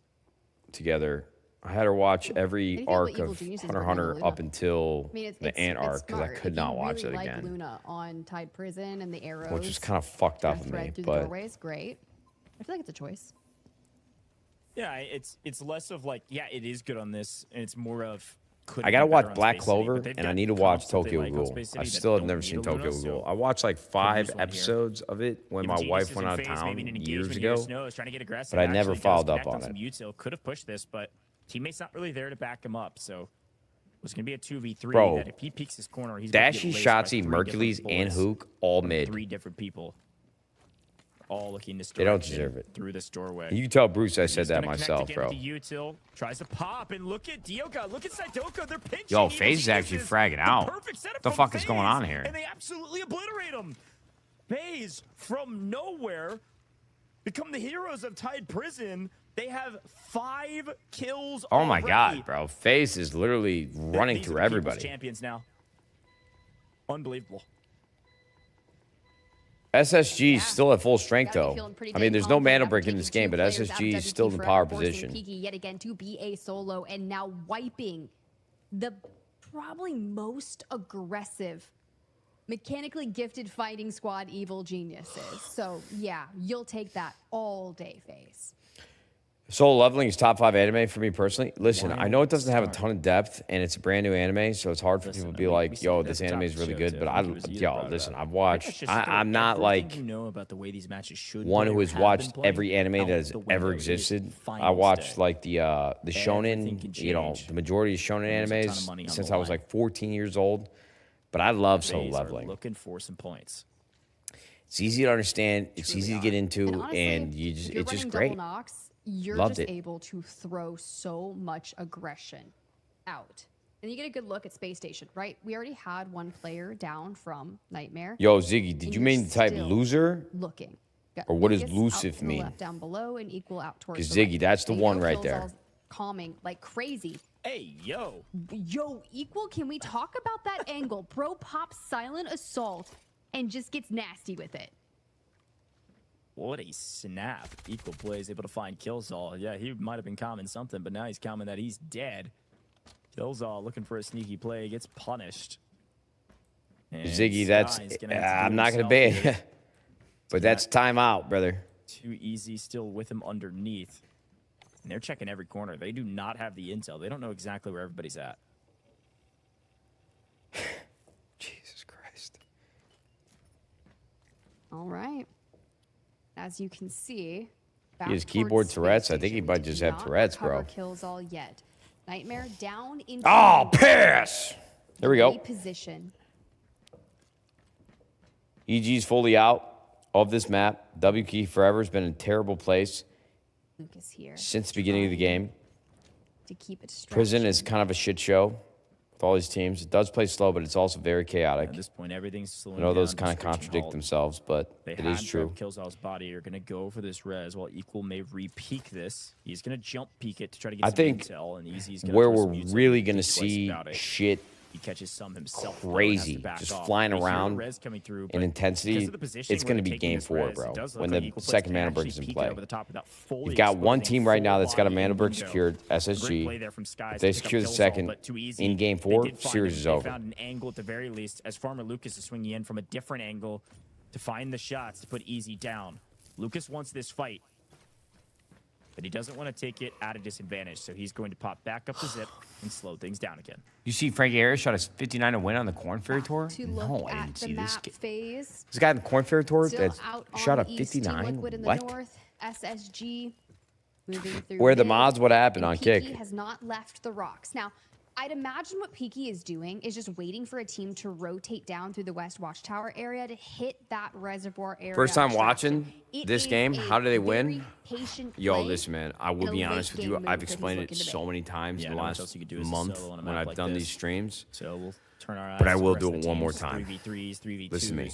together. I had her watch every
Anything about
arc
Evil
of
Geniuses
Hunter x
with
Hunter
Luna.
up until
I mean, it's
the Ant arc because I
smart.
could
If
not
you
watch
really
it
like
again,
Luna on Tide Prison and the arrows,
which is kind of fucked up
that
of me.
thread through the
But
doorways, great. I feel like it's a choice.
Yeah, it's less of like it is good on this, and it's more of. could
I
be
gotta
better
watch
on
Black
Space City,
Clover,
but they've
and I
got
need to watch
comps that they
Tokyo
like on
Ghoul.
Space
I
City that
still have
don't
never
need
seen
a Luna,
Tokyo
so
Ghoul. I watched like
could use
5
one here.
episodes of it when
Even
my
Genius
wife
is
went
in
out of
phase, maybe
town
an
years
engagement here.
ago.
Snow is trying to get aggressive.
but I never
actually does
followed up
connect
on
some
it.
util. Could have pushed this, but teammate's not really there to back him up. So it was going to be a 2v3.
Bro,
that if he peeks his corner, he's about to
Dashi,
get laced by
Shotzi,
3
Mercules,
different
and
bullets
Hook all
from
mid.
3 different people. All looking this
They don't
direction
deserve it.
through this doorway.
You can tell Bruce I said
He's
that
gonna connect
myself,
again
bro.
with the util, tries to pop, and look at Dioka. Look at Sidoko. They're pinching.
Yo,
Evil
FaZe is actually
Geniuses.
fragging
The
out.
perfect setup
The
from
fuck is going
FaZe,
on here?
And they absolutely obliterate him. FaZe, from nowhere, become the heroes of Tide Prison. They have 5 kills.
Oh my
already.
God, bro. FaZe is literally running
These
through
are the people's
everybody.
champions now. Unbelievable.
SSG is still at full strength,
Gotta be
though.
feeling pretty
I mean,
dang
there's no
confident
mana
after
brick in
taking
this
2
game, but
players out of
SSG is
WP
still in the
Forever,
power
forcing
position.
Peaky yet again to be a solo and now wiping the probably most aggressive, mechanically gifted fighting squad Evil Geniuses. So yeah, you'll take that all day, FaZe.
Solo Leveling is top 5 anime for me personally. Listen, I know it doesn't have a ton of depth, and it's a brand new anime, so it's hard for people to be like, "Yo, this anime is really good." But listen, I've watched. I'm not like
about the way these matches should
one
play
who
or
has
have
watched
been played
every anime
out
that has
the window.
ever
It is
existed. I
finals
watched
day.
like the
Everything
shonen,
can
you know,
change.
the majority of shonen
There's a ton of
animes
money on
since
the
I was
line.
like 14 years old. But I love Solo
FaZe are
Leveling.
looking for some points.
It's easy to understand. It's easy to get into,
And honestly,
and you
if
just
you're
it's just
running
great.
Double Knocks, you're
Loved
just
it.
able to throw so much aggression out. And you get a good look at Space Station, right? We already had one player down from Nightmare.
Yo, Ziggy, did
and
you
you're
mean to type
still
loser?
Looking. Got
Or what does
Lucas
elusive
out to the
mean?
left down below and equal out towards
'Cause
the
Ziggy,
right.
that's the
And you
one
know
right
Killzall's
there.
Calming like crazy.
Hey, yo.
Yo, equal, can we talk about that angle? Bro pops silent assault and just gets nasty with it.
What a snap. Equal plays able to find Killzall. Yeah, he might have been calming something, but now he's calming that he's dead. Killzall looking for a sneaky play, gets punished. And
Ziggy, that's
Sky's gonna have to do
I'm
it
not gonna
himself
ban
here.
but that's timeout, brother.
Too easy still with him underneath. And they're checking every corner. They do not have the intel. They don't know exactly where everybody's at.
Jesus Christ.
All right. As you can see, back
He has
towards
keyboard
Space
Tourette's. I think he
Station.
might
We
just
did
have
not
Tourette's, bro.
recover kills all yet. Nightmare down into
Oh,
the
piss! There we go.
position.
EG's fully out of this map. W Key Forever has been in a terrible place
Lucas here
since the beginning of the game.
to keep it stretched.
Prison is kind of a shit show with all these teams. It does play slow, but it's also very chaotic.
At this point, everything's slowing
I know those
down,
kind of
screeching
contradict
halt.
themselves, but
They
it is
had
true.
Killzall's body are going to go for this res while Equal may re-peek this. He's going to jump peek it to try to get
I
some
think
intel, and Easy's going
where
to
we're really going to see shit
He catches some himself. though, and has to
crazy,
back
just
off.
flying
They hear
around
res coming through,
in
but
intensity,
because of the position
it's
where
going to
they're
be
taking
game
this
4,
res,
bro,
it does look
when
like
the
Equal
second
plays
mana
can
brick
actually
is in
peek it
play.
over the top without fully
You've got one
exposing
team right
full
now that's got a
body
mana
and
brick
window.
secured,
Great
SSG.
play there from Skies
If they
to pick up
secure the
Killzall,
second
but too easy.
in game
They
4,
did find
series
him.
is
They
over.
found an angle at the very least as Farmer Lucas is swinging in from a different angle to find the shots to put Easy down. Lucas wants this fight, but he doesn't want to take it at a disadvantage, so he's going to pop back up the zip and slow things down again.
You see Frankie Harris shot a 59 to win on the Corn Ferry Tour?
To
No,
look
I
at
didn't
the
see this.
map phase.
This guy in the Corn Ferry Tour
Still
that
out
shot a
on East, Team
59?
Liquid in the
What?
north, SSG moving through.
Where the
mid,
mods, what happened
and
on
Peaky
kick?
has not left the rocks. Now, I'd imagine what Peaky is doing is just waiting for a team to rotate down through the West Watchtower area to hit that reservoir area.
First time
extraction.
watching
It
this
is
game,
a
how do they
very
win?
patient
Yo,
play
listen, man, I will
and a
be honest with
late-game
you.
move
I've
that he's
explained it
looking to
so
make.
many times in the
not much
last
else you could do as a
month
solo on a
when
map
I've
like
done
this.
these streams.
So we'll turn our eyes
But I
to the
will
rest
do
of
it
the
one more
teams.
time.
3v3s, 3v2s.
Listen to me.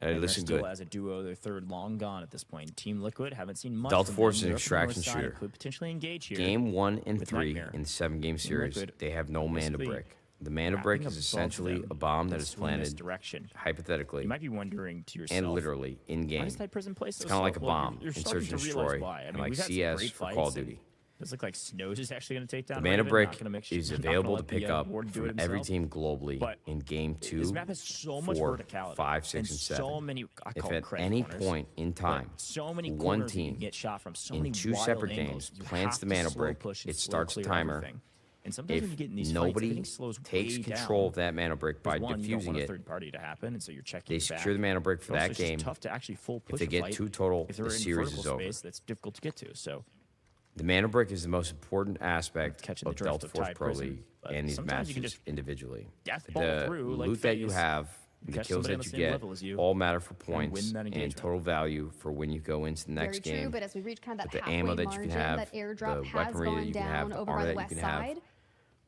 Hey,
And they're
listen
still
good.
as a duo, their third long gone at this point. Team Liquid haven't seen much.
Delta
from
Force
them.
is an
They're up on the
extraction
north side,
shooter.
could potentially engage here.
Game 1 and
with
3
Nightmare.
in the 7-game series,
Liquid
they have no mana
basically
brick. The mana
wrapping
brick
up
is
above
essentially
them
a bomb that
and
is
swinging this
planted
direction.
hypothetically
You might be wondering to yourself,
and literally in
why
game.
does that prison play so
It's kind of like a
slow? Well,
bomb
you're
in
starting
Search and
to realize
Destroy,
why. I
and
mean,
like
we've had some
CS
great
for Call of
fights, and
Duty.
Does look like Snows is actually going to take down.
The mana
Raven,
brick
not gonna make
is
not gonna
available to
let the,
pick up
Ward do it
from every
himself.
team globally
But
in game 2,
This map has so much
4,
verticality
5, 6,
and
and 7.
so many. I
If
call them
at
credit
any
corners,
point in
but
time,
so many
one
corners that you
team
can get shot from so
in
many
2
wild
separate
angles,
games
you
plants
have
the
to
mana
slow
brick,
push and
it
slow
starts a
clear
timer.
everything. And sometimes when you
If
get in these fights,
nobody
everything slows
takes
way
control
down.
of that mana brick by
One, you don't
diffusing
want a
it,
third party to happen, and so you're checking
they
back.
secure the mana brick for
But also
that
it's just
game.
tough to actually full push
If they
a
get
fight.
2 total,
If
the
they're in
series
vertical
is over.
space, that's difficult to get to. So
The mana brick is the most important aspect
Catching the
of
drift
Delta
of
Force
Thai
Pro
prison,
League
but
and these
sometimes you can
matches
just
individually.
death ball
The
through like
loot that you
FaZe.
have, the
Catch
kills
somebody on
that
the
you
same
get,
level as you
all matter for
and win
points
that
and
engagement.
total value for when you go into the next
Very
game.
true, but as we reach kind of that
But the
halfway
ammo that you
margin,
can have,
that airdrop
the
has
weaponry that
gone
you can have,
down
the
over
armor
by the
that you
west
can have,
side.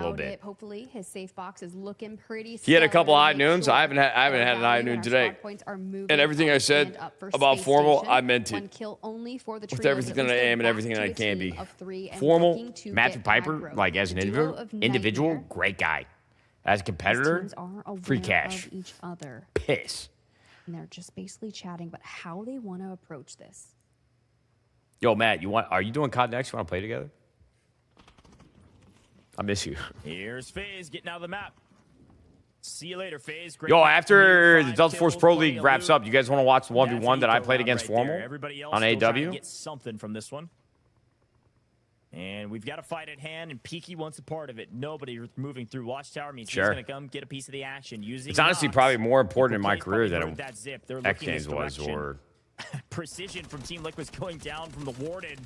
little
about
bit.
it. Hopefully, his safe box is looking pretty.
He had a couple
stellar.
high
Make
noons.
sure
I haven't had
our
an high
value
noon
and our
today.
squad points are moving
And everything I
up
said
and up for
about
Space
formal,
Station.
I meant
One
it.
kill only for the
With
trios.
everything
At
that
least
I
they're
am and
back
everything
to
that I
a
can
team
be.
of 3 and
Formal,
looking to
Matthew
get
Piper,
aggro.
like as an
The duo
individual,
of Nightmare.
great guy. As a
These
competitor,
teams are aware
free cash.
of each other,
Piss.
and they're just basically chatting about how they want to approach this.
Yo, Matt, are you doing COD next? You want to play together? I miss you.
Here's FaZe getting out of the map. See you later, FaZe. Great
Yo,
match.
after the
5
Delta Force
kills,
Pro
plenty
League
of
wraps
loot.
up, you guys want to watch the 1v1
That's
that I
eco
played
round
against
right there.
Formal
Everybody else
on
still trying to
AW?
get something from this one. And we've got a fight at hand, and Peaky wants a part of it. Nobody moving through Watchtower means
Sure.
he's going to come get a piece of the action. Using
It's honestly
Nox.
probably more important in
People
my
play
career
probably
than
heard that zip. They're
X
looking this
Games was,
direction.
or
Precision from Team Liquid's going down from the Warden.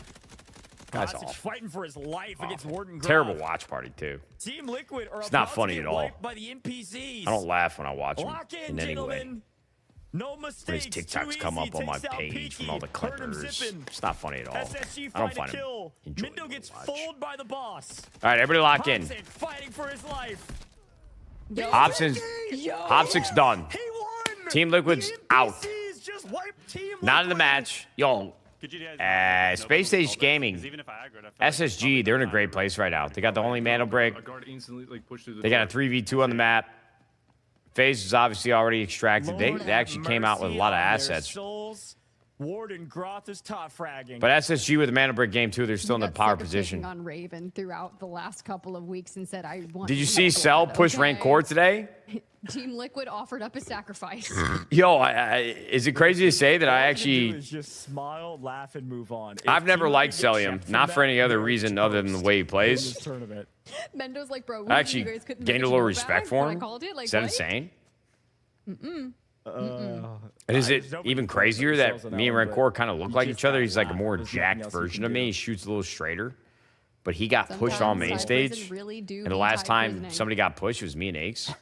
That's
Gossage
awful.
fighting for his life against Warden.
terrible
Gruff.
watch party too.
Team Liquid are
It's not
about to
funny
get
at all.
wiped by the NPCs.
I don't laugh when I watch them
Lock
in any way.
gentlemen. No
When his
mistakes.
TikToks
Too
come
easy.
up on my
Takes out
page
Peaky.
from all the
Heard him
clippers.
zipping.
It's not funny at all.
SSG
I don't
find
find
a
them
kill.
enjoyable
Mindo gets
to watch.
fooled by the boss.
All right, everybody lock in.
Hobson fighting for his life.
Hobson's done.
He won.
Team Liquid's
The
out.
NPCs just wiped Team
Not in the
Liquid.
match. Yo, Space Stage Gaming, SSG, they're in a great place right now. They got the only mana break. They got a 3v2 on the map. FaZe is obviously already extracted. They
Lord
actually
have
came out with a lot of
mercy on their
assets.
souls. Warden Groth is top fragging.
But SSG with the mana break game too, they're still in the
Got
power
sick of
position.
picking on Raven throughout the last couple of weeks and said, I want
Did you
to
see
do
Cell
that,
push
okay?
rank core today?
Team Liquid offered up a sacrifice.
Yo, is it crazy to say that I
All you do
actually...
is just smile, laugh, and move on. If
I've never
Team
liked
Liquid get
Celium,
checked
not
from
for any
that,
other
they're
reason other than the way he
in
plays.
this tournament.
Mendo's like, bro,
I actually
you guys couldn't
gained a
mention
little
your
respect
bag
for
when
him.
I called it? Like,
Is that
what?
insane?
Mm-mm.
And is it
There's nobody
even
close
crazier
themselves
that
on
me and
that one,
Rancor
but
kind of look
you
like
just
each other?
gotta
He's like a
laugh.
more
There's nothing
jacked
else you
version
can
of me.
do.
He shoots a little straighter. But he got pushed on main
Sometimes
stage.
Cyphers really do
And the
be
last
tight
time
prisoning.
somebody got pushed, it was me and Aches.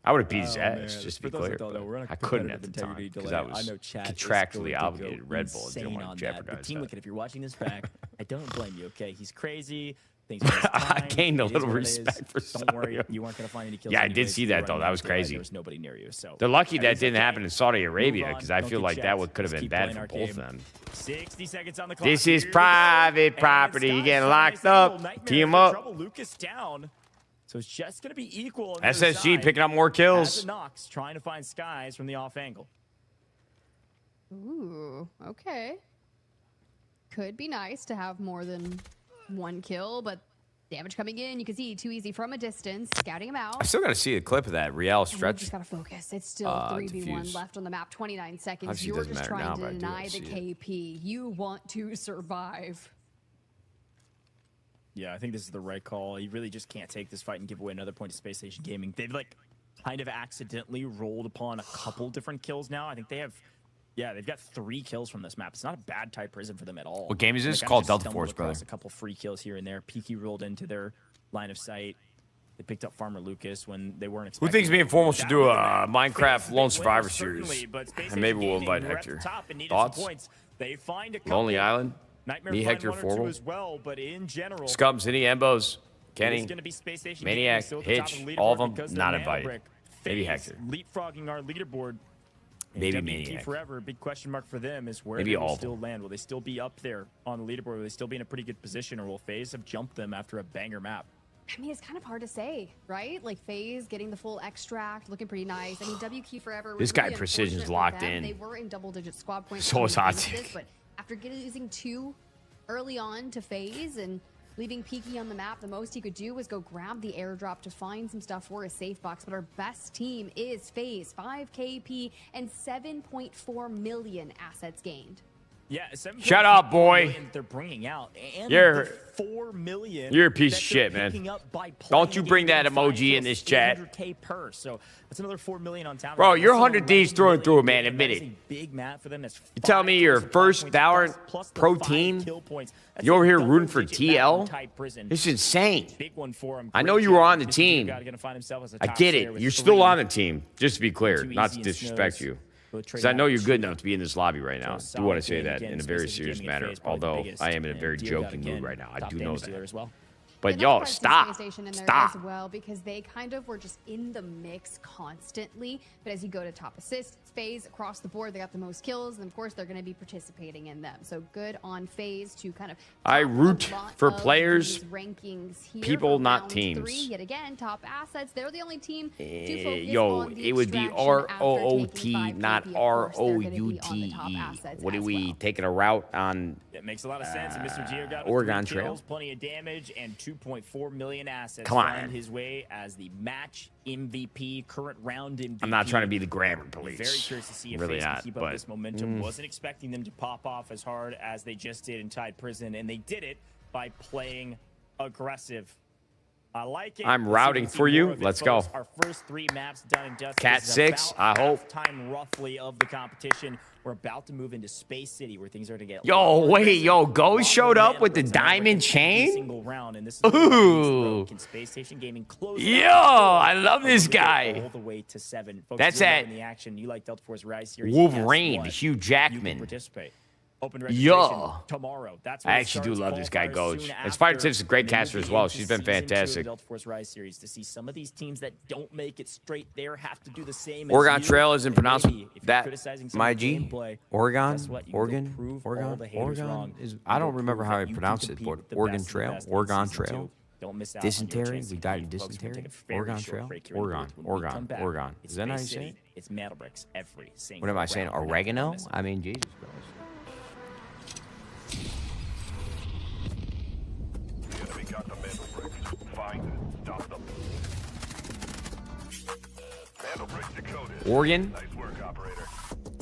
I would have beat his
Oh,
ass,
man.
just to
For
be
those
clear.
that don't know,
but
we're on a
I couldn't at
competitive
the time
integrity
because
delay.
I was
I know chat is
contractually
going to
obligated.
go
Red Bull didn't
insane
want
on
to
that. But
jeopardize
Team
that.
Liquid, if you're watching this back, I don't blame you. Okay, he's crazy. Things take
I
time.
gained a
It is
little
what it is.
respect for
Don't worry,
Celium.
you weren't going to find any kills.
Yeah, I did
anyways.
see
You
that,
were
though.
running
That was
into the light.
crazy.
There was nobody near you. So
They're lucky that
it's
didn't
okay.
happen in Saudi Arabia
Move
because
on.
I
Don't
feel
get
like that
checked.
could have
Just
been
keep
bad
playing
for
our
both of
game.
them.
60 seconds on the clock.
This is
Here we go.
private
And
property. You're
Sky
getting
Sky
locked
Signal,
up.
Nightmare
Tee 'em
in
up.
trouble. Lucas down. So it's just going to be equal. on the other
SSG
side.
picking up more
As
kills.
a Nox trying to find Skies from the off angle.
Ooh, okay. Could be nice to have more than one kill, but damage coming in. You can see Too Easy from a distance, scouting him out.
I still got to see a clip of that Real
We
stretch.
just gotta focus. It's still
Diffuse.
3v1 left on the map. 29 seconds.
Obviously, it
You're
doesn't
just
matter
trying
now,
to
but I do
deny
wanna
the
see it.
KP. You want to survive.
Yeah, I think this is the right call. You really just can't take this fight and give away another point to Space Station Gaming. They've like kind of accidentally rolled upon a couple different kills now. I think they have, yeah, they've got 3 kills from this map. It's not a bad type prison for them at all.
What game is
And
this?
they kinda
Called
just
Delta
stumbled
Force,
across
brother.
A couple free kills here and there. Peaky rolled into their line of sight. They picked up Farmer Lucas when they weren't expecting.
Who thinks me and Formal should
That
do
would've
a
been
Minecraft
big
Lone
win,
Survivor
certainly,
series?
but Space
And maybe
Station
we'll
Gaming
invite
were at the
Hector.
top and needed some
Thoughts?
points. They find a couple.
Lonely Island?
Nightmare
Me,
find
Hector,
one or two
Formal?
as well, but in general,
Scum, City, Embos, Kenny,
it's gonna be Space Station
Maniac,
Gaming still at the top
Hitch,
of the
all of
leaderboard
them
because
not
they're
invited.
Nanobrick.
Maybe
FaZe
Hector.
leapfrogging our leaderboard. And
Maybe
WT
Maniac.
forever. Big question mark for them is where
Maybe
they
all
will
of
still
them.
land. Will they still be up there on the leaderboard? Will they still be in a pretty good position, or will FaZe have jumped them after a banger map?
I mean, it's kind of hard to say, right? Like FaZe getting the full extract, looking pretty nice. I mean, WQ Forever. Was
This guy
really
Precision's
unfortunate for
locked
them.
in.
They were in double-digit squad points.
So is
coming
Hot
into this,
Take.
but after losing 2 early on to FaZe and leaving Peaky on the map, the most he could do was go grab the airdrop to find some stuff for a safe box. But our best team is FaZe, 5 KP and 7.4 million assets gained.
Yeah,
Shut up, boy.
They're bringing out, and
You're-
the 4 million.
you're a piece of
that
shit,
they're
man.
picking up by
Don't
playing
you
the
bring
game
that
in 5
emoji in
kills,
this chat.
800K per. So that's another 4 million on top.
Bro,
of that.
you're
That's
100 Ds
11
through and through,
million.
man.
That
Admit
is
it.
a big map for them. That's
You telling me
5
your
kills, 5
first
points,
Valorant
plus the
pro
5
team?
kill points. That's
You over
a
here rooting for
double-digit map
TL?
on type prison.
This is insane.
Big one for him.
I know
Great
you were
job.
on the
This
team.
guy gonna find himself as a
I
top
get
player
it.
with
You're still
3.
on the team, just to be clear.
Too
Not
easy
to
and
disrespect
Snows.
you.
Both
Because
trade
I know
out
you're
to
good enough to be in this lobby right now. I
So
do want to
solid
say
game
that
again.
in a
Space
very
Station
serious
Gaming at
manner,
FaZe, probably the
although
biggest.
I am in a
And
very
Dio got
joking
again,
mood right now. I
top
do know
damage dealer
that.
as well.
But
And
yo,
that's why
stop.
Space Station in there
Stop.
as well, because they kind of were just in the mix constantly. But as you go to top assists, FaZe across the board, they got the most kills, and of course they're going to be participating in them. So good on FaZe to kind of
I
top
root
a lot
for
of
players,
these rankings here
people,
for
not
round
teams.
3. Yet again, top assets. They're the only team to focus
Yo,
on the
it would be
extraction after
ROOT,
taking 5
not
KP. Of course, they're gonna be on the
ROUTE.
top assets
What are
as
we
well.
taking a route on
It makes a lot of sense. And Mr. Gio got
Oregon
3
Trail.
kills, plenty of damage, and 2.4 million assets.
Come on.
Find his way as the match MVP, current round MVP.
I'm not trying to be the grammar police.
Very curious to see if
Really
FaZe
not,
can keep up
but,
this momentum. Wasn't expecting them to pop off as hard as they just did in Tide Prison, and they did it by playing aggressive. I like it.
I'm
Let's see if we
routing
can see
for you.
more of it,
Let's go.
folks. Our first 3 maps done and dusted.
Cat
This is
6,
about
I hope.
Time roughly of the competition. We're about to move into Space City, where things are to get.
Yo, wait, yo, Ghost showed up with the diamond chain?
Single round, and this is
Ooh.
Can Space Station Gaming close it
Yo,
out?
I love this
We're gonna go
guy.
all the way to 7. Folks,
That's
you're
it.
loving the action. You like Delta Force Rise series?
Wolverine,
Guess what?
Hugh
You can
Jackman.
participate. Open registration
Yo.
tomorrow. That's
I
when it
actually do
starts.
love this guy,
Qualifiers
Ghost.
soon
And
after.
Spider Tips is a great
And then
caster as
moving
well.
into
She's been
season 2 of the
fantastic.
Delta Force Rise series to see some of these teams that don't make it straight there have to do the same.
Oregon
as you.
Trail isn't
And
pronounced
maybe if you're
that.
criticizing some
My
of the
G.
gameplay,
Oregon.
guess what? You can go
Oregon.
prove all
Oregon.
the haters wrong.
Oregon is.
You
I
can
don't
go
remember
prove
how
that
I
you can
pronounce it,
compete
but
with the
Oregon
best of the
Trail.
best in
Oregon
season
Trail.
2. Don't miss out on your
Dysentery.
chance to
We died of
compete. Folks, we're gonna
dysentery.
take a very
Oregon
short
Trail.
break here in the
Oregon.
booth. When we
Oregon.
come back,
Oregon.
it's
Is that how you
Space
say
City.
it?
It's Metal Bricks every single
What am I
round.
saying?
We're not gonna
Oregano?
miss it.
I mean, Jesus Christ.
The enemy got the mantle bricks. Find it. Stop them. Mantle bricks decoded.
Oregon?
Nice work, operator.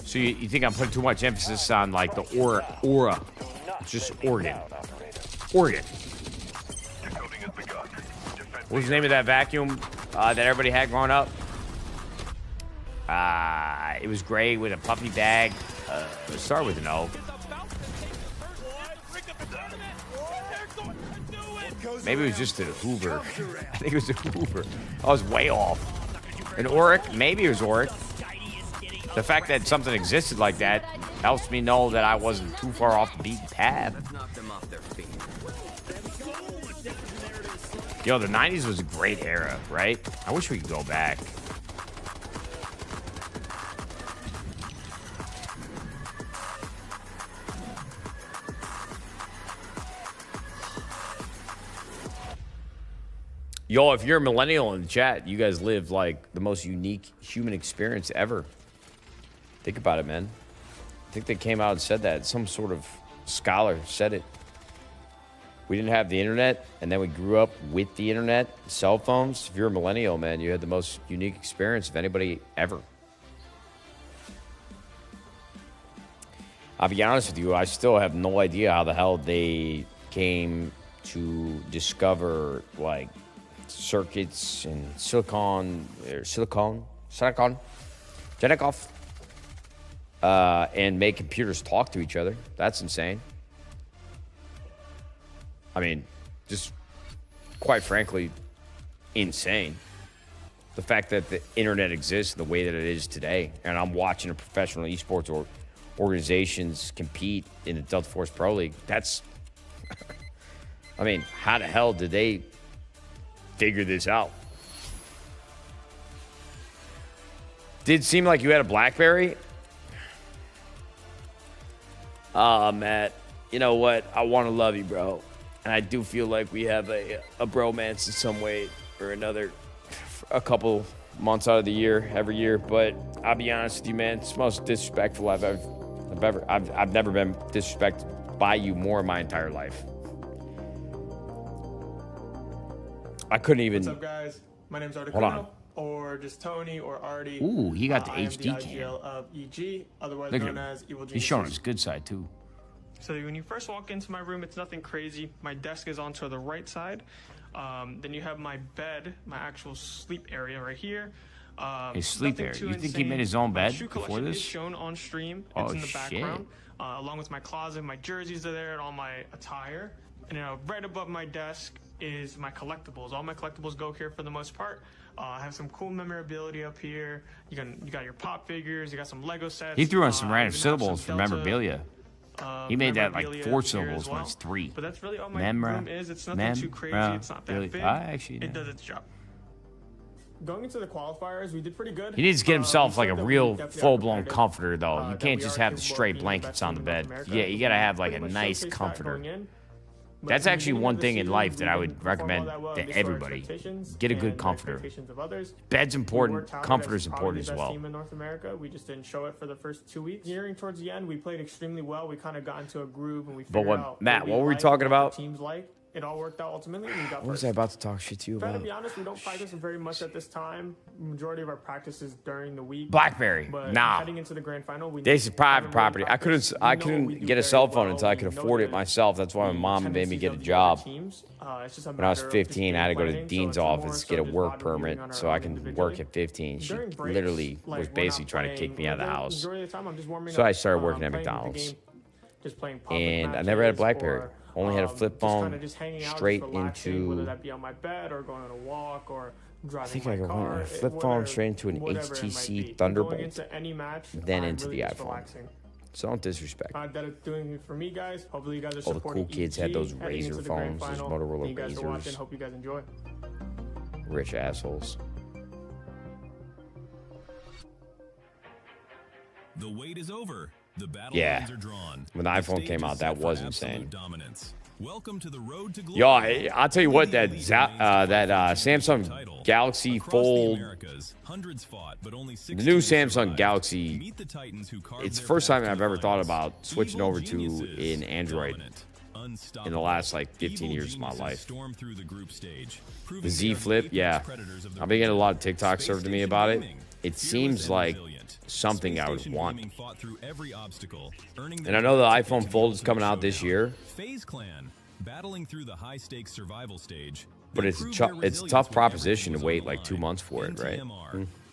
So you think I'm putting too much emphasis on like the aura? It's just Oregon. Oregon.
Decoding has begun. Defend
What was the name of that vacuum that everybody had growing up? It was gray with a puffy bag. It started with an O. Maybe it was just a Hoover. I think it was a Hoover. I was way off. An Oric? Maybe it was Oric. The fact that something existed like that helps me know that I wasn't too far off the beaten path.
Let's knock them off their feet.
Yo, the 90s was a great era, right? I wish we could go back. Yo, if you're a millennial in the chat, you guys live like the most unique human experience ever. Think about it, man. I think they came out and said that. Some sort of scholar said it. We didn't have the internet, and then we grew up with the internet, cell phones. If you're a millennial, man, you had the most unique experience of anybody ever. I'll be honest with you, I still have no idea how the hell they came to discover, like, circuits and silicon, Jennikov, and make computers talk to each other. That's insane. I mean, just quite frankly, insane. The fact that the internet exists the way that it is today, and I'm watching a professional esports organizations compete in the Delta Force Pro League. That's, I mean, how the hell did they figure this out? Did seem like you had a BlackBerry? Matt, you know what? I want to love you, bro. And I do feel like we have a bromance in some way or another a couple months out of the year, every year. But I'll be honest with you, man. It's the most disrespectful I've never been disrespected by you more in my entire life. I couldn't even.
What's up, guys? My name's
Hold on.
Articuno, or just Tony, or Artie.
Ooh, he got the
I am
HD
the
cam.
IGL of EG, otherwise
Look at
known
him.
as Evil Geniuses.
He's showing his good side, too.
So when you first walk into my room, it's nothing crazy. My desk is onto the right side. Then you have my bed, my actual sleep area right here.
His sleep
nothing
area.
too
You think he
insane.
made his own
My
bed
shoe
before
collection
this?
is shown on stream.
Oh,
It's in the
shit.
background, along with my closet. My jerseys are there and all my attire. And right above my desk is my collectibles. All my collectibles go here for the most part. I have some cool memorabilia up here. You got your pop figures. You got some Lego sets.
He threw in some
I
random
even have
syllables
some
for
Delta,
memorabilia. He made that like
memorabilia
4
here
syllables
as
when
well.
it's 3.
But that's really all my
Memra-
room is. It's nothing too crazy. It's not that
really-
big.
it
does its job. Going into the qualifiers, we did pretty good.
He needs to get himself
we
like a
showed that
real
we definitely are
full-blown
competitive,
comforter, though. You
that
can't
we
just
are
have the
capable of
straight
being the
blankets
best
on the
team in
bed.
North America.
Yeah, you gotta have like a
Pretty much
nice
showcased that
comforter.
going in.
That's actually one thing in life that I would recommend to everybody. Get a good comforter. Bed's important. Comforter's important as well.
Team in North America. We just didn't show it for the first 2 weeks. Nearing towards the end, we played extremely well. We kind of got into a groove and we figured out
Matt, what were we talking about?
Teams like. It all worked out ultimately. And we got
What was I about to talk shit to you about?
To be honest, we don't practice very much at this time. Majority of our practice is during the week.
BlackBerry,
but
nah.
Heading into the grand final,
This is private property. I couldn't get a cell phone until I could afford it myself. That's why my mom made me get a job. When I was 15, I had to go to the dean's office, get a work permit so I can work at 15. She literally was basically trying to kick me out of the house. So I started working at McDonald's. And I never had a BlackBerry. Only had a flip phone straight into.
Whether that be on my bed or going on a walk or driving
I think
my
I
car,
went with a flip phone straight into an HTC Thunderbolt, then into the iPhone.
Relaxing.
So don't disrespect.
That is doing it for me, guys. Hopefully, you guys are
All the
supporting
cool kids
EG,
had those
heading into
Razor
the grand
phones, those
final.
Motorola
You guys are watching.
Razors.
Hope you guys enjoy.
Rich assholes.
The wait is over. The battle
Yeah.
lines are drawn.
When the iPhone
stage
came
is
out,
set
that
for
was
absolute
insane.
Dominance. Welcome to the road to glory.
Yo, I'll tell you what, that Samsung Galaxy Fold, the new Samsung Galaxy, it's the first time I've ever thought about switching over to an Android in the last like 15 years of my life. The Z Flip, yeah. I've been getting a lot of TikTok served to me about it. It seems like something I would want. And I know the iPhone Fold is coming out this year.
FaZe Clan, battling through the high-stakes survival stage.
But it's a tough proposition to wait like 2 months for it, right?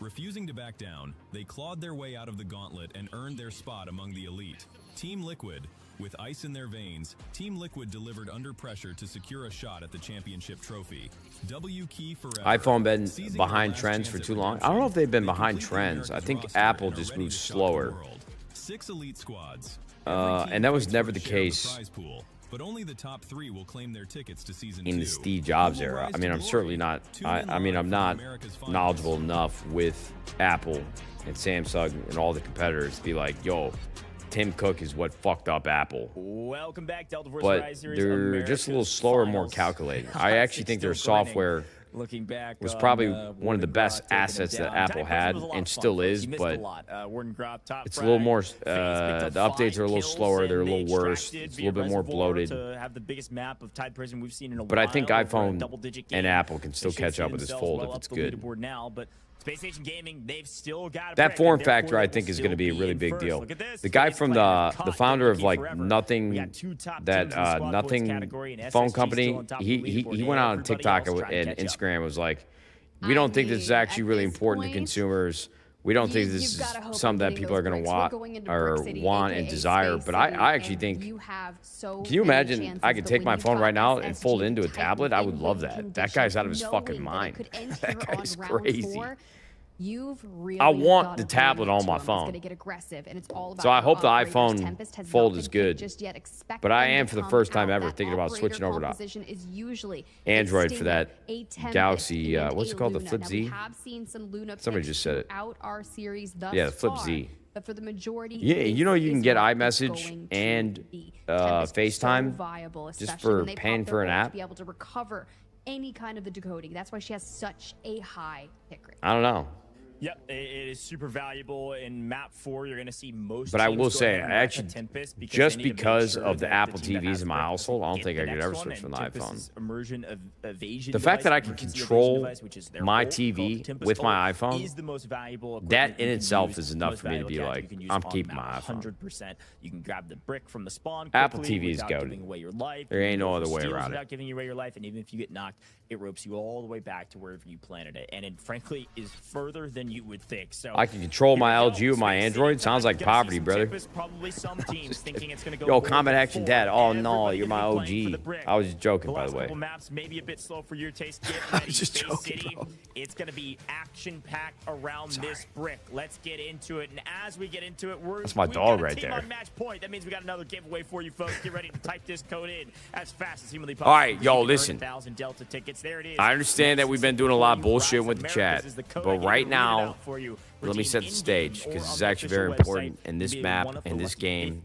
Refusing to back down, they clawed their way out of the gauntlet and earned their spot among the elite. Team Liquid, with ice in their veins, Team Liquid delivered under pressure to secure a shot at the championship trophy. W key forever.
iPhone been behind trends for too long. I don't know if they've been behind trends. I think Apple just moves slower.
6 elite squads.
And that was never the case
But only the top 3 will claim their tickets to season
in
2.
the Steve Jobs era. I mean, I'm certainly not. I'm not knowledgeable enough with Apple and Samsung and all the competitors to be like, yo, Tim Cook is what fucked up Apple.
Welcome back, Delta Force
But
Rise Series.
they're just a little slower, more calculated. I actually think their software
Looking back,
was probably one of the best assets that Apple had and still is, but it's a little more, the updates are a little slower, they're a little worse, it's a little bit more bloated. But I think iPhone and Apple can still catch up with this Fold if it's good.
Space Station Gaming, they've still got
That form factor, I think, is going to be a really big deal. The guy from the founder of like Nothing, that Nothing phone company, he went out on TikTok and Instagram, was like, we don't think this is actually really important to consumers. We don't think this is something that people are going to want and desire. But I actually think, can you imagine I could take my phone right now and fold it into a tablet? I would love that. That guy's out of his fucking mind. That guy's crazy. I want the tablet on my phone. So I hope the iPhone Fold is good. But I am, for the first time ever, thinking about switching over to Android for that Galaxy, what's it called, the Flip Z? Somebody just said it. Yeah, the Flip Z.
But for the majority,
yeah, you know you can get iMessage and FaceTime just for paying for an app.
Be able to recover any kind of the decoding. That's why she has such a high hit rate.
I don't know.
Yep, it is super valuable. In map 4, you're going to see most.
But I will say, I actually, just because of the Apple TVs in my household, I don't think I could ever switch from the iPhone. The fact that I can control my TV with my iPhone, that in itself is enough for me to be like, I'm keeping my iPhone.
100%. You can grab the brick from the spawn.
Apple TV is goated. There ain't no other way around it.
Without giving you away your life, and even if you get knocked, it ropes you all the way back to wherever you planted it, and it frankly is further than you would think. So
I can control my LG with my Android. Sounds like poverty, brother. Yo, Combat Action Dad. Oh no, you're my OG. I was just joking, by the way.
Maps may be a bit slow for your taste.
I was just joking, bro.
It's going to be action-packed around this brick. Let's get into it, and as we get into it,
that's my dog right there.
On match point. That means we got another giveaway for you folks. Get ready to type this code in as fast as humanly possible.
All right, yo, listen.
Delta tickets. There it is.
I understand that we've been doing a lot of bullshit with the chat, but right now now, let me set the stage because this is actually very important. And this map and this game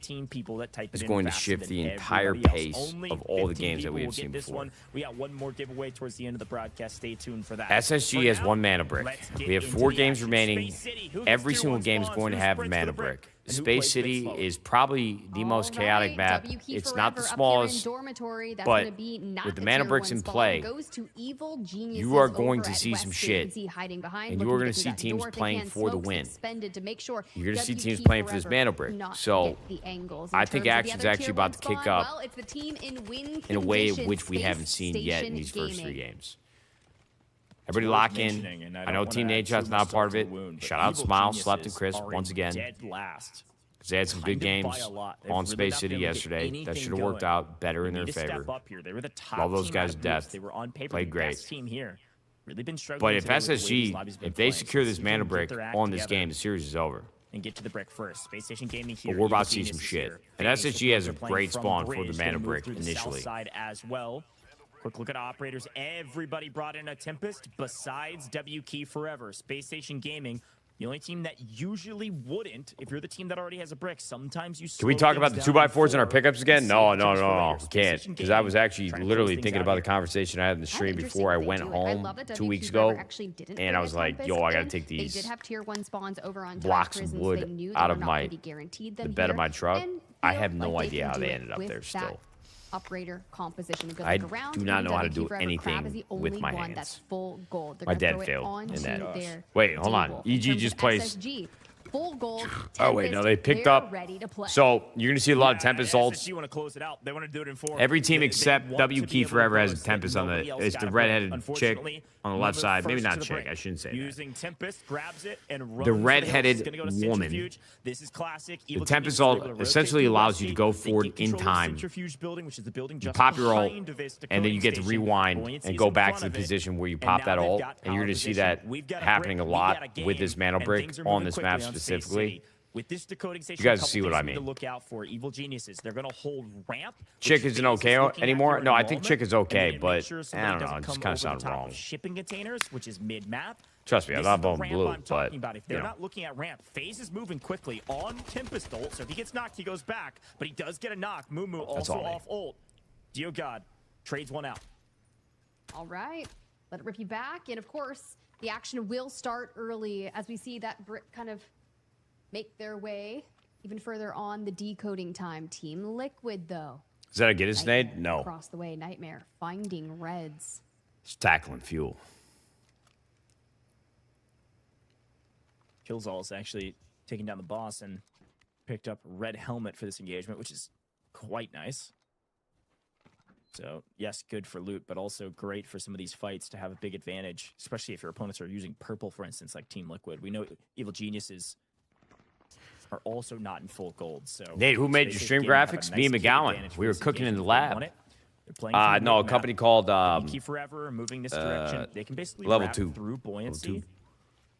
is going to shift the entire pace of all the games that we have seen before.
We got one more giveaway towards the end of the broadcast. Stay tuned for that.
SSG has 1 mana brick. We have 4 games remaining. Every single game is going to have a mana brick. Space City is probably the most chaotic map. It's not the smallest, but with the mana bricks in play, you are going to see some shit, and you are going to see teams playing for the win. You're going to see teams playing for this mana brick. So I think action's actually about to kick up in a way in which we haven't seen yet in these first 3 games. Everybody lock in. I know Team Nadeshot's not part of it. Shout out Smile, Slept, and Chris once again. Because they had some big games on Space City yesterday. That should have worked out better in their favor. Love those guys to death. Played great. But if SSG, if they secure this mana brick on this game, the series is over.
And get to the brick first. Space Station Gaming here.
But we're about to see some shit. And SSG has a great spawn for the mana brick initially.
Side as well. Quick look at operators. Everybody brought in a Tempest besides W Key Forever. Space Station Gaming, the only team that usually wouldn't, if you're the team that already has a brick, sometimes you
Can we talk about the 2x4s in our pickups again? No. We can't. Because I was actually literally thinking about the conversation I had in the stream before I went home 2 weeks ago. And I was like, yo, I got to take these blocks of wood out of the bed of my truck. I have no idea how they ended up there still.
Operator composition.
I do not know how to do anything with my hands. My dad failed in that. Wait, hold on. EG just placed.
Full gold.
Oh wait, no, they picked up. So you're gonna see a lot of Tempest ults.
You want to close it out. They want to do it in 4.
Every team except W Key Forever has a Tempest on the. It's the redheaded chick on the left side. Maybe not chick. I shouldn't say that.
Using Tempest, grabs it and
the redheaded woman.
This is classic.
The Tempest ult essentially allows you to go forward in time. You pop your ult, and then you get to rewind and go back to the position where you pop that ult. And you're gonna see that happening a lot with this mana brick on this map specifically.
With this decoding station,
you guys see what I mean.
To look out for evil geniuses. They're going to hold ramp.
Chick isn't okay anymore. No, I think Chick is okay, but I don't know. It just kind of sounds wrong.
Shipping containers, which is mid map.
Trust me, I'm not voting blue, but
if they're not looking at ramp, FaZe is moving quickly on Tempest ult. So if he gets knocked, he goes back, but he does get a knock. Moo also off ult. Dio God trades one out.
All right, let it rip you back, and of course, the action will start early as we see that brick kind of make their way even further on the decoding time. Team Liquid, though.
Is that a get his nade? No.
Across the way, Nightmare finding Reds.
It's tackling fuel.
Killzall's actually taking down the boss and picked up red helmet for this engagement, which is quite nice. So, yes, good for loot, but also great for some of these fights to have a big advantage, especially if your opponents are using purple, for instance, like Team Liquid. We know Evil Geniuses are also not in full gold. So
Nate, who made your stream graphics? Me and McGowan. We were cooking in the lab. No, a company called
Key Forever, moving this direction. They can basically
level 2
through buoyancy.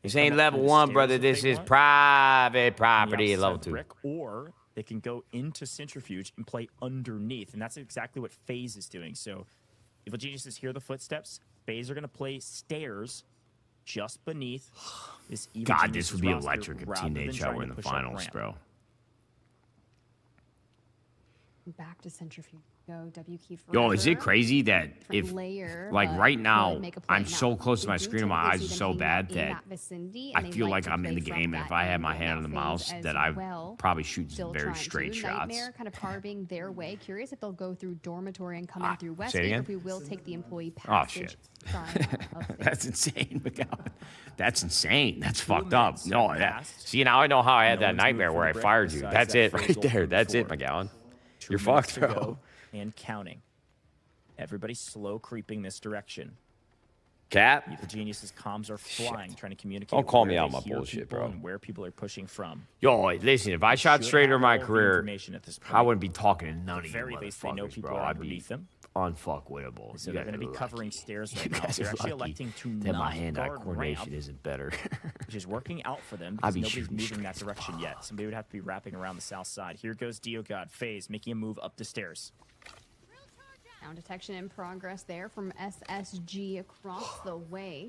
This ain't level 1, brother. This is private property. Level 2.
Or they can go into Centrifuge and play underneath, and that's exactly what FaZe is doing. So Evil Geniuses hear the footsteps. FaZe are going to play stairs just beneath this Evil
God, this would be electric if Team Nadeshot were in the finals, bro.
Back to Centrifuge. Go W Key Forever.
Yo, is it crazy that if, like right now, I'm so
now.
close to my screen and my eyes are so bad that I feel like I'm in the game, and if I had my hand on the mouse, that I probably shoot some very straight shots.
Nightmare kind of carving their way. Curious if they'll go through dormitory and come in through Westgate, or if we will take the employee passage.
Oh shit. That's insane, McGowan. That's insane. That's fucked up. No, see, now I know how I had that nightmare where I fired you. That's it right there. That's it, McGowan. You're fucked, bro.
And counting. Everybody slow creeping this direction.
Cap.
The Genius's comms are flying, trying to communicate.
Don't call me out my bullshit, bro.
And where people are pushing from.
Yo, listen, if I shot straighter in my career, I wouldn't be talking to none of you motherfuckers, bro. I'd be unfuckwittable.
So they're going to be covering stairs right now. They're actually electing to not
my hand-eye coordination
ramp,
isn't better.
which is working out for them because nobody's moving that direction yet. Somebody would have to be wrapping around the south side. Here goes Dio God. FaZe making a move up the stairs.
Sound detection in progress there from SSG across the way.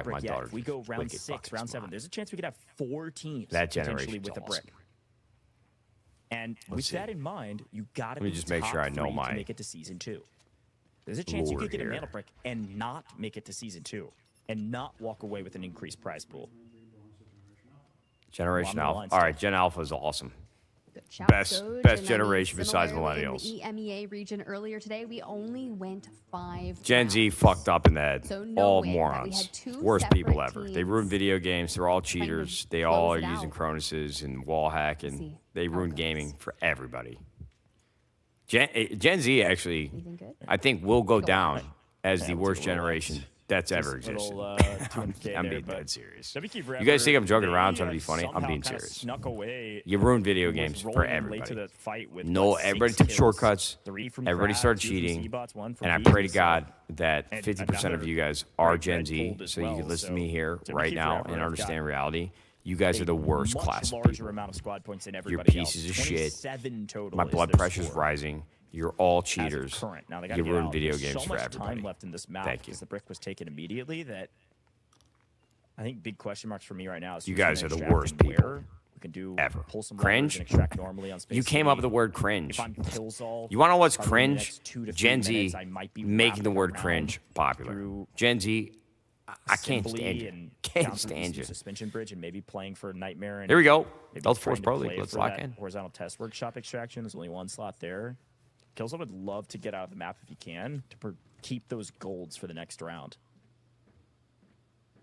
back.
brick
My
yet.
daughter's
If we go round
wicked
6,
fucking
round 7,
smart.
there's a chance we could have 4 teams
That
potentially
generation's
with a brick.
awesome.
And with that in mind, you got to
Let me
be
just make sure I know
top 3
my
to make it to season 2. There's a chance you
lore
could get
here.
a mana brick and not make it to season 2 and not walk away with an increased prize pool.
Generation
Well, I'm
Alpha.
the line
All right,
still.
Gen Alpha is awesome.
Shout
Best
Doge,
best
and
generation besides
similarly
millennials.
In the EMEA region earlier today, we only went 5
Gen Z
rounds.
fucked up in the head.
So no
All
way that we
morons.
had 2
Worst people
separate
ever. They
teams
ruin video games. They're all cheaters. They
close
all are
it
using
out.
Chronuses and wall hacking.
See
They
how it
ruin
goes.
gaming for everybody. Gen Z actually,
Anything good?
I think, will go
Go
down
on.
as
Yeah,
the
we'll
worst
take a little
generation that's ever
Just a
existed.
little, 200K
I'm
there,
being
but
dead serious.
WK
You
Forever,
guys think I'm joking
they,
around trying to be funny? I'm
somehow
being
kinda
serious.
Snuck away.
You ruined video
Was
games for
rolling late
everybody.
to the fight with,
No,
what, 6
everybody took
kills,
shortcuts.
3 from
Everybody
Crab,
started
2 from
cheating.
Seabots, 1 from
And I
Vegan,
pray to
so-
God that
and
50% of
another
you guys are
Red
Gen Z,
Gold as
so you
well,
can listen
so
to me here
WK
right now
Forever
and
have
understand
got
reality. You guys are the worst
much
class of
larger
people.
amount of squad points than
You're
everybody
pieces
else.
of shit.
27 total
My
is
blood
their
pressure's
score
rising. You're all
as of
cheaters.
current. Now they
You
gotta get
ruined
out.
video
There's
games
so
for
much
everybody.
time left in this map
Thank you.
because the brick was taken immediately. That I think big question marks for me right now is
You
who's
guys
gonna
are the
extract
worst
and
people
where. We can do
ever.
pull some
Cringe?
levers and extract normally on space.
You came up with the
City.
word cringe.
If I'm Killzall,
You want to know what's
probably in the
cringe?
next 2 to 3
Gen Z
minutes, I might be
making the
wrapping
word
around
cringe popular.
through
Gen Z, I can't
Assembly
stand you.
and
Can't
down through
stand
some
you.
Suspension bridge and maybe playing for Nightmare. And
Here we go.
maybe
Delta
trying
Force
to
Pro League.
play
Let's
for
lock
that
in.
Horizontal test workshop extraction. There's only 1 slot there. Killzall would love to get out of the map if he can to keep those golds for the next round.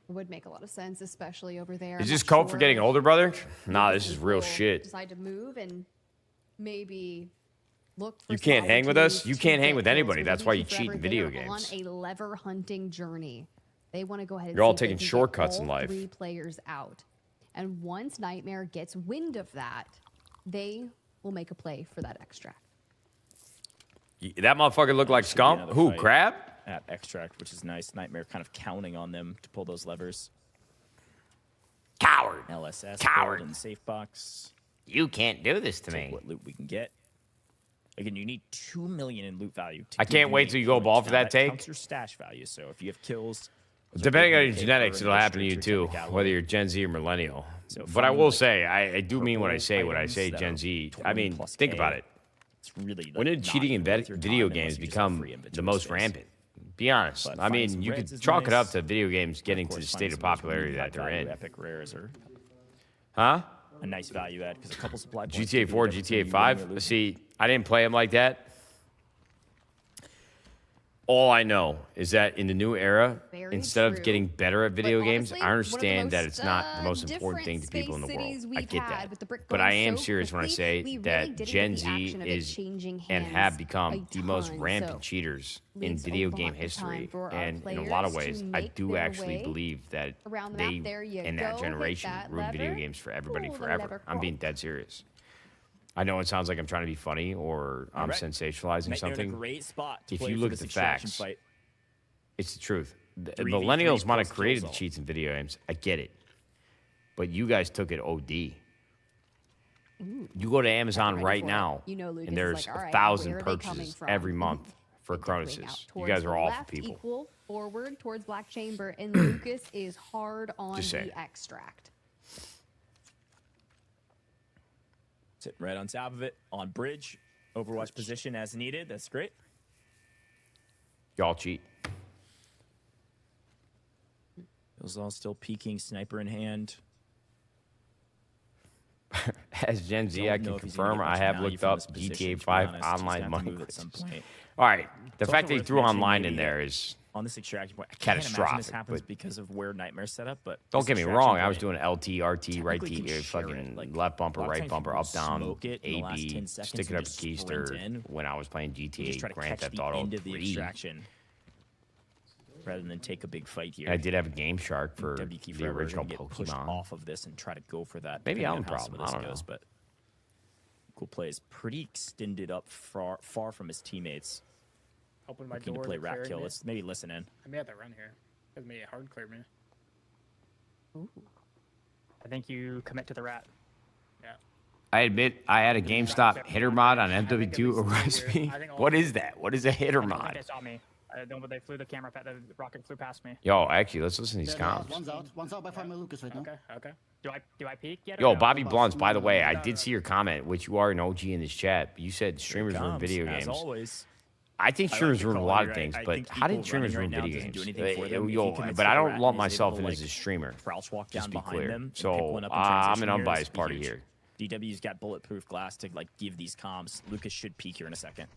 It would make a lot of sense, especially over there.
Is
I'm
this
not
code for
sure
getting older, brother?
if
Nah, this is real
people
shit.
Decide to move and maybe look for
You
some
can't hang with us?
opportunities
You
to
can't hang
get
with
kills
anybody.
for
That's why you
WQ
cheat in
Forever.
video
They're
games.
on a lever hunting journey. They want to go ahead and
You're all
see if they
taking
can get
shortcuts
all
in life.
3 players out. And once Nightmare gets wind of that, they will make a play for that extract.
That motherfucker looked like
Should be
scum.
another
Who,
fight
Crab?
At extract, which is nice. Nightmare kind of counting on them to pull those levers.
Coward.
LSS
Coward.
and safe box.
You can't do this to
Take
me.
what loot we can get. Again, you need 2 million in loot value. To
I can't wait
make
till you go
points.
ball for
Now,
that take.
Counts your stash value. So if you have kills,
Depending on your
take
genetics,
per
it'll happen to you
district or
too,
typicality.
whether you're Gen Z or millennial.
So
But I
finding,
will
like,
say, I do mean what I
purple
say when I
items
say
that
Gen
are
Z.
20
I mean,
plus
think
K,
about it.
It's really
When did
not
cheating in
worth your
video
time
games
unless you just have
become
free inventory
the most
space.
rampant? Be honest.
But
I
finding
mean,
some
you
reds
could
is
chalk it up
nice.
to video games getting
Of
to the
course,
state
finding
of
some really
popularity that they're
high-value
in.
Epic rares are
Huh?
a nice value add because a couple supply points
GTA
can be
4,
the difference in
GTA
you winning or
5.
losing.
See, I didn't play them like that. All I know is that in the new era,
Very
instead of
true.
getting better at video
But
games,
honestly,
I understand that it's not the most
different
important thing to people in the world.
cities
I
we've
get
had
that.
with the brick
But
going
I am
so
serious when I
quickly,
say
we really
that
didn't get
Gen
the
Z
action of it
is
changing
and
hands
have become
a
the most
ton.
rampant
So
cheaters in
leaves a
video
lot
game
of time
history.
for our
And in a lot of
players to
ways, I
make
do
their
actually
way
believe that
around the
they
map. There you
and that
go. Hit
generation
that
ruined video
lever.
games for everybody
Pull the
forever.
lever
I'm being
quick.
dead serious. I know it sounds like I'm trying to be funny or I'm
right.
sensationalizing
Nightmare in a
something.
great spot to
If
play
you
for
look at
this
the
extraction
facts,
fight.
it's the truth. The
3v3
millennials might have
plus
created the
Killzone.
cheats in video games. I get it. But you guys took it OD. You go to Amazon
ready
right
for it.
now,
You know Lucas
and
is
there's
like, "All right,
1,000
where are they coming
purchases
from?"
every month for
Bring out
Chronuses. You
towards
guys are
the
awful
left,
people.
Equal forward towards Black Chamber, and Lucas is hard on
Just saying.
the extract.
Sitting right on top of it, on bridge, Overwatch position as needed. That's great.
Y'all cheat.
Killzall still peeking, sniper in hand.
As Gen Z,
Don't
I
know
can
if he's gonna
confirm
get
I
much
have
value
looked
from
up
this position,
GTA
to be
5
honest. He's gonna
online
have to
money
move at some
glitches.
point.
All right, the
It's
fact
also
that he
worth
threw
mentioning
online in
maybe
there is
on this extraction point. I can't imagine this
catastrophic,
happens
but-
because of where Nightmare's set up, but
Don't
this
get me
extraction
wrong. I was
point
doing LT, RT, right
technically
T,
can share
fucking
it. Like,
left
a
bumper,
lot of
right
times
bumper,
people
up, down,
smoke it in the last 10
AB,
seconds
stick it
and
up
just
keister
sprint in.
when I was playing
You just
GTA
try to
Grand
catch
Theft
the
Auto
end of the
3.
extraction rather than take a big fight here.
I did have a Game Shark for
WK
the
Forever
original
gonna get pushed
Pokemon.
off of this and try to go for that.
Maybe
depending
I'm
on how some
problem.
of this
I don't
goes,
know.
but cool plays. Pretty extended up far from his teammates.
Open my
Looking
door
to play
to
rat
clear
kill.
it.
Let's maybe listen in.
I may have to run here. Because me hard clear me. I think you commit to the rat. Yeah.
I admit I had a GameStop hitter mod on MW2 arrest me. What is that? What is a hitter
I think
mod?
they saw me. They flew the camera. The rocket flew past me.
Yo, actually, let's listen to these comms.
One's out by Farmer Lucas right now.
Okay. Do I peek yet?
Yo,
or no?
Bobby Blunts, by the way, I did see your comment, which you are an OG in this chat. You said streamers ruin video games.
As always.
I think streamers ruin a lot of
Right.
things,
I
but
think
how did
people
streamers ruin
running right now
video
doesn't do
games?
anything for them. If
Yo,
he commits
but I
to the
don't
rat
lump
and is
myself
able
in
to,
as a streamer.
Crouch walk
Just
down
be
behind
clear.
them and pick
So
one up in
I'm an
transition here
unbiased
is
party
huge.
here.
DW's got bulletproof glass to like give these comms. Lucas should peek here in a second.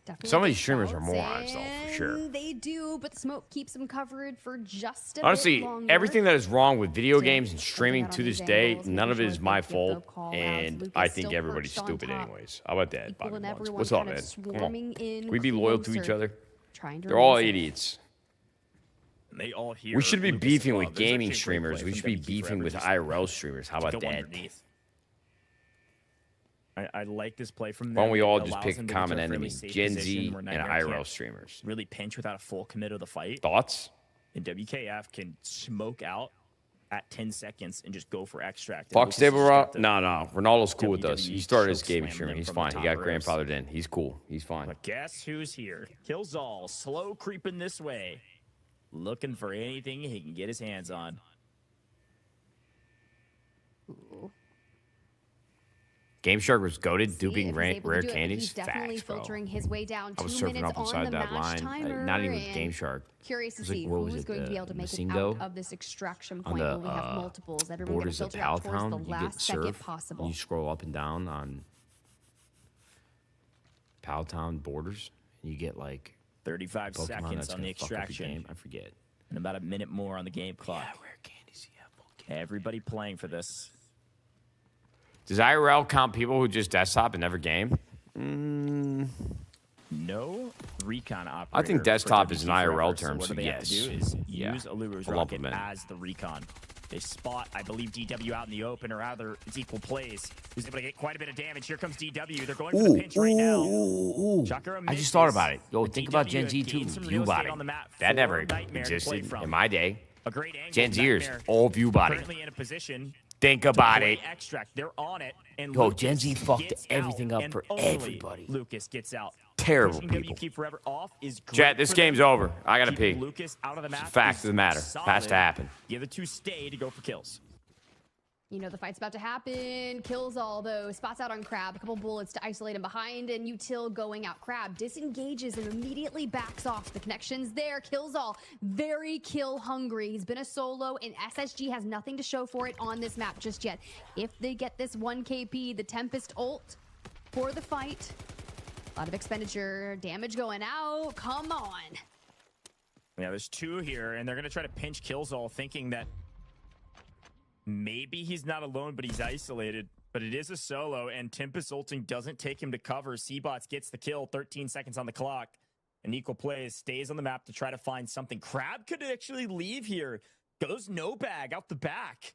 Definitely
Some of
get
these streamers are
shots,
morons, though, for sure.
and They do, but the smoke keeps them covered for just a
Honestly,
bit longer.
everything that is wrong with video
Still
games and streaming
holding out
to
on
this
these
day,
angles,
none of it
making
is
sure
my
they get the
fault,
call-outs.
and
Lucas
I think
still
everybody's
perched on
stupid
top.
anyways. How about that,
People
Bobby
and
Blunts?
everyone
What's up,
kind
man?
of
Come on.
swarming in
We be loyal to each
closer,
other.
trying to
They're all
release it.
idiots.
And they all hear
We should be
Lucas
beefing
as well.
with
There's
gaming
actually a great
streamers.
play
We
from
should be
WK
beefing
Forever
with
just
IRL streamers. How
to
about
go
that?
underneath. I like this play from them.
Why don't we
It
all just
allows
pick a
them to get to
common
a fairly
enemy?
safe
Gen
position
Z
where
and
Nightmare
IRL
can't
streamers.
really pinch without a full commit of the fight.
Thoughts?
And WKF can smoke out at 10 seconds and just go for extract. And
Fox
Lucas
Stable
just
Raw?
got the
No. Ronaldo's cool with us.
WWE
He started his
choke
gaming
slam
streaming.
them
He's
from
fine.
the
He got
top ropes.
grandfathered in. He's cool. He's fine.
But guess who's here? Killzall, slow creeping this way. Looking for anything he can get his hands on.
Game Shark was goaded,
See
duping
if he's
rare
able to do it, but
candies.
He's definitely
Facts, bro.
filtering his way down.
I was
2
surfing
minutes
up
on
inside
the
that
match
line.
timer,
Not even with
and
Game Shark.
Curious to
It was like,
see
what was
who's
it,
going to be able to make it
Masingo?
out of this extraction
On
point
the
when we have multiples. Everyone going to
borders of
filter out towards the
Paltown, you get
last second
surf.
possible.
You scroll up and down on Paltown borders, and you get like
35
Pokemon
seconds
that's
on the
gonna fuck up your
extraction.
game. I forget.
And about a minute more on the game clock.
Yeah, rare candies. Yeah,
Everybody playing for this.
Does IRL count people who just desktop and never game?
No recon operator.
I think
for
desktop is an
WT
IRL
forever.
term,
So
so
what do they have to
yes.
do is
Yeah.
use Aluru's
I'll lump
rocket
them in.
as the recon. They spot, I believe, DW out in the open, or rather, it's equal plays. He's able to get quite a bit of damage. Here comes DW. They're going for the pinch right now. Chakra
I just thought
misses,
about it. Yo,
but
think about
DW
Gen Z
has
too.
gained some
View
real estate
body.
on the map
That
for
never
Nightmare to play
existed
from.
in my day.
A great angle.
Gen Zers,
Nightmare
all view body.
currently in a position
Think
to
about
play
it.
extract. They're on it. And
Yo,
Lucas
Gen Z fucked
gets
everything
out,
up
and
for
only
everybody.
Lucas gets out.
Terrible
Pushing
people.
WK Forever off is great
Chat, this
for
game's
them.
over. I gotta
Keeping
pee.
Lucas out of the
It's a
map
fact
is
of the matter.
solid.
Has to happen.
The other two stay to go for kills.
You know the fight's about to happen. Kills all though. Spots out on Crab. A couple bullets to isolate him behind, and Util going out. Crab disengages and immediately backs off. The connection's there. Kills all. Very kill hungry. He's been a solo, and SSG has nothing to show for it on this map just yet. If they get this 1 KP, the Tempest ult for the fight. A lot of expenditure. Damage going out. Come on.
Yeah, there's two here, and they're going to try to pinch Killzall, thinking that maybe he's not alone, but he's isolated. But it is a solo, and Tempest ulting doesn't take him to cover. Seabots gets the kill, 13 seconds on the clock. And equal plays stays on the map to try to find something. Crab could actually leave here. Goes no bag out the back.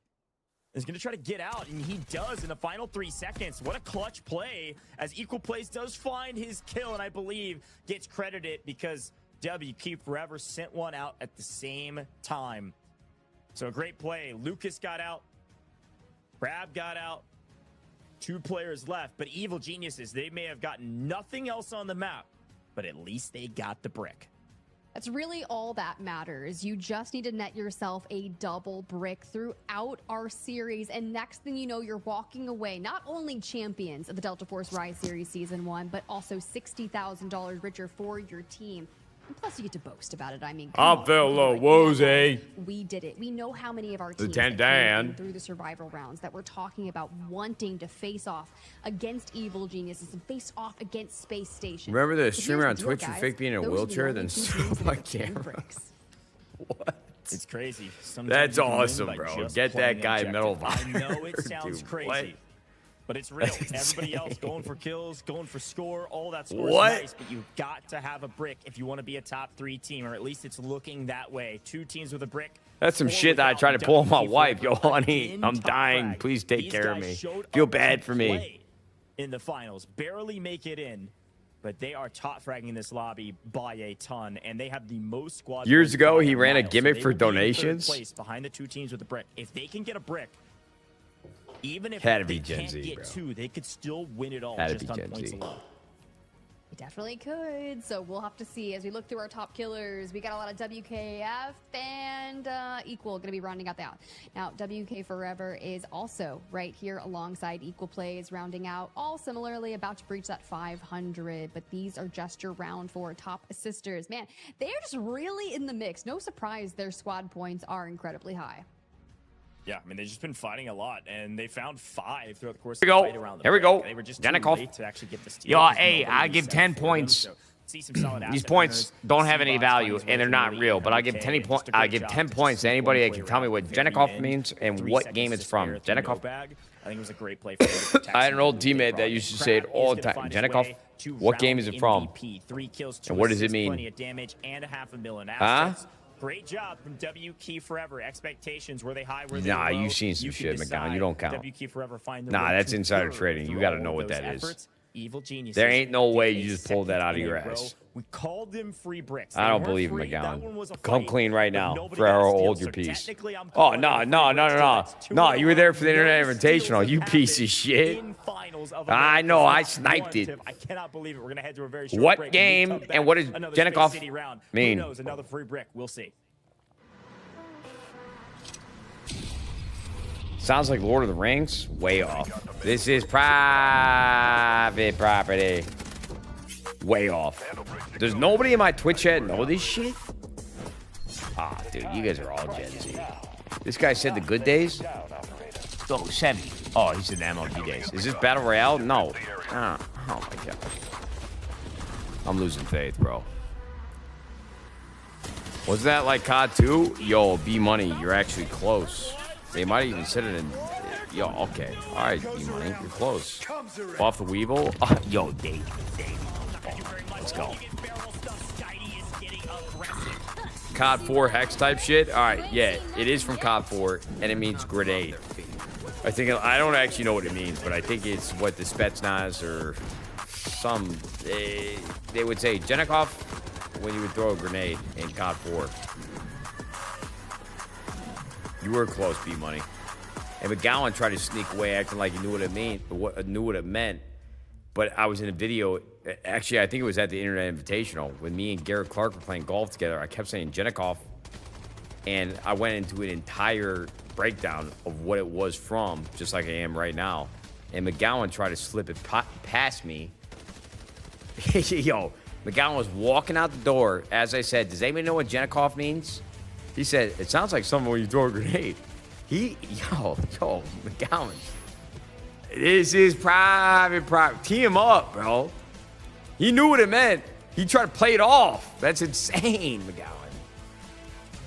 Is going to try to get out, and he does in the final 3 seconds. What a clutch play, as Equal Plays does find his kill, and I believe gets credited because WK Forever sent one out at the same time. So a great play. Lucas got out. Crab got out. 2 players left, but Evil Geniuses, they may have gotten nothing else on the map, but at least they got the brick.
That's really all that matters. You just need to net yourself a double brick throughout our series. And next thing you know, you're walking away not only champions of the Delta Force Rise Series Season 1, but also $60,000 richer for your team. And plus, you get to boast about it. I mean,
I felt a little woozy.
We did it. We know how many of our teams
Lieutenant
that came
Dan.
in through the survival rounds that we're talking about wanting to face off against Evil Geniuses and face off against Space Station.
Remember the
But here's
streamer on
deal,
Twitch who
guys.
faked being in a
Those are the
wheelchair,
only
then
two
stole
teams that
my
have taken
camera?
bricks.
It's crazy. Sometimes
That's
you can win
awesome,
by
bro.
just
Get that
playing
guy
objective.
Metal
I
Fire,
know it sounds
dude,
crazy,
what?
but it's real.
That's
Everybody else
insane.
going for kills, going for score, all that score
What?
is nice, but you've got to have a brick if you want to be a top 3 team, or at least it's looking that way. 2 teams with a brick.
That's some
4
shit that I
without.
try to pull on my
WK
wife. Yo,
Forever
honey,
in
I'm
top
dying.
frag.
Please take
These
care of
guys
me.
showed
Feel
up
bad
to
for me.
play in the finals, barely make it in, but they are top fragging this lobby by a ton, and they have the most squad
Years
points
ago,
by
he
a
ran a
mile, so
gimmick
they
for
will be in third
donations.
place behind the 2 teams with a brick. If they can get a brick, even if
Had to
they
be Gen
can't
Z,
get
bro.
2, they could still win it all
Had to
just
be
on
Gen
points
Z.
alone.
It definitely could. So we'll have to see as we look through our top killers. We got a lot of WKF and Equal going to be rounding out the out. Now, WK Forever is also right here alongside Equal Plays, rounding out, all similarly about to breach that 500. But these are just your round 4 top assisters. Man, they are just really in the mix. No surprise their squad points are incredibly high.
Yeah, I mean, they've just been fighting a lot, and they found 5 throughout the course
Here
of
we
the
go.
fight around the
Here we
break.
go.
They were just
Janikov.
too late to actually get this
Yo, hey, I give 10 points. These points don't have any value, and they're not real. But I give 10 points. I give 10 points to anybody that can tell me what Janikov means and what game it's from. Janikov.
I think it was a great play for
I had an old teammate that used to say it all the time. Janikov, what game is it from?
3 kills,
And what does it mean?
Plenty of damage and a $500,000
Huh?
assets. Great job from WK Forever. Expectations, were they high? Were they low?
Nah, you've seen some shit, McGowan. You don't count.
WK Forever find the
Nah,
way
that's
to
insider
third
trading. You
through
got to
all
know
of
what
those
that is.
efforts. Evil geniuses.
There ain't no way
Did
you
a
just pulled that out of
second
your
in a row.
ass.
We called them free bricks.
I
They
don't
weren't
believe
free. That one
McGowan.
was a
Come
fight,
clean right
but
now
nobody
for
got a
our
steal.
hold
So
your piece.
technically, I'm
Oh,
calling
no,
them
no,
free
no,
bricks.
no,
That's two
no.
in a
You were there for the
row.
Internet
No
Invitational.
steals
You
have
piece of
happened
shit.
in finals of
I
America's
know. I
Top
sniped it.
1. I cannot believe it. We're going to head to a very short
What
break.
game
When we come
and
back,
what does
another
Janikov
Space City round.
mean?
Who knows? Another free brick. We'll see.
Sounds like Lord of the Rings. Way off. This is private property. Way off. Does nobody in my Twitch chat know this shit? Ah, dude, you guys are all Gen Z. This guy said the good days? Oh, Sebi. Oh, he said the MLG days. Is this Battle Royale? No. Oh my God. I'm losing faith, bro. Was that like COD 2? Yo, B-Money, you're actually close. They might even said it in... Yo, okay. All right, B-Money, you're close. Off the Weevil. Yo, Dave. Let's go. COD 4 hex type shit? All right, yeah, it is from COD 4, and it means grenade. I don't actually know what it means, but I think it's what the Spetsnaz or some... They would say Janikov when you would throw a grenade in COD 4. You were close, B-Money. And McGowan tried to sneak away, acting like he knew what it meant. But I was in a video. Actually, I think it was at the Internet Invitational when me and Garrett Clark were playing golf together. I kept saying Janikov, and I went into an entire breakdown of what it was from, just like I am right now. And McGowan tried to slip it past me. Yo, McGowan was walking out the door. As I said, does anybody know what Janikov means? He said, it sounds like something when you throw a grenade. Yo, McGowan. This is private. Tee him up, bro. He knew what it meant. He tried to play it off. That's insane, McGowan.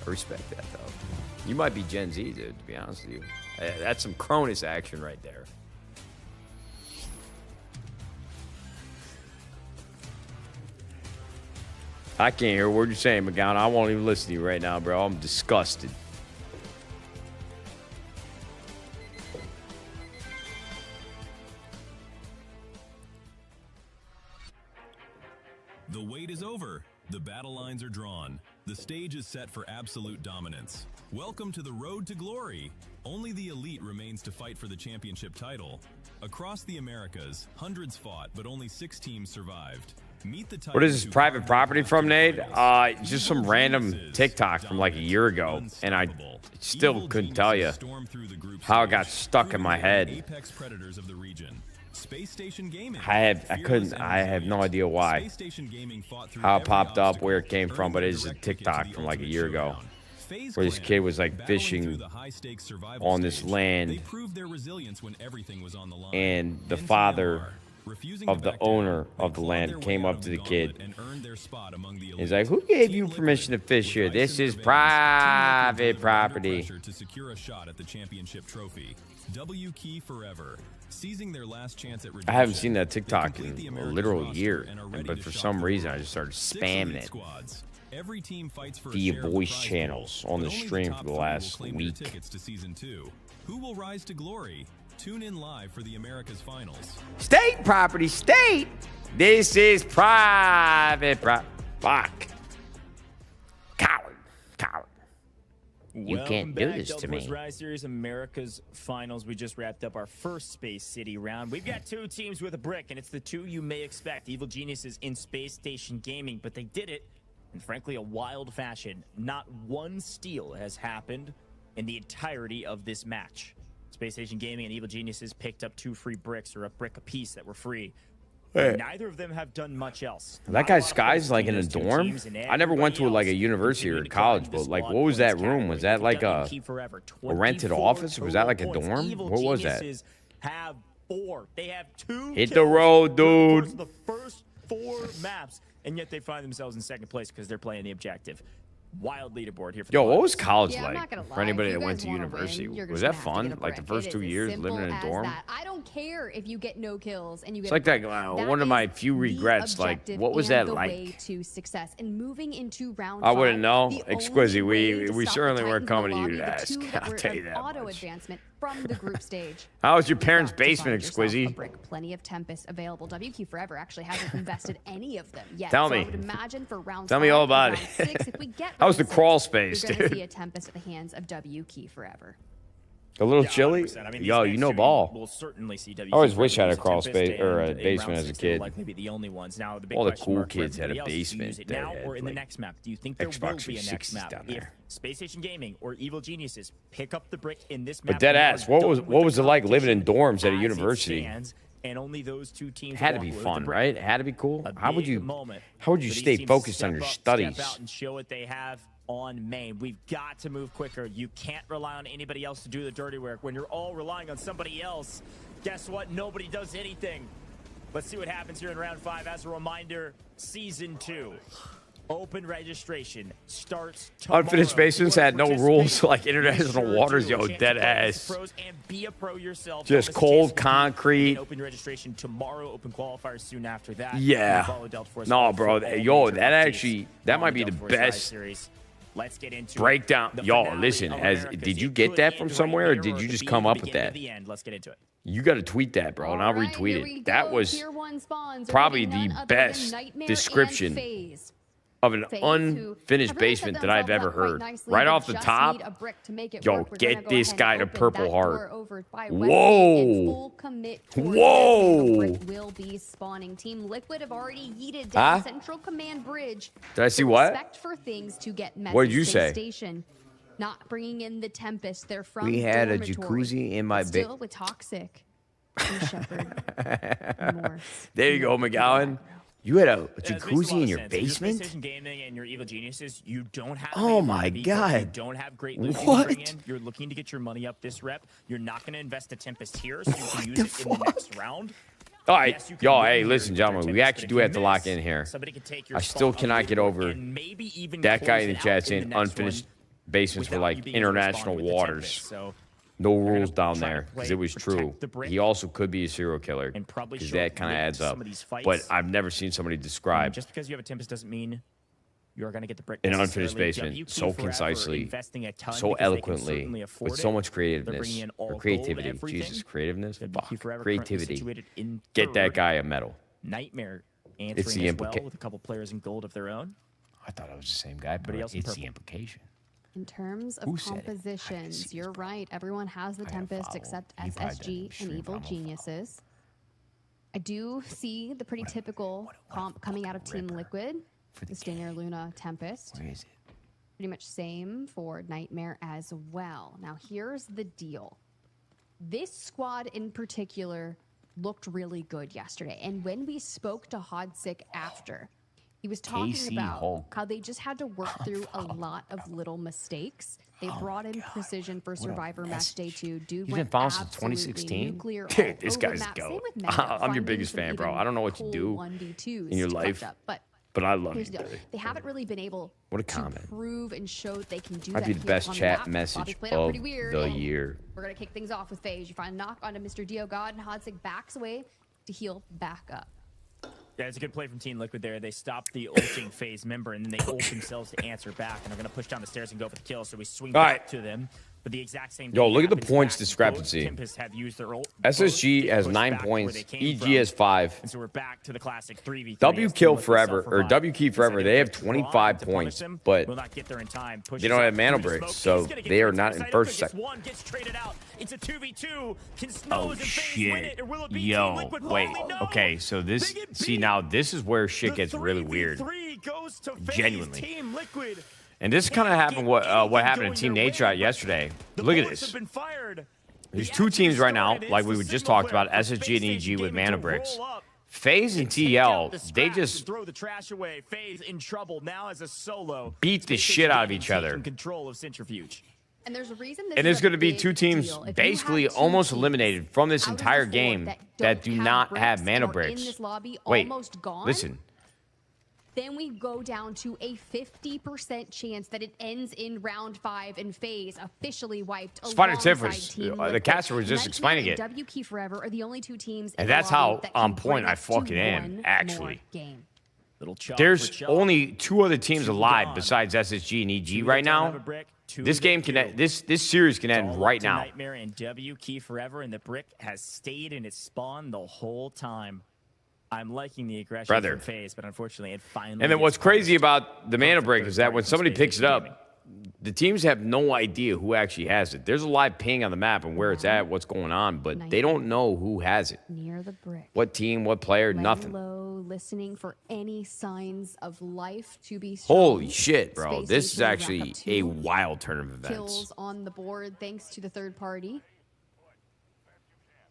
I respect that, though. You might be Gen Z, dude, to be honest with you. That's some Cronus action right there. I can't hear a word you're saying, McGowan. I won't even listen to you right now, bro. I'm disgusted.
The wait is over. The battle lines are drawn. The stage is set for absolute dominance. Welcome to the road to glory. Only the elite remains to fight for the championship title. Across the Americas, hundreds fought, but only 6 teams survived. Meet the
What is this private property from, Nate? Just some random TikTok from like a year ago, and I still couldn't tell you how it got stuck in my head.
Apex predators of the region. Space Station Gaming.
I have no idea why. How it popped up, where it came from, but it is a TikTok from like a year ago. Where this kid was like fishing on this land, and the father of the owner of the land came up to the kid. He's like, "Who gave you permission to fish here? This is private property."
To secure a shot at the championship trophy. W Key Forever. Seizing their last chance at
I haven't seen that TikTok in a literal year, but for some reason I just started spamming it
Every team fights for
via voice channels on the stream for the last week.
Tickets to season 2. Who will rise to glory? Tune in live for the Americas Finals.
State property, state. This is private. Fuck. Coward.
You
Welcome
can't do
back,
this
Delta
to
Force
me.
Rise Series America's Finals. We just wrapped up our first Space City round. We've got two teams with a brick, and it's the two you may expect. Evil Geniuses in Space Station Gaming, but they did it in, frankly, a wild fashion. Not one steal has happened in the entirety of this match. Space Station Gaming and Evil Geniuses picked up 2 free bricks, or a brick apiece, that were free.
Hey.
Neither of them have done much else.
That guy's Sky's like in a dorm. I never went to like a university or college, but like, what was that room? Was that like a rented office, or was that like a dorm? What was that?
Have 4. They have 2.
Hit the road, dude.
The first 4 maps, and yet they find themselves in second place because they're playing the objective. Wild leaderboard here for
Yo,
the
what was
Bucks.
college
Yeah, I'm not
like
gonna
for
lie.
anybody
If you
that went
guys
to
wanna
university?
win, you're
Was
gonna
that
have to
fun?
get a
Like the
brick.
first
It
2
is
years
as
living in a
simple
dorm?
as that. I don't care if you get no kills and you get.
It's like
a brick.
that,
That
one of my
is
few
the
regrets. Like,
objective
what was
and
that
the
like?
way to success and moving into round
I wouldn't
5,
know.
the
Exquisite,
only way to
we
stop
certainly
the
weren't
Titans
coming to you
in the
to
lobby, the
ask.
2 that
I'll
were
tell you
an
that
auto
much.
advancement from the group stage.
How was your
You've
parents'
got to find
basement,
yourself a
Exquisite?
brick. Plenty of Tempest available. WQ Forever actually hasn't invested any of them yet.
Tell
so
me.
I would imagine for round
Tell me
5
all
and
about
round
it.
6, if we get
How was the
round 6,
crawl space,
you're gonna
dude?
see a Tempest at the hands of WQ Forever.
A little chilly?
100%. I mean,
Yo,
these
you
next
know
two,
ball.
We'll certainly see
I always wish I had a
WC
crawl
Tempest
space or a
and in
basement
round
as a
6, they'll
kid.
likely be the only ones. Now, the big
All the
question
cool
mark for
kids had a
everybody else is, do you use
basement
it now
that
or
had,
in the
like,
next map? Do you think there will
Xbox
be a next
360s
map?
down
If
there.
Space Station Gaming or Evil Geniuses pick up the brick in this map,
But dead
we are
ass, what
done
was
with the
it like living in
competition
dorms at a
as it
university?
stands, and only those 2 teams
It had to
walk
be
away with
fun,
the brick.
right? It had to be cool.
A
How would
big
you
moment
How would you
for these
stay
teams to
focused on
step
your
up,
studies?
Step out and show what they have on main. We've got to move quicker. You can't rely on anybody else to do the dirty work. When you're all relying on somebody else, guess what? Nobody does anything. Let's see what happens here in round 5. As a reminder, season 2. Open registration starts tomorrow.
Unfinished basements had no rules like international waters. Yo, dead ass.
And be a pro yourself.
Just cold concrete.
Open registration tomorrow. Open qualifiers soon after that.
Yeah.
Follow Delta Force
No,
Live
bro.
for all
Yo,
major
that
updates
actually, that might
on
be the
Delta Force Live
best
series. Let's get into
breakdown.
the
Yo,
finale
listen,
of
as
Americas.
did you
It
get
could
that from
end
somewhere,
right
or
here,
did
or
you
it
just
could be
come
the
up with
beginning
that?
of the end. Let's get into it.
You got to tweet that, bro, and I'll
Alright,
retweet
here we
it. That
go.
was
Tier 1 spawns are
probably
gonna be
the
none other than
best
Nightmare
description
and FaZe.
of an
FaZe, who
unfinished
have really set
basement that I've
themselves
ever
up quite
heard.
nicely.
Right
They
off the
just
top,
need a brick to make it
yo,
work. We're
get
gonna go
this
ahead
guy
and
to
open
Purple
that
Heart.
door over by
Whoa.
Westgate and full commit towards
Whoa.
this, and the brick will be spawning. Team Liquid have already yeeted down
Huh?
Central Command Bridge.
Did I see
So
what?
Expect for things to get messy.
What did you
Space
say?
Station, not bringing in the Tempest. They're from
We had a
dormitory,
jacuzzi in my
but
ba-
still with Toxic and Shepard. Morse.
There you go, McGowan. You had a
Yeah, this makes a
jacuzzi
lot
in
of
your
sense. If you're
basement?
Space Station Gaming and your Evil Geniuses, you don't have
Oh
many
my
money because
God.
You don't have great loot you
What?
can bring in. You're looking to get your money up this rep. You're not going to invest a Tempest here, so you can use
the
it in the next round.
All right,
Yes, you can
yo,
win
hey,
here
listen,
with your
gentlemen, we
Tempest,
actually
but
do
if
have
you
to lock
miss,
in here.
somebody can take your
I still
spot
cannot
up
get over
and maybe even
that guy
close
in the
it out
chat
in
saying
the next
unfinished
one
basements were
without
like
you being able to respond
international
with the
waters.
Tempest. So
No
we're gonna
rules down
try to
there because
play,
it was
protect
true.
the brick,
He also could be a serial killer
and probably
because
show
that
up
kind of
late
adds
to
up.
some of these fights.
But I've never seen somebody describe
just because you have a Tempest doesn't mean you're going to get the brick.
an unfinished
necessarily.
basement
WQ
so
Forever
concisely,
investing a ton
so
because they can
eloquently,
certainly afford
with so
it.
much
They're
creativeness
bringing in all
or
gold,
creativity.
everything.
Jesus, creativeness.
WQ
Fuck,
Forever currently
creativity.
situated in
Get that
third.
guy a medal.
Nightmare
It's
answering
the
as well
implica-
with a couple players in gold of their own.
I thought it was the same guy, but
Everybody else in
it's
purple.
the implication.
In terms of
Who said it? I didn't
compositions,
see
you're right. Everyone has the
I
Tempest
follow.
except
You probably
SSG
didn't
and
stream,
Evil
but I'm gonna follow.
Geniuses. I do see the pretty typical comp coming out of Team Liquid. The Stinger Luna Tempest.
Where is it?
Pretty much same for Nightmare as well. Now here's the deal. This squad in particular looked really good yesterday. And when we spoke to Hodsick after, he was talking
KC
about
Hulk.
how they just had to work through a lot of little mistakes. They brought in precision for Survivor Match Day 2. Dude
He's
went
been found since
absolutely
2016.
nuclear
Dude,
all
this
over
guy's
the map.
go.
Same with Mega,
I'm your
finding
biggest
some
fan, bro.
even
I don't know what you
cool
do
1v2s
in your
to catch
life,
up,
but I love
here's
you,
the deal.
Billy.
They haven't really been able
What a
to
comment.
prove and show that they can do
Might
that
be the
here
best
on the
chat
map.
message
Bobby's played out
of
pretty weird,
the
and
year.
We're gonna kick things off with FaZe. You find a knock onto Mr. Dio God, and Hodsick backs away to heal back up.
Yeah, it's a good play from Team Liquid there. They stopped the ulting phase member, and then they ult themselves to answer back, and they're going to push down the stairs and go for the kill. So we swing
All
back
right.
to them. But the exact same
Yo,
thing
look at the
happens
points
back.
discrepancy.
Both Tempests have used their ult.
SSG
Both
has
get
9
pushed back to where
points.
they came
EG
from.
has 5.
And so we're back to the classic 3v3.
W
as
Kill
Team Liquid
Forever, or
self-revive.
W Key Forever,
Instead
they
of
have
trying
25
to punish
points,
him,
but
will not get there in time.
they don't have mana bricks, so they are not in first second.
One gets traded out. It's a 2v2. Can Snows
Oh,
and FaZe win
shit.
it, or will it be
Yo,
Team Liquid?
wait.
Holy no.
Okay, so this,
They get
see,
beat.
now this is where shit
The
gets really weird.
3v3 goes to FaZe
Genuinely.
Team Liquid.
And this kind of happened what happened to Team Nadeshot yesterday. Look at this. There's 2 teams right now, like we just talked about, SSG and EG with mana bricks. FaZe and TL, they just
throw the trash away. FaZe in trouble now as a solo.
beat the shit out of each other.
In control of Centrifuge.
And there's a reason this
And
is
there's
a
going to be
big
2 teams
deal. If you
basically
have two
almost
teams
eliminated from this
out of the
entire
4
game
that
that
don't
do not
bricks
have mana
or
bricks.
in this lobby,
Wait,
almost gone,
listen.
then we go down to a 50% chance that it ends in round 5 and FaZe officially wiped
Spider
alongside
Tiffers,
Team
the
Liquid.
caster was just
Nightmare
explaining
and
it.
W Key Forever are the only 2 teams in
And
the
that's
lobby
how
that
on
can
point
bring
I
us to
fucking am,
one
actually.
more game.
Little chop
There's
for chop.
only 2 other teams
Two
alive
gone.
besides SSG and EG
Two
right
that don't
now.
have a brick, two
This
that
game can
do.
this series can
It's
end
all up
right
to
now.
Nightmare and W Key Forever, and the brick has stayed in its spawn the whole time. I'm liking the aggression
Brother.
from FaZe, but unfortunately, it finally.
And then
gets
what's crazy
punished.
about the mana break is that when somebody
Space
picks it
Gaming.
up, the teams have no idea who actually has it. There's a live ping on the map and where it's at, what's going on, but they don't know who has it.
Near the brick.
What team, what player,
Laying
nothing.
low, listening for any signs of life to be shown.
Holy shit, bro.
Space
This is
Station will wrap
actually
up
a
2
wild turn of events.
kills on the board thanks to the third party.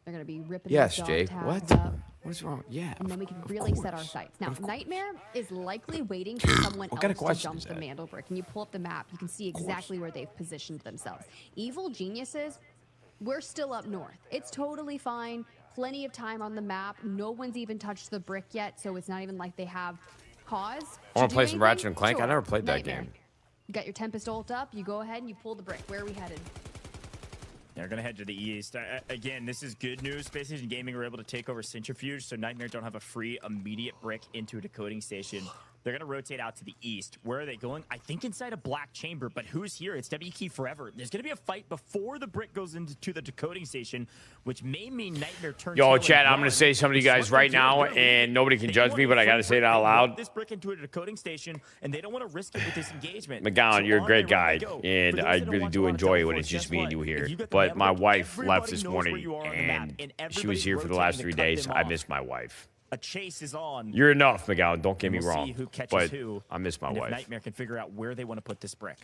They're going to be ripping
Yes,
those dog
Jake.
tags
What?
up.
What's wrong? Yeah.
And then we can really set our sights. Now, Nightmare is likely waiting for someone
What kind of
else to
question
jump
is
the
that?
mantle brick. And you pull up the map, you can see exactly where they've positioned themselves. Evil Geniuses, we're still up north. It's totally fine. Plenty of time on the map. No one's even touched the brick yet, so it's not even like they have cause.
I want to
do
play some
anything.
Ratchet and Clank. I
Sure.
never played that
Nightmare.
game.
You got your Tempest ult up. You go ahead and you pull the brick. Where are we headed?
They're going to head to the east. Again, this is good news. Space Station Gaming were able to take over Centrifuge, so Nightmare don't have a free immediate brick into a decoding station. They're going to rotate out to the east. Where are they going? I think inside a black chamber, but who's here? It's W Key Forever. There's going to be a fight before the brick goes into the decoding station, which may mean Nightmare turns.
Yo, chat, I'm going to say something to you guys right now, and nobody can judge me, but I got to say it out loud.
This brick into a decoding station, and they don't want to risk it with this engagement.
McGowan, you're a
on
great
their
guy,
way they go.
and
For those
I
that don't
really
watch
do
a lot of
enjoy it when
teleports,
it's just
guess
me and
what?
you
If
here.
you got the
But
map
my
brick,
wife left
everybody
this
knows where
morning,
you are on the map,
and
and
she was
everybody's
here for the
rotating
last
to
3
cut
days.
them
I
off.
miss my wife.
A chase is on.
You're enough, McGowan. Don't get me
We'll see
wrong,
who catches
but
who,
I miss my
and if
wife.
Nightmare can figure out where they want to put this brick.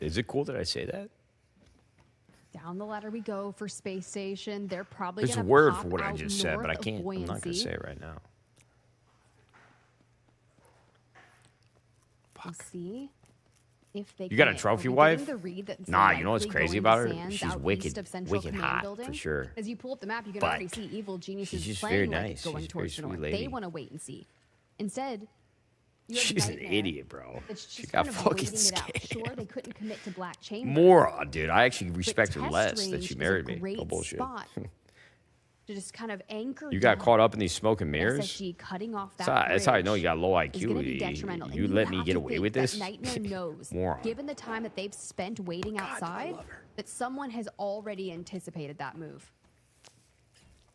Is it cool that I say that?
Down the ladder we go for Space Station. They're probably
There's a
going to
word
pop
for what I
out
just said, but I
north of
can't. I'm not going to
Buoyancy.
say it right now.
We'll see if they
You got a
can.
trophy
Are we
wife?
getting the read that it's
Nah, you know what's
likely
crazy
going
about
to
her?
Sands
She's
out east
wicked,
of Central
wicked
Command
hot,
Building.
for sure.
As you pull up the map, you can
But
already see Evil Geniuses
she's just
playing
very
like
nice.
it's going
She's a very
towards the north.
sweet
They
lady.
want to wait and see. Instead, you have
She's an
Nightmare
idiot, bro.
that's
She
just
got
kind of
fucking
waiting it out.
scared.
Sure, they couldn't commit to Black Chamber.
Moron, dude. I actually
but
respect her
test
less that
range
she
is a
married me.
great
No bullshit.
spot to just kind of anchor
You got
down.
caught up in these smoke and mirrors?
SSG cutting off that
That's how I know
bridge
you got low
is gonna be
IQ.
detrimental.
You
And
let me
have
get
to
away
think
with
that
this?
Nightmare knows,
Moron.
given the time that they've spent waiting outside, that someone has already anticipated that move.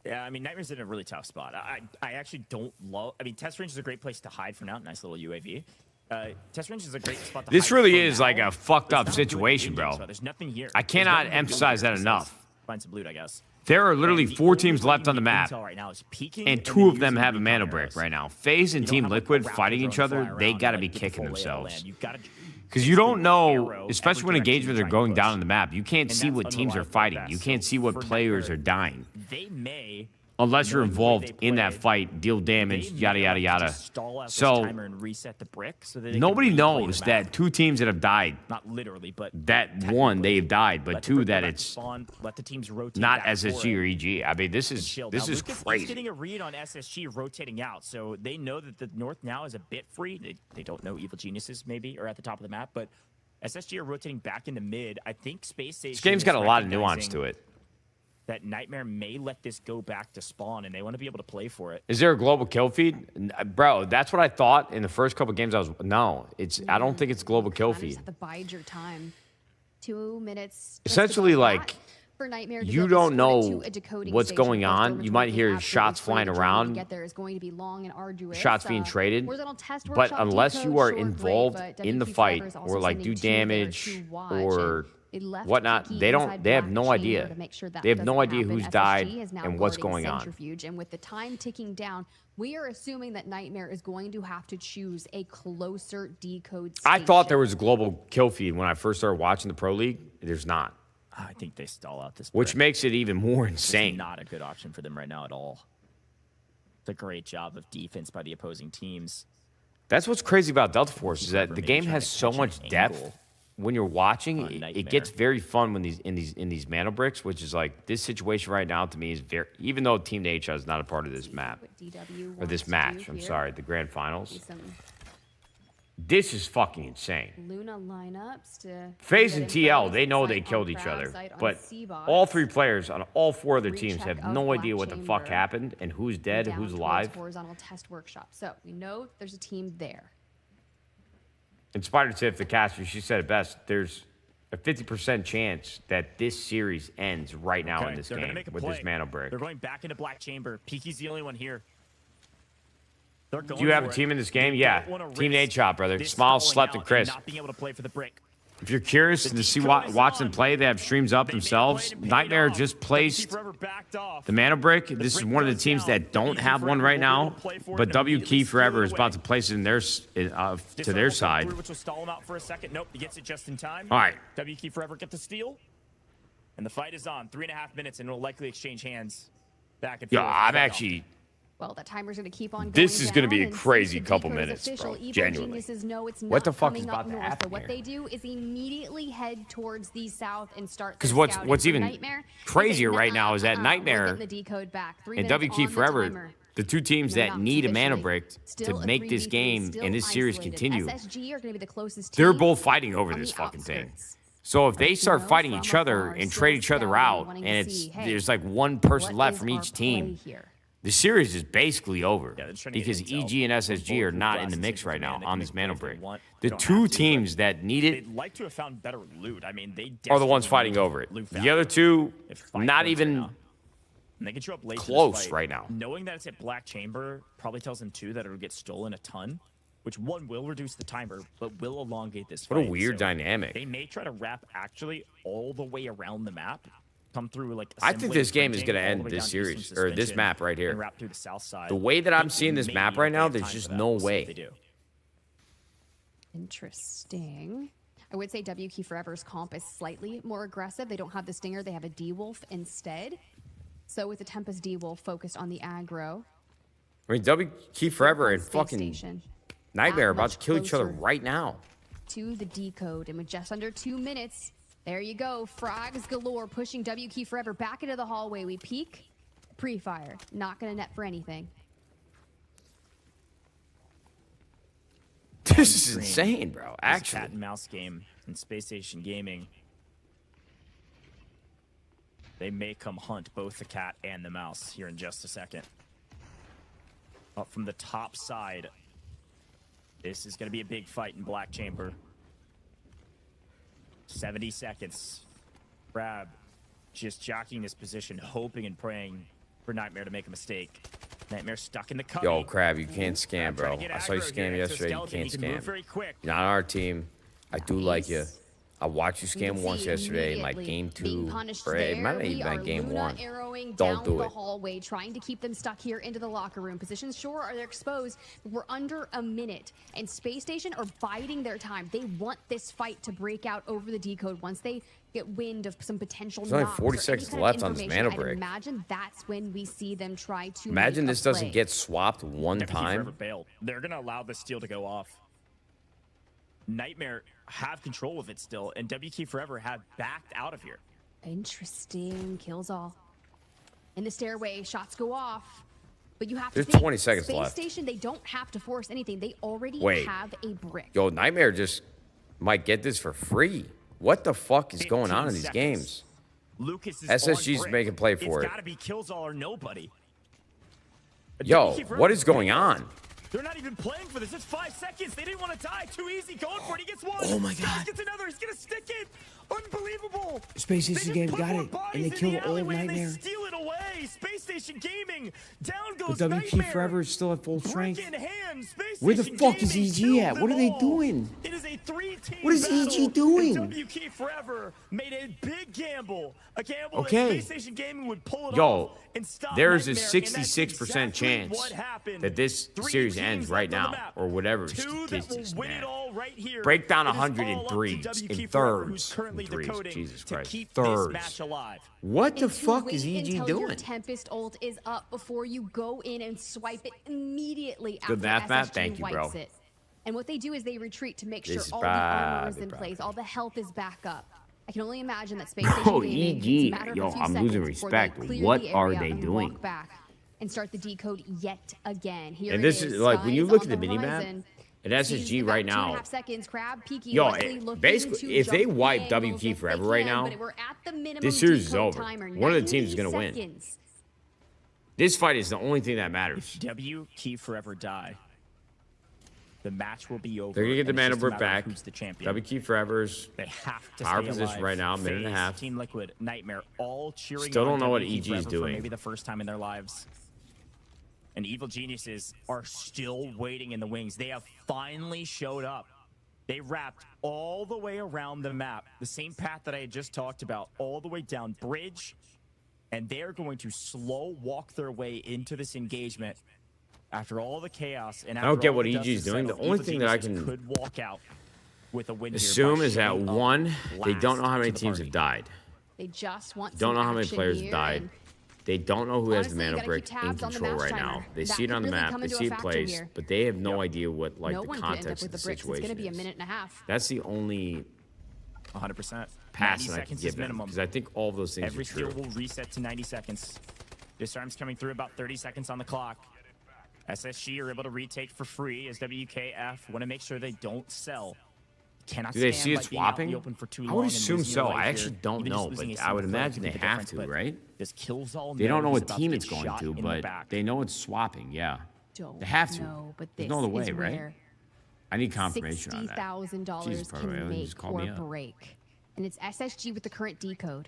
Yeah, I mean, Nightmare's in a really tough spot. I actually don't love. I mean, test range is a great place to hide for now. Nice little UAV. Test range is a great spot to
This
hide
really
for
is
now.
like a fucked
There's
up
not good
situation,
in
bro.
game, so there's nothing here.
I
There's
cannot
nothing to do
emphasize
here
that
besides
enough.
Find some loot, I guess.
There are literally
And the
4
only
teams
way
left
you
on the
get
map,
intel right now is peeking
and
then
2 of them
using
have a mana
recon
brick
arrows.
right now. FaZe and
You don't
Team
have, like, a
Liquid
raptor
fighting
drone
each
to
other,
fly
they
around
got to
and,
be
like, get the
kicking
full lay of the
themselves.
land. You've got to
Because you don't know,
arrow
especially when
every direction
engagements
you
are
try and
going down
push.
on the map, you can't
And
see
that's
what teams are
unreliable
fighting.
at
You
best.
can't
So
see what
for
players
Nightmare,
are dying.
They may,
Unless you're
knowing the way
involved
they
in that
play,
fight, deal damage,
they
yada,
may
yada,
elect to
yada.
just stall out this
So,
timer and reset the brick so that they can
nobody
replay
knows
the map.
that 2 teams that have died,
Not literally, but
that 1, they've died, but
let the
2,
brick go
that
back to
it's
spawn, let the teams rotate
not
back for
SSG
it
or EG. I mean, this
and
is
chill.
this
Now,
is
Lucas is
crazy.
getting a read on SSG rotating out, so they know that the North now is a bit free. They don't know Evil Geniuses maybe are at the top of the map, but SSG are rotating back into mid. I think Space Station
This game's
is
got a lot of nuance
recognizing
to it.
that Nightmare may let this go back to spawn, and they want to be able to play for it.
Is there a global kill feed? Bro, that's what I thought in the first couple games. No, it's. I don't think it's global kill
You just
feed.
have to bide your time. 2 minutes.
Essentially, like,
for Nightmare to
you
be able to
don't
score it
know
to a decoding
what's
station.
going
Of course,
on.
Dorman's
You might
working
hear
absolutely
shots
free.
flying
The journey
around,
to get there is going to be long and arduous.
shots being traded.
Horizontal test
But
workshop
unless
decode,
you are
sure, great,
involved
but
in the
WQ
fight
Forever is also
or like
sending
do
two there
damage
to watch,
or
and it left
whatnot,
Tiki
they
inside
have
Black
no
Chamber
idea.
to make sure that
They have no
doesn't
idea
happen.
who's died
SSG is now
and what's
guarding
going on.
Centrifuge, and with the time ticking down, we are assuming that Nightmare is going to have to choose a closer decode
I
station.
thought there was a global kill feed when I first started watching the Pro League. There's not.
I think they stall out this.
Which
brick.
makes it even more
It's
insane.
not a good option for them right now at all. It's a great job of defense by the opposing teams.
That's what's crazy about Delta Force is that the
Maybe
game
trying
has
to
so
catch an
much depth.
angle
When you're watching,
on
it
Nightmare.
gets very fun when in these mana bricks, which is like this situation right now to me is very. Even though Team Nadeshot is not a part of this map or this match, I'm sorry, the grand finals. This is fucking insane.
Luna lineups to
FaZe
get
and
inside
TL,
on
they know they
site
killed
on
each
Crab,
other,
site on
but
Seabot.
all three players on all four other teams
Recheck
have
of
no
Black
idea what the fuck
Chamber.
happened and who's dead,
down
who's
towards
alive.
Horizontal test workshop. So we know there's a team there.
And Spider Tiff, the caster, she said it best. There's a 50% chance that this series ends right now in this
they're gonna
game
make a
with
play.
this mana brick.
They're going back into Black Chamber. Peaky's the only one here. They're going
Do you have a
for it.
team in this game?
They
Yeah.
don't wanna
Team
risk
Nadeshot, brother.
this
Small,
stalling
slept,
out
and crisp.
not being able to play for the brick.
If you're curious to see Watson play, they have streams up themselves. Nightmare just placed the mana brick. This is one of the teams that don't have one right now, but W Key Forever is about to place it in their to their side.
Which will stall him out for a second. Nope, he gets it just in time.
All right.
W Key Forever get the steal. And the fight is on. 3.5 minutes, and it'll likely exchange hands back and forth.
Yeah, I'm actually.
Well, that timer's going to keep on going
This is going to
down,
be a
and
crazy
since the
couple
decode is
minutes,
official,
bro.
Evo
Genuinely.
Geniuses know it's
What
not
the fuck is
coming
about
up
to
north,
happen
so what
here?
they do is immediately head towards the south and start.
Because
their
what's
scouting.
what's
For
even
Nightmare,
crazier
they say,
right now is that
we're
Nightmare
getting the decode back. 3
and
minutes
W Key
on the
Forever,
timer.
the two teams
They're
that
not
need a mana
officially.
brick
Still
to
a
make this
3v3,
game
still
and this series
isolated.
continue.
SSG are going to be the closest
They're
team
both fighting over
on
this
the
fucking thing.
outskirts.
So if they
You
start
know,
fighting
from
each other
afar,
and
still
trade each other
scouting,
out,
wanting
and
to
it's
see, hey,
there's like one person
what
left
is
from
our
each team,
play here?
the series is basically over
they're trying to get
because
intel
EG and SSG are
from both
not in
classes
the mix
into
right now
demand. They
on
can
this
make
mana
plays they
brick.
want.
The
They don't
two
have to,
teams that need it
They'd like to have found better loot. I mean, they
are the ones
desperately
fighting
need
over it.
loot
The
value.
other two,
If fight
not
points
even.
right now. And they can show up late to this
close
fight.
right now.
Knowing that it's at Black Chamber probably tells them too that it'll get stolen a ton, which one will reduce the timer, but will elongate this
What a
fight.
weird
So
dynamic.
They may try to wrap actually all the way around the map, come through like.
I think this game is
going to
end this series or this map right here.
And wrap through the south side.
The way that I'm seeing this
Maybe
map
if
right
they
now,
have
there's
time
just
for that.
no
We'll see what
way.
they do.
Interesting. I would say W Key Forever's comp is slightly more aggressive. They don't have the Stinger, they have a D-Wolf instead. So with the Tempest D-Wolf focused on the aggro.
I mean, W Key Forever and
Space
fucking
Station,
Nightmare are
that
about
much
to kill each other
closer
right now.
to the decode, and with just under 2 minutes, there you go. Frags galore pushing W Key Forever back into the hallway. We peek, pre-fire. Not gonna net for anything.
This is insane, bro.
This
Actually.
cat and mouse game in Space Station Gaming. They may come hunt both the cat and the mouse here in just a second. Up from the top side. This is going to be a big fight in Black Chamber. 70 seconds. Crab just jockeying his position, hoping and praying for Nightmare to make a mistake. Nightmare stuck in the cubby.
Yo, Crab, you can't scam, bro.
Trying to get
I saw you
aggro
scam
here.
yesterday. You
Exoskeleton,
can't
he can move
scam.
very quick.
You're not on our team. I do like you. I watched you
You
scam
can
once
see
yesterday in like
immediately
game
being
2.
punished
Or it might
there.
not even
We
been
are
game
Luna
1.
arrowing
Don't
down
do
the
it.
hallway, trying to keep them stuck here into the locker room. Positions sure are they exposed. We're under a minute, and Space Station are biding their time. They want this fight to break out over the decode once they get wind of some potential.
There's only
knocks
40
or any
seconds
kind of
left on this
information.
mana
I'd
break.
imagine that's when we see them try to.
Imagine
make a
this doesn't
play.
get swapped one
Never
time.
bail. They're gonna allow the steal to go off. Nightmare have control of it still, and W Key Forever have backed out of here.
Interesting. Kills all. In the stairway, shots go off. But you have to
There's
think,
20 seconds
Space
left.
Station, they don't have to force anything. They already
Wait.
have a brick.
Yo, Nightmare just might get this for free. What the fuck is going on in
15
these
seconds.
games?
Lucas is
SSG's
on brick.
making play for
It's
it.
gotta be kills all or nobody.
Yo,
W Key Forever
what is going on?
They're not even playing for this. It's 5 seconds. They didn't want to die. Too easy. Going for it. He gets one.
Oh my
Skiles
God.
gets another. He's gonna stick it. Unbelievable.
Space
They
Station
just
Game
put
got
more
it,
bodies
and they
in
killed
the
Old
alleyway and
Nightmare.
They steal it away. Space Station Gaming. Down goes
But WQ
Nightmare.
Forever is still at full
Brick
strength.
in hand. Space
Where the
Station
fuck is
Gaming
EG
killed
at? What
them
are they
all.
doing?
It is a 3-team
What is EG
battle,
doing?
and WQ Forever made a big gamble. A gamble
Okay.
that Space Station Gaming would pull it
Yo,
off and stop
there's a
Nightmare, and that's
66%
exactly
chance
what happened.
that this
3
series
teams
ends
left
right
on the
now,
map.
or whatever
2 that will
statistics,
win
man.
it all right here.
Break down
It is
100
all
in
up to
threes,
WQ
in
Forever, who's
thirds,
currently
in threes.
decoding
Jesus
to
Christ.
keep this
Thirds.
match alive.
What the
And to
fuck
wait
is EG
until
doing?
Your Tempest ult is up before you go in and swipe it immediately
Good
after
math, Matt.
SSG
Thank you, bro.
wipes it. And what they do is they retreat to make sure
This is
all the armor
bad,
is in
bro.
place, all the health is back up. I can only imagine that Space
Bro,
Station Gaming, it's a
EG,
matter of
yo,
a few
I'm
seconds
losing
before
respect.
they clear
What
the
are
area
they
and
doing?
walk back and start the decode yet again. Here
And
it
this is like when you
Skies
look
on
at the minimap
horizon.
at
Sees
SSG
about
right
2.5
now.
seconds, Crab peeking
Yo,
Wesley, looking
basically,
to
if they
jump
wipe
the angles
WK
if they
Forever right
can,
now,
but we're at the minimum
this series is
decode
over.
timer,
One of the teams is
90
going to win.
seconds.
This fight is the only thing that matters.
WQ Forever die. The match will be over.
They're going to get the
and it's
mana
just a
brick
matter of
back.
Who's the champion?
WQ Forever's
They have to
power
stay
position
alive.
right now, minute and a
FaZe,
half.
Team Liquid, Nightmare, all cheering
Still
on
don't know what
WQ
EG is
Forever for
doing.
maybe the first time in their lives. And Evil Geniuses are still waiting in the wings. They have finally showed up. They wrapped all the way around the map, the same path that I had just talked about, all the way down bridge, and they're going to slow walk their way into this engagement. After all the chaos and
I
after
don't get
all
what
the
EG
dust
is
has
doing. The
settled,
only
Evil
thing that I
Geniuses
can
could walk out with a win here
assume
by
is that
showing up
one, they don't know how many
last to the
teams
party.
have died.
They just want
Don't
some
know how many
action
players
here,
have died.
and
They don't know who has the
honestly, you
mana
gotta
brick
keep
in
tabs on the
control
match
right
timer.
now. They
That
see it
could
on the
really
map,
come
they
into
see
a
it
factor
placed,
here.
but they have no idea what like
no
the
one could end up
context
with
of
the
the
bricks. It's
situation
going to be a
is.
minute and a half.
That's the only
100%.
pass
90
that I can
seconds
give
is
them
minimum.
because I think all of those things
Every
are true.
steal will reset to 90 seconds. Disarms coming through about 30 seconds on the clock. SSG are able to retake for free as WKF want to make sure they don't sell. Cannot
Do they
stand
see it
by being out in
swapping?
the open for too
I
long
would
and
assume
losing your
so.
life
I
here.
actually don't
Even just
know,
losing
but
a
I would
single player
imagine
could
they
be the
have
difference,
to,
but
right?
This Killzall
They don't know
knows
what
about
team
to
it's
get
going
shot
to,
in the
but
back.
they know it's swapping. Yeah,
Don't
they have to.
know, but
There's
this
no other way,
is
right?
where
I need confirmation on that.
$60,000
Jesus,
can
probably,
make
just call
or
me up.
break. And it's SSG with the current decode.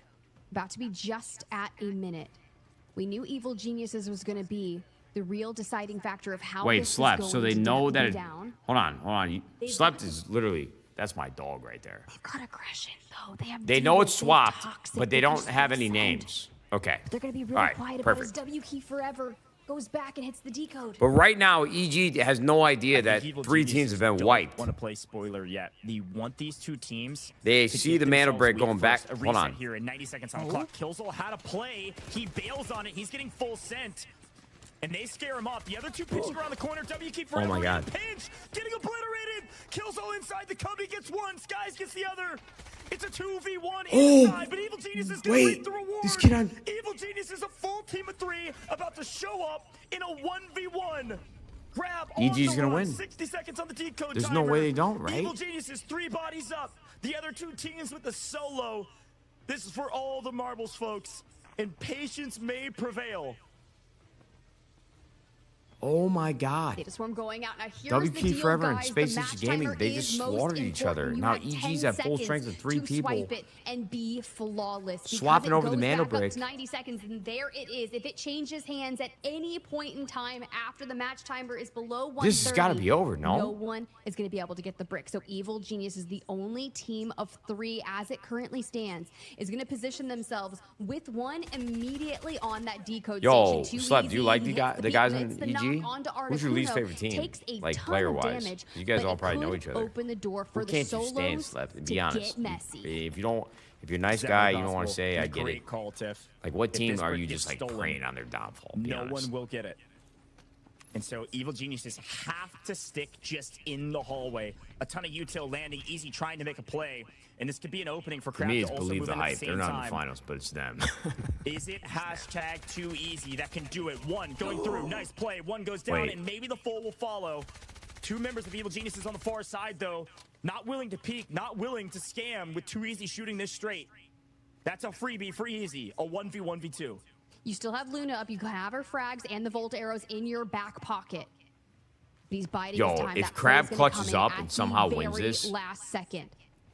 About to be just at a minute. We knew Evil Geniuses was going to be the real deciding factor of how
Wait,
this
slept.
is
So
going
they
to
know
get
that.
down.
Hold on.
They've
Slept
got-
is literally that's my dog right there.
They've got aggression, though. They have
They know it's
duels, they have
swapped,
toxic,
but they don't
just
have any
sound.
names. Okay.
They're going to be really
All right,
quiet about
perfect.
his W key forever. Goes back and hits the decode.
But right now, EG has no idea that
Evil
3
Geniuses
teams have been
don't
wiped.
want to play spoiler yet. They want these two teams.
They
to
see
get
the mana
themselves
break
weak
going back.
first. A
Hold
reset
on.
here in 90 seconds on the clock. Killzall had a play. He bails on it. He's getting full sent. And they scare him off. The other two pitching around the corner. WK forever
my God.
in a pinch. Getting obliterated. Killzall inside the cubby gets one. Skies gets the other. It's a 2v1 inside, but Evil Genius is going to reap the reward.
This kid on.
Evil Genius is a full team of 3 about to show up in a 1v1. Grab on
EG's
the
gonna
run,
win.
60 seconds on the decode
There's
timer.
no way they don't, right?
Evil Genius is 3 bodies up. The other 2 teams with the solo. This is for all the marbles, folks. And patience may prevail.
Oh my God.
Data Swarm going out. Now here's the
WP
deal,
Forever and
guys.
Space
The
Station
match
Gaming,
timer
they
is
just
most
slaughtered each other.
important. You
Now
have
EG's
10
at full
seconds
strength with 3
to
people.
Swipe it and be flawless. Because
Swapping
it
over the
goes
mana
back up
brick.
to 90 seconds, and there it is. If it changes hands at any point in time after the match timer is below 130,
This has gotta be over, no?
No one is going to be able to get the brick. So Evil Genius is the only team of 3, as it currently stands, is going to position themselves with one immediately on that decode
Yo,
station.
Slep, do you like the guys on
Hits the knock
EG?
onto
Who's your least
Articuno,
favorite team?
takes a
Like
ton
player-wise.
of damage,
You guys
but
all
it
probably know
could
each other.
Open the door for
Who
the
can't you stand,
solos
Slep?
to
Be honest.
get messy.
If you're a nice
Seven
guy, you don't want
gospel.
to say I get
Great
it.
call, Tiff.
Like what
If
team
this
are
brick
you
gets
just like
stolen,
praying on their downfall? Be
No
honest.
one will get it. And so Evil Geniuses have to stick just in the hallway. A ton of util landing, easy trying to make a play. And this could be an opening for
For
Crab
me,
to
it's
also
believe
move
the
in at
hype.
the
They're
same
not in the
time.
finals, but it's them.
Is it hashtag too easy that can do it? One going through, nice play. One goes down,
Wait.
and maybe the full will follow. 2 members of Evil Geniuses on the far side, though. Not willing to peek, not willing to scam with Too Easy shooting this straight. That's a freebie, free easy, a 1v1v2.
You still have Luna up. You can have her frags and the Volt arrows in your back pocket. But he's biding
Yo,
his time.
if
That
Crab
play is gonna
clutches
come in
up
at
and
the
somehow wins
very
this-
last second.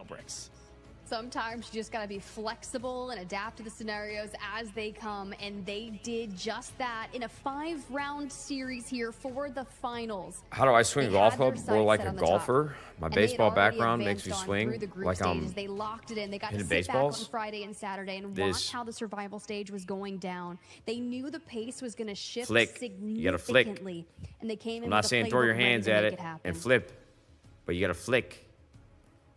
metal bricks.
Sometimes you just got to be flexible and adapt to the scenarios as they come, and they did just that in a 5-round series here for the finals.
How do I swing a golf club? More like a
top.
golfer. My
And they had
baseball
already
background makes
advanced
me
on through
swing
the group
like
stages. They locked it in. They got to
hitting
sit back
baseballs.
on Friday and Saturday and
This.
watch how the survival stage was going down. They knew the pace was going to shift
Flick.
significantly.
You gotta flick.
And they came in
I'm not
with a
saying throw your
playbook ready
hands
to
at
make
it
happen.
and flip, but you gotta flick.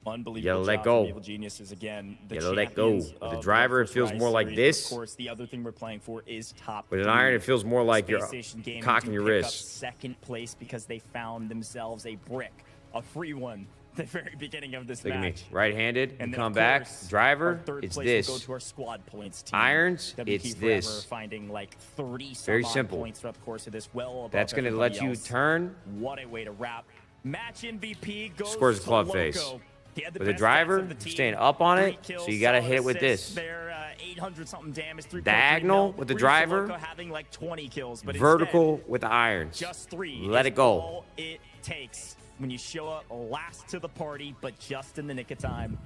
Unbelievable.
You gotta let
job
go.
from Evil Geniuses again.
You gotta let go.
champions
With the
of
driver, it
first
feels
Rise
more like
series.
this.
Of course, the other thing we're playing for is top.
With an
3.
iron, it feels more like you're
Space Station Gaming
cocking
do
your
pick up
wrist.
second place because they found themselves a brick, a free one, at the very beginning of this
Look at me,
match.
right-handed.
And
You
then,
come
of
back,
course,
driver.
our third
It's
place
this.
will go to our squad points team.
Irons,
WP
it's
Forever
this.
Finding like 30
Very
some odd
simple.
points throughout the course of this. Well above
That's gonna
everybody
let you
else.
turn.
What a way to wrap. Match MVP goes
Scores a
to
club
Loco.
face.
He had the
With a
best
driver,
stats of the team.
staying up on
3
it,
kills,
so you gotta
solid
hit it with
assists.
this.
They're 800 something damage, 3.3
Diagonal
mil.
with the
Reese
driver.
Loco having like 20 kills, but
Vertical
instead,
with the irons.
just 3.
Let
is
it go.
All it takes when you show up last to the party, but just in the nick of time.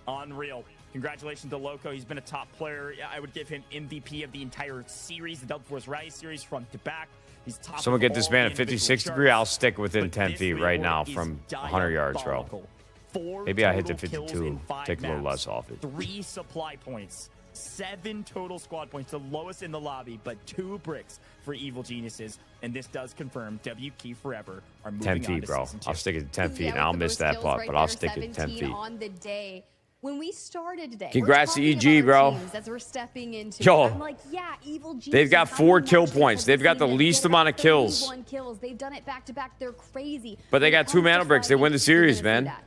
Unreal. Congratulations to Loco. He's been a top player. I would give him MVP of the entire series, the Double Force Rise series, front to back. He's top.
Someone
of
get this
all
man at
individual
56
charts.
degree. I'll stick within
But
10
this
feet right
leaderboard
now
is
from 100 yards, bro.
diabolical. 4
Maybe I hit the
total kills
52.
in 5
Take a little
maps,
less off it.
3 supply points, 7 total squad points, the lowest in the lobby, but 2 bricks for Evil Geniuses. And this does confirm WK Forever are moving
10
on
feet,
to
bro.
season 2.
I'll stick it to 10 feet,
Yeah,
and
with
I'll
the
miss
most
that
kills
putt,
right
but I'll
there,
stick it to 10
17
feet.
on the day. When we started today,
Congrats
we're
to
talking
EG,
about our
bro.
teams as we're stepping into
Yo,
it. I'm like, yeah, Evil Geniuses,
they've got
how
4
many
kill
matches
points.
have we
They've got the
seen them
least
get
amount of
about
kills.
31 kills. They've done it back to back. They're crazy.
But they
When it
got 2
comes to
mana bricks. They win the
fighting, you're
series,
gonna see
man.
that.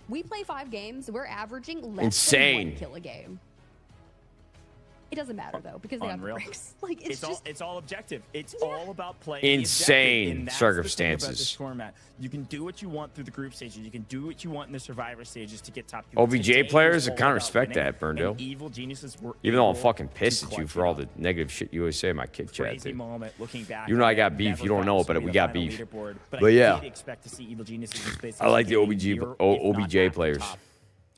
We play 5 games. We're averaging less
Insane.
than 1 kill a game. It doesn't matter though because they
Unreal.
have the bricks. Like it's just
it's all objective. It's all about playing
Insane
the objective, and that's the thing about
circumstances.
this format. You can do what you want through the group stages. You can do what you want in the survivor stages to get top.
OBJ
Today
players,
is
I
all
kinda
about
respect
winning,
that, Burndale.
and Evil Geniuses were
Even though I'm
able
fucking
to
pissed at you
clutch
for
it
all
up.
the negative shit you always say in my kid chat,
Crazy
dude.
moment looking back.
You know I
on
got
it.
beef.
Never
You don't
thought
know
this
it, but
would
we
be the
got
final
beef.
leaderboard,
But
I
yeah.
did expect to see Evil Geniuses in space
I like the
station
OBJ,
near, if not
OBJ
at the
players.
top.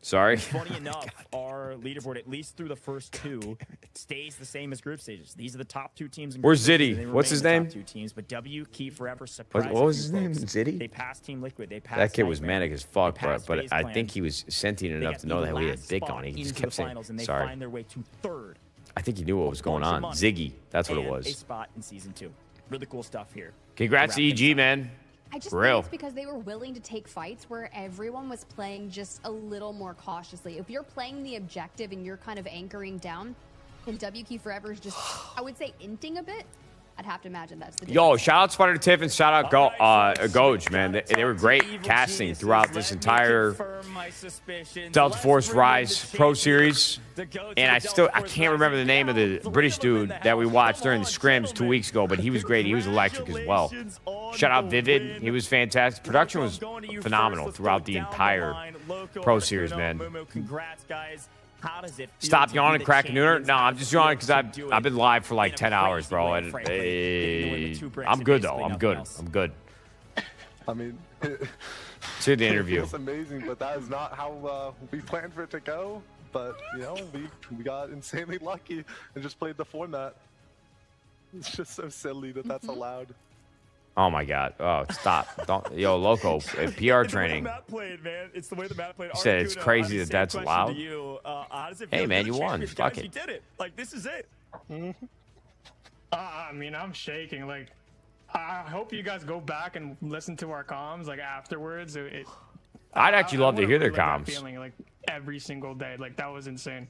Sorry.
Funny enough, our leaderboard, at least through the first 2, stays the same as group stages. These are the top 2 teams. In
Where's
group stages,
Ziddy?
and they
What's
remain
his
the
name?
top 2 teams, but WK Forever surprised
What was
a
his
few
name?
folks.
Ziddy?
They passed Team Liquid. They passed
That kid was
Nightmare.
manic as fuck,
They
bro.
passed
But
FaZe
I
Clan.
think he was sentient
They
enough
got
to know
the
that we had
last
dick
spot
on it. He just
into
kept
the
saying,
finals, and they
sorry.
find their way to 3rd.
I think he knew what was going
Bunch of
on.
money
Ziggy. That's what it
and
was.
A spot in season 2. Really cool stuff here.
Congrats to
Wrap things
EG,
up.
man.
I just
For
think
real.
it's because they were willing to take fights where everyone was playing just a little more cautiously. If you're playing the objective and you're kind of anchoring down, and WK Forever is just, I would say, inting a bit, I'd have to imagine that's the difference.
Yo, shout out Spider Tiff and shout out Goj, man. They were great casting throughout this entire Delta Force Rise Pro Series. And I can't remember the name of the British dude that we watched during the scrims 2 weeks ago, but he was great. He was electric as well. Shout out Vivid. He was fantastic. Production was phenomenal throughout the entire Pro Series, man.
Congrats, guys. How does it feel
Stop
to
yawning,
be the
Crack Nooner.
champions?
No,
How
I'm
does
just
it feel
yawning because
to do
I've been
it
live for like
in a
10 hours,
crazy
bro.
way,
And
frankly? Getting the win with 2 bricks
I'm
and
good though.
basically
I'm
nothing
good.
else.
I'm good.
I mean,
See the interview.
It's amazing, but that is not how we planned for it to go. But you know, we got insanely lucky and just played the format. It's just so silly that that's allowed.
Oh my God! Oh, stop! Don't, yo, Loco, PR
It's the way the
training.
map played, man. It's the way the map played.
You said it's
Articuno,
crazy
I
that
have the same
that's
question
allowed?
to you. How does it
Hey,
feel
man,
to be
you
the
won.
champions,
Fuck
guys?
it.
You did it. Like, this is it.
I mean, I'm shaking. Like, I hope you guys go back and listen to our comms like afterwards.
I'd actually love to
wanna
hear their
relive that
comms.
feeling like every single day. Like that was insane.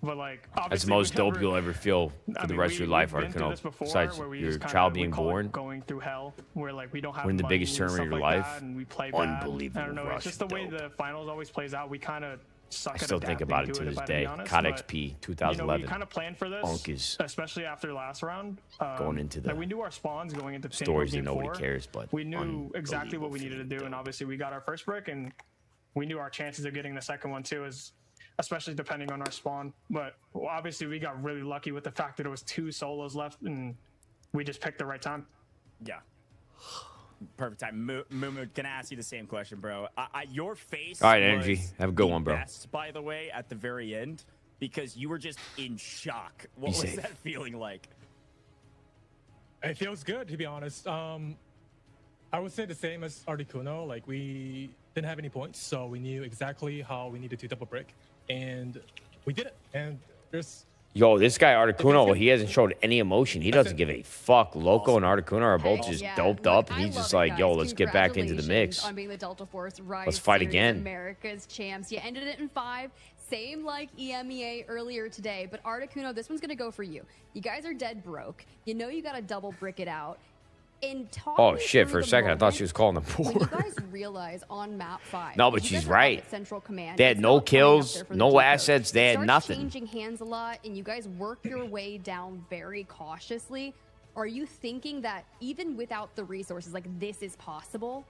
But like,
That's the
obviously,
most
we
dope
never-
you'll ever feel for
I
the
mean,
rest of your life,
we've been through
Articuno.
this before,
Besides
where we
your
just kinda-
child
we
being
call it
born.
going through hell, where like we don't have
We're in the
money
biggest
and
tournament of
stuff
your
like
life.
that, and we play bad.
Unbelievable
I don't know.
rush,
It's just the way
dope.
the finals always plays out. We kind of suck
I
at
still think
adapting
about it
to
to
it,
this
if I to be
day.
honest,
COD
but,
XP
You know,
2011.
we kind of planned for this,
Bonkers.
especially after last round.
Going into the
like we knew our spawns going into
stories that
game
nobody
4.
cares, but
we knew exactly what we needed to do, and obviously we got our first brick, and we knew our chances of getting the second one too, is especially depending on our spawn. But obviously we got really lucky with the fact that it was 2 solos left, and we just picked the right time.
Yeah. Perfect time. Mumu, can I ask you the same question, bro? Your face.
All right, Energy.
was
Have a good
the
one, bro.
Best, by the way, at the very end, because you were just in shock. What was
safe.
that feeling like?
It feels good, to be honest. I would say the same as Articuno. Like, we didn't have any points, so we knew exactly how we needed to double brick, and we did it. And there's
Yo, this guy Articuno, he hasn't showed any emotion. He doesn't give a fuck. Loco and Articuno are both just doped up, and he's just like, yo, let's get back into the mix.
On being the Delta Force Rise
Let's fight
Series
again.
America's champs. You ended it in 5, same like EMEA earlier today. But Articuno, this one's gonna go for you. You guys are dead broke. You know you gotta double brick it out.
Oh shit! For a second, I thought she was calling them
When you
poor.
guys realize on map 5.
No, but
you
she's
guys are up
right.
at Central Command.
They had
It's
no
not playing up
kills,
there for the
no
two codes.
assets. They
It
had
starts
nothing.
changing hands a lot, and you guys work your way down very cautiously. Are you thinking that even without the resources, like this is possible?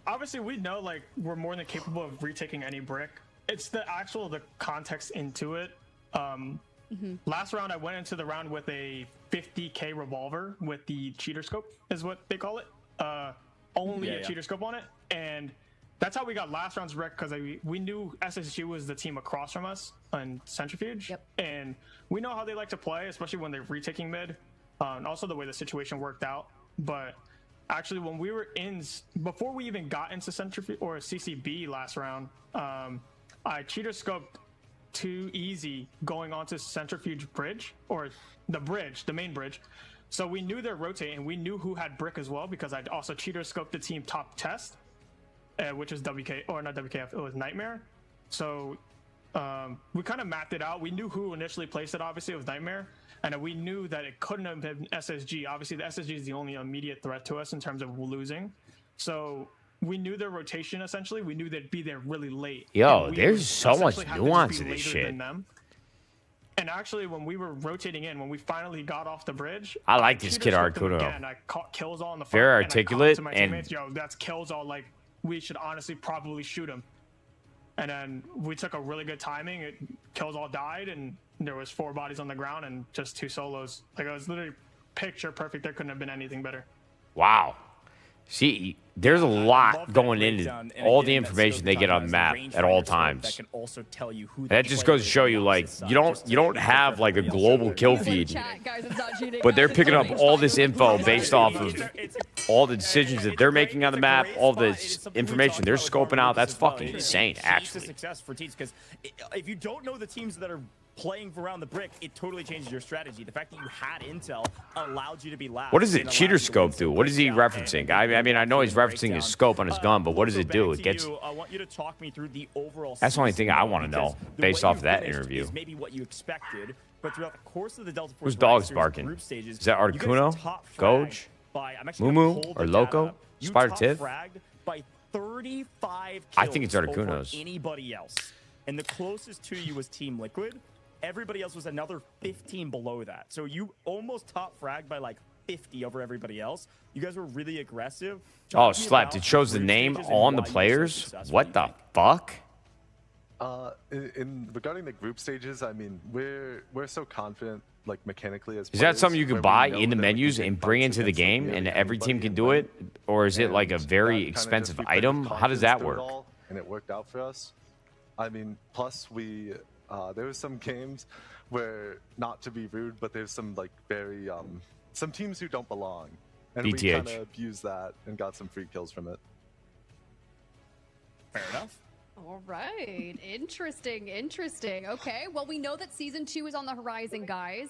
Obviously we know like we're more than capable of retaking any brick. It's the context into it. Last round I went into the round with a 50k revolver with the cheater scope is what they call it. Only a cheater scope on it, and that's how we got last round's wreck, because we knew SSG was the team across from us on Centrifuge, and we know how they like to play, especially when they're retaking mid, and also the way the situation worked out. But actually, when we were before we even got into Centrifuge or CCB last round, I cheater scoped too easy going onto Centrifuge bridge, or the main bridge. So we knew they're rotating. We knew who had brick as well, because I'd also cheater scoped the team top test, which is WK, or not WKF, it was Nightmare. So we kind of mapped it out. We knew who initially placed it, obviously it was Nightmare, and we knew that it couldn't have been SSG. Obviously the SSG is the only immediate threat to us in terms of losing. So we knew their rotation, essentially. We knew they'd be there really late.
Yo, there's so much nuance in this shit.
And actually, when we were rotating in, when we finally got off the bridge,
I like this kid Articuno.
Again, I caught kills all in the front.
Very
and I
articulate
caught to my
and
teammates, yo, that's kills all. Like, we should honestly probably shoot him. And then we took a really good timing. Kills all died, and there was 4 bodies on the ground and just 2 solos. Like, it was literally picture perfect. There couldn't have been anything better.
Wow. See, there's a lot going into all the information they get on the map at all times. That just goes to show you, like, you don't have like a global kill feed, but they're picking up all this info based off of all the decisions that they're making on the map, all the information they're scoping out. That's fucking insane, actually.
Success for teams, because if you don't know the teams that are playing around the brick, it totally changes your strategy. The fact that you had intel allowed you to be last.
What does it cheater scope do? What is he referencing? I mean, I know he's referencing his scope on his gun, but what does it do? It gets.
I want you to talk me through the overall.
That's the only thing I want to know based off of that interview.
Is maybe what you expected, but throughout the course of the Delta Force
Who's dogs
Series
barking?
group stages,
Is that
you guys
Articuno?
top
Goj?
fragged I'm actually gonna
Mumu?
pull
Or
the
Loco?
data up. You
Spider
top
Tiff?
fragged by 35 kills
I think it's
over
Articuno's.
anybody else, and the closest to you was Team Liquid. Everybody else was another 15 below that. So you almost top fragged by like 50 over everybody else. You guys were really aggressive.
Oh, slept. It shows the name on the players? What the fuck?
Regarding the group stages, I mean, we're so confident, like mechanically as
Is that
players,
something you
where
can
we
buy
know
in the
that we
menus
can
and
take
bring
fights
into the
against
game
nearly
and every team
anybody
can do it? Or is it like a
And
very
that kinda
expensive
just we played
item?
with
How does that
confidence through it
work?
all, and it worked out for us. I mean, plus we there was some games where, not to be rude, but there's some like very some teams who don't belong, and we
BTH.
kind of abused that and got some free kills from it.
Fair enough.
All right. Interesting. Okay. Well, we know that season 2 is on the horizon, guys.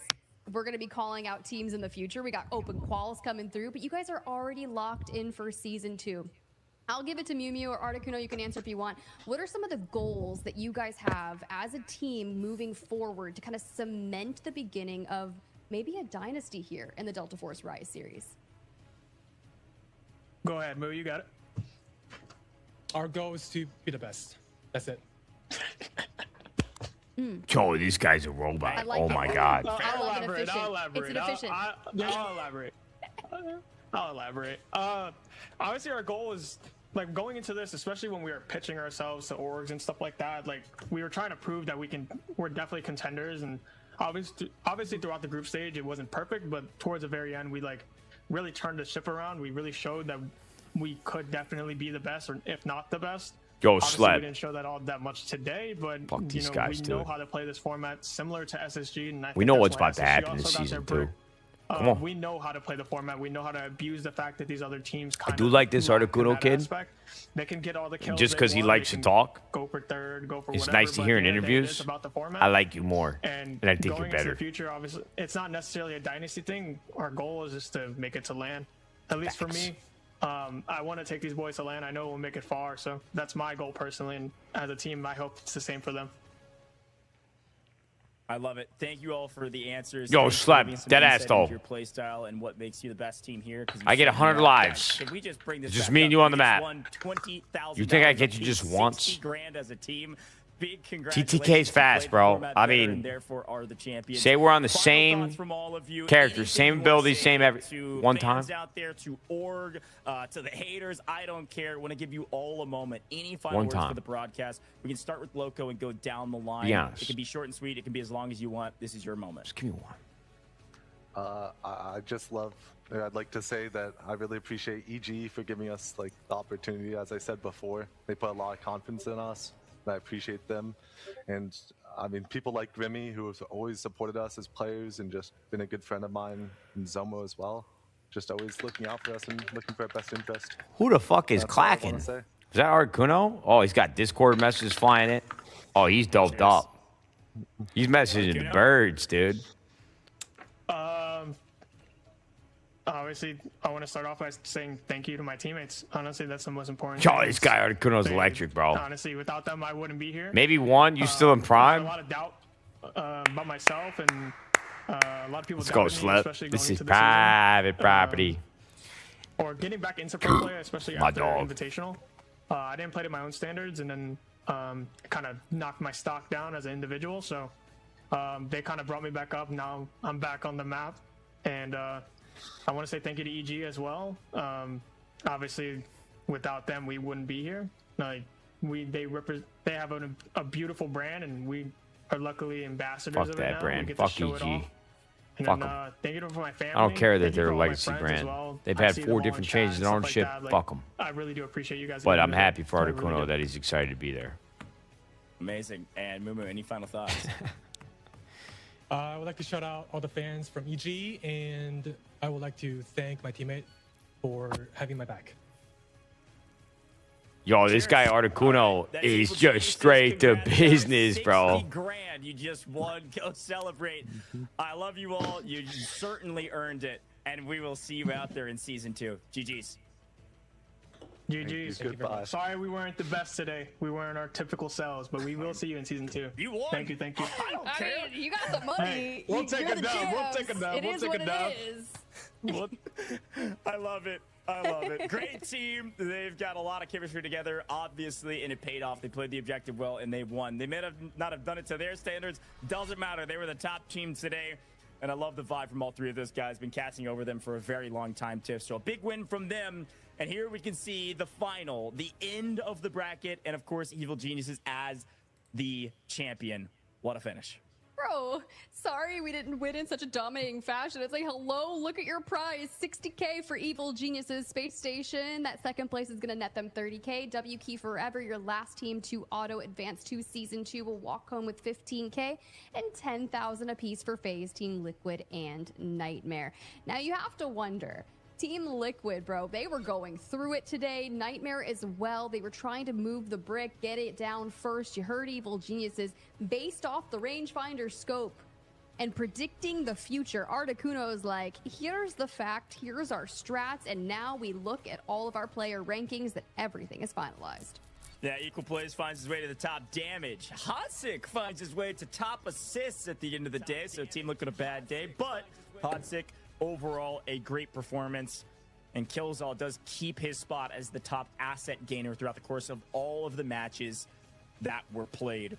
We're going to be calling out teams in the future. We got open quals coming through, but you guys are already locked in for season 2. I'll give it to Miu or Articuno. You can answer if you want. What are some of the goals that you guys have as a team moving forward to kind of cement the beginning of maybe a dynasty here in the Delta Force Rise series?
Go ahead, Moo, you got it.
our goal is to be the best. That's it.
Yo, this guy's a robot.
I like
Oh
it.
my god.
I'll
love it
elaborate.
efficient.
I'll elaborate.
It's an efficient.
I'll elaborate. I'll elaborate. Obviously, our goal is, like, going into this, especially when we were pitching ourselves to orgs and stuff like that. Like, we were trying to prove that we're definitely contenders. And obviously throughout the group stage, it wasn't perfect, but towards the very end, we really turned the ship around. We really showed that we could definitely be the best, or if not the best.
Yo,
Obviously,
Sled.
we didn't show that all that much today, but
Fuck
you
these
know,
guys,
we know
dude.
how to play this format similar to SSG. And I
We
think
know
that's
what's
why
about to
SSG
happen this
also got their
season,
break.
too. Come on.
We know how to play the format. We know how to abuse the fact that these other teams kind
do like this
lack in
Articuno
that
kid.
aspect. They can get all the kills
Just
they
because he
want,
likes
they
to
can
talk,
go for third, go for
it's
whatever,
nice to
but
hear
at
in
the end of the day, it is
interviews.
about the format.
I like you more,
And
I think
going
you're
into
better.
the future, obviously, it's not necessarily a dynasty thing. Our goal is just to make it to LAN. At least for me, I want to take these boys to LAN. I know we'll make it far, so that's my goal personally. And as a team, I hope it's the same for them.
I love it. Thank you all for the answers.
Yo,
Thanks for
Slap,
giving some
dead ass
insight
though.
into your play style and what makes you the best team here. 'cause you
I get
said,
100
you know,
lives.
If we just bring this
Just
back
me and
up,
you on
we
the
just
map.
won $20,000
You think I get you
apiece,
just
60
once?
grand as a team. Big congratulations.
TTK's
You
fast,
played the
bro.
format
I
better
mean,
and therefore are the champions.
say we're on the
Final
same
thoughts from all of you.
character,
Anything
same
you wanna
ability,
say
same every
to
one time.
fans out there, to org, to the haters, I don't care. Want to give you all a moment. Any final
One
words
time.
for the broadcast? We can start with Loco and go down the line.
Be honest.
It can be short and sweet. It can be as long as you want. This is your moment.
Just give me one.
I just love. I'd like to say that I really appreciate EG for giving us like the opportunity. As I said before, they put a lot of confidence in us, and I appreciate them. And I mean, people like Grimmy, who has always supported us as players and just been a good friend of mine, and Zomo as well. Just always looking out for us and looking for our best interest.
Who the fuck is
That's all I wanna
clacking? Is
say.
that Articuno? Oh, he's got Discord messages flying in. Oh, he's doped up. He's messaging the birds, dude.
Obviously, I want to start off by saying thank you to my teammates. Honestly, that's the most important.
Yo,
thing.
this guy Articuno's electric, bro.
Honestly, without them, I wouldn't be here.
Maybe one. You still in
I had
prime?
a lot of doubt about myself, and a lot of people
Let's go,
doubted me,
Slep.
especially
This
going
is
into the season.
private property.
Or getting back into pro play, especially
My
after
dog.
Invitational. I didn't play to my own standards, and then kind of knocked my stock down as an individual. So they kind of brought me back up. Now I'm back on the map, and I want to say thank you to EG as well. Obviously, without them, we wouldn't be here. Like they have a beautiful brand, and we are luckily ambassadors
Fuck
of it
that
now.
brand.
We get
Fuck
to show
EG.
it off. And
Fuck
then,
'em.
thank you for my family.
I don't care that
Thank you
they're
for
a
all my
legacy
friends
brand.
as well.
They've
I
had
see
4
them all in
different
chat
changes
and
in
stuff
ownership.
like that. Like,
Fuck them.
I really do appreciate you guys.
But
getting
I'm
me there.
happy for
I really
Articuno
do.
that he's excited to be there.
Amazing. And Mumu, any final thoughts?
I would like to shout out all the fans from EG, and I would like to thank my teammate for having my back.
Yo, this guy Articuno
That's
is
Evil
just
Geniuses.
straight to
Congrats,
business,
60
bro.
grand you just won. Go celebrate. I love you all. You certainly earned it. And we will see you out there in season 2. GG's.
GG's.
Goodbye.
Sorry we weren't the best today. We weren't our typical selves, but we will see you in season 2.
You won.
Thank you. Thank you.
I don't
I
care.
mean, you got the money.
Hey, we'll take
You're
a
the
dub. We'll
champs.
take a dub.
It
We'll
is
take
what
a dub.
it is.
I love it. I love it. Great team. They've got a lot of chemistry together, obviously, and it paid off. They played the objective well, and they won. They may not have done it to their standards. Doesn't matter. They were the top team today, and I love the vibe from all 3 of those guys. Been casting over them for a very long time, too. So a big win from them. And here we can see the final, the end of the bracket, and, of course, Evil Geniuses as the champion. What a finish.
Bro, sorry we didn't win in such a dominating fashion. It's like, hello, look at your prize. 60K for Evil Geniuses Space Station. That second place is going to net them 30K. W Key Forever, your last team to auto advance to Season 2, will walk home with 15K and 10,000 apiece for FaZe, Team Liquid, and Nightmare. Now, you have to wonder, Team Liquid, bro, they were going through it today. Nightmare as well. They were trying to move the brick, get it down first. You heard Evil Geniuses. Based off the rangefinder scope and predicting the future, Articuno's like, here's the fact, here's our strats, and now we look at all of our player rankings that everything is finalized.
Yeah, Equal Plays finds his way to the top damage. Hotsick finds his way to top assists at the end of the day, so team looking a bad day, but Hotsick, overall, a great performance, and Killzall does keep his spot as the top asset gainer throughout the course of all of the matches that were played.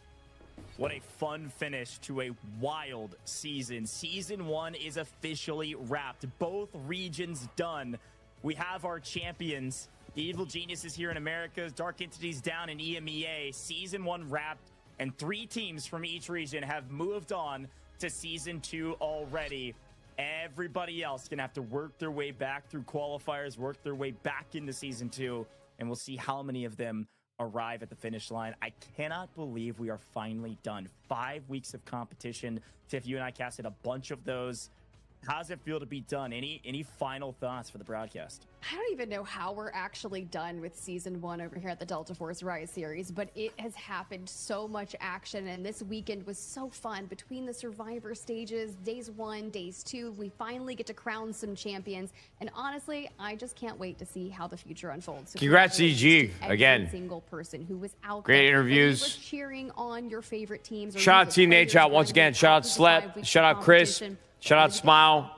What a fun finish to a wild season. Season 1 is officially wrapped. Both regions done. We have our champions. The Evil Geniuses here in America, Dark Entities down in EMEA. Season 1 wrapped, and 3 teams from each region have moved on to Season 2 already. Everybody else going to have to work their way back through qualifiers, work their way back into Season 2, and we'll see how many of them arrive at the finish line. I cannot believe we are finally done. 5 weeks of competition. Tiff, you and I casted a bunch of those. How does it feel to be done? Any final thoughts for the broadcast?
I don't even know how we're actually done with season 1 over here at the Delta Force Rise series, but it has happened so much action, and this weekend was so fun. Between the Survivor stages, days 1, days 2, we finally get to crown some champions, and honestly, I just can't wait to see how the future unfolds. So
Congrats, EG,
every
again.
single person who was out
Great
there,
interviews.
whether you were cheering on your favorite teams. Or
Shout
you
out
were
Team
players
Nadeshot once
running
again. Shout out
through the 5
Slep.
weeks
Shout
of
out Chris.
competition.
Shout out Smile.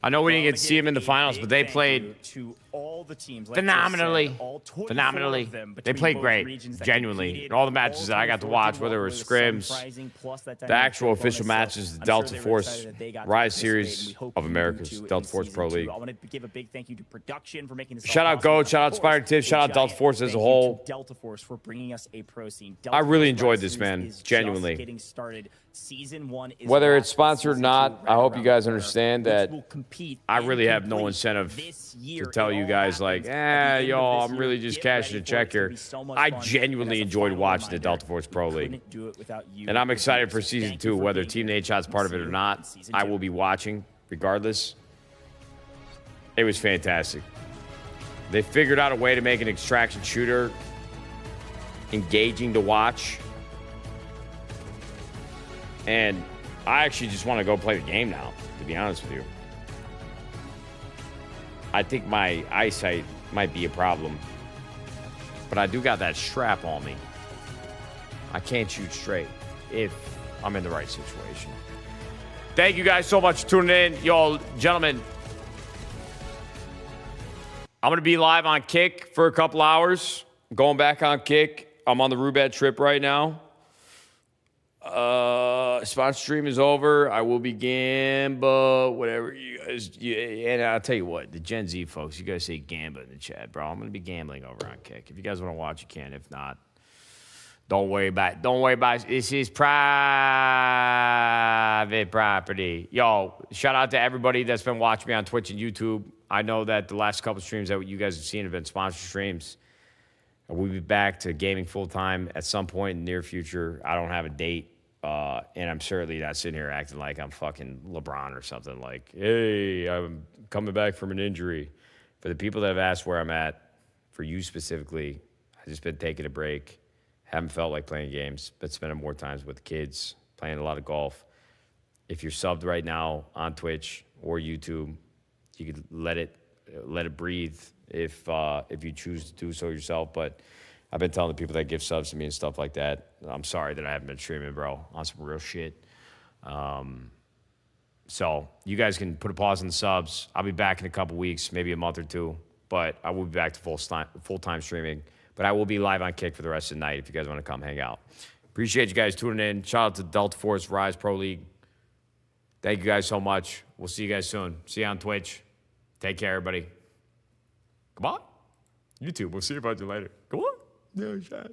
I know we didn't get to see him in the finals, but they played
to all the teams, like
phenomenally.
said, all 24
Phenomenally.
of them
They
between
played
both
great,
regions that
genuinely.
competed.
In all the matches that I got to
24
watch,
did
whether it
well
was
with some
scrims,
prizing plus that
the
dynamic
actual
bonus.
official
So
matches, the
I'm
Delta
sure they were
Force
excited that they got to
Rise
participate, and
Series
we hope
of
we do
America's
too in
Delta Force
season
Pro
2.
League.
I want to give a big thank you to production for making this
Shout
all
out
possible.
Goat, shout out
Of
Spider
course,
Tiff, shout out
a
Delta
giant
Force as a
thank you
whole.
to Delta Force for bringing us a pro scene.
I really
Force
enjoyed
Rise
this,
Series
man,
is just
genuinely.
getting started. Season 1 is
Whether
wrapped,
it's sponsored or
season
not,
2
I
right
hope you
around
guys
the corner,
understand
which
that
will compete
I
and
really have no
complete
incentive
this year.
to tell
It
you
all
guys like,
happens at the end of
y'all,
this
I'm
year.
really just
Get
cashing a
ready for it.
check
It's gonna
here.
be so much
I
fun.
genuinely
And as a
enjoyed
final
watching the
reminder,
Delta Force Pro
we
League.
couldn't do it without you.
And I'm excited
So
for
thank
Season
you
2,
for
whether
being
Team
here.
Nadeshot's part of
See
it or
you
not.
in Season
I
2.
will be watching regardless. It was fantastic. They figured out a way to make an extraction shooter engaging to watch. And I actually just want to go play the game now, to be honest with you. I think my eyesight might be a problem. But I do got that strap on me. I can't shoot straight if I'm in the right situation. Thank you guys so much for tuning in. Y'all, gentlemen, I'm going to be live on Kick for a couple hours. Going back on Kick. I'm on the Rubad trip right now. Sponsor stream is over. I will be Gamba, whatever you guys. And I'll tell you what, the Gen Z folks, you guys say Gamba in the chat, bro. I'm going to be gambling over on Kick. If you guys want to watch, you can. If not, don't worry about it. Don't worry about it. This is private property. Yo, shout out to everybody that's been watching me on Twitch and YouTube. I know that the last couple streams that you guys have seen have been sponsored streams. We'll be back to gaming full time at some point in the near future. I don't have a date. And I'm certainly not sitting here acting like I'm fucking LeBron or something like, hey, I'm coming back from an injury. For the people that have asked where I'm at, for you specifically, I've just been taking a break. Haven't felt like playing games, but spending more times with the kids, playing a lot of golf. If you're subbed right now on Twitch or YouTube, you could let it breathe if you choose to do so yourself. But I've been telling the people that give subs to me and stuff like that, I'm sorry that I haven't been streaming, bro, on some real shit. So you guys can put a pause on the subs. I'll be back in a couple weeks, maybe a month or two, but I will be back to full-time streaming. But I will be live on Kick for the rest of the night if you guys want to come hang out. Appreciate you guys tuning in. Shout out to Delta Force Rise Pro League. Thank you guys so much. We'll see you guys soon. See you on Twitch. Take care, everybody. Come on. YouTube, we'll see about you later. Come on. No shot.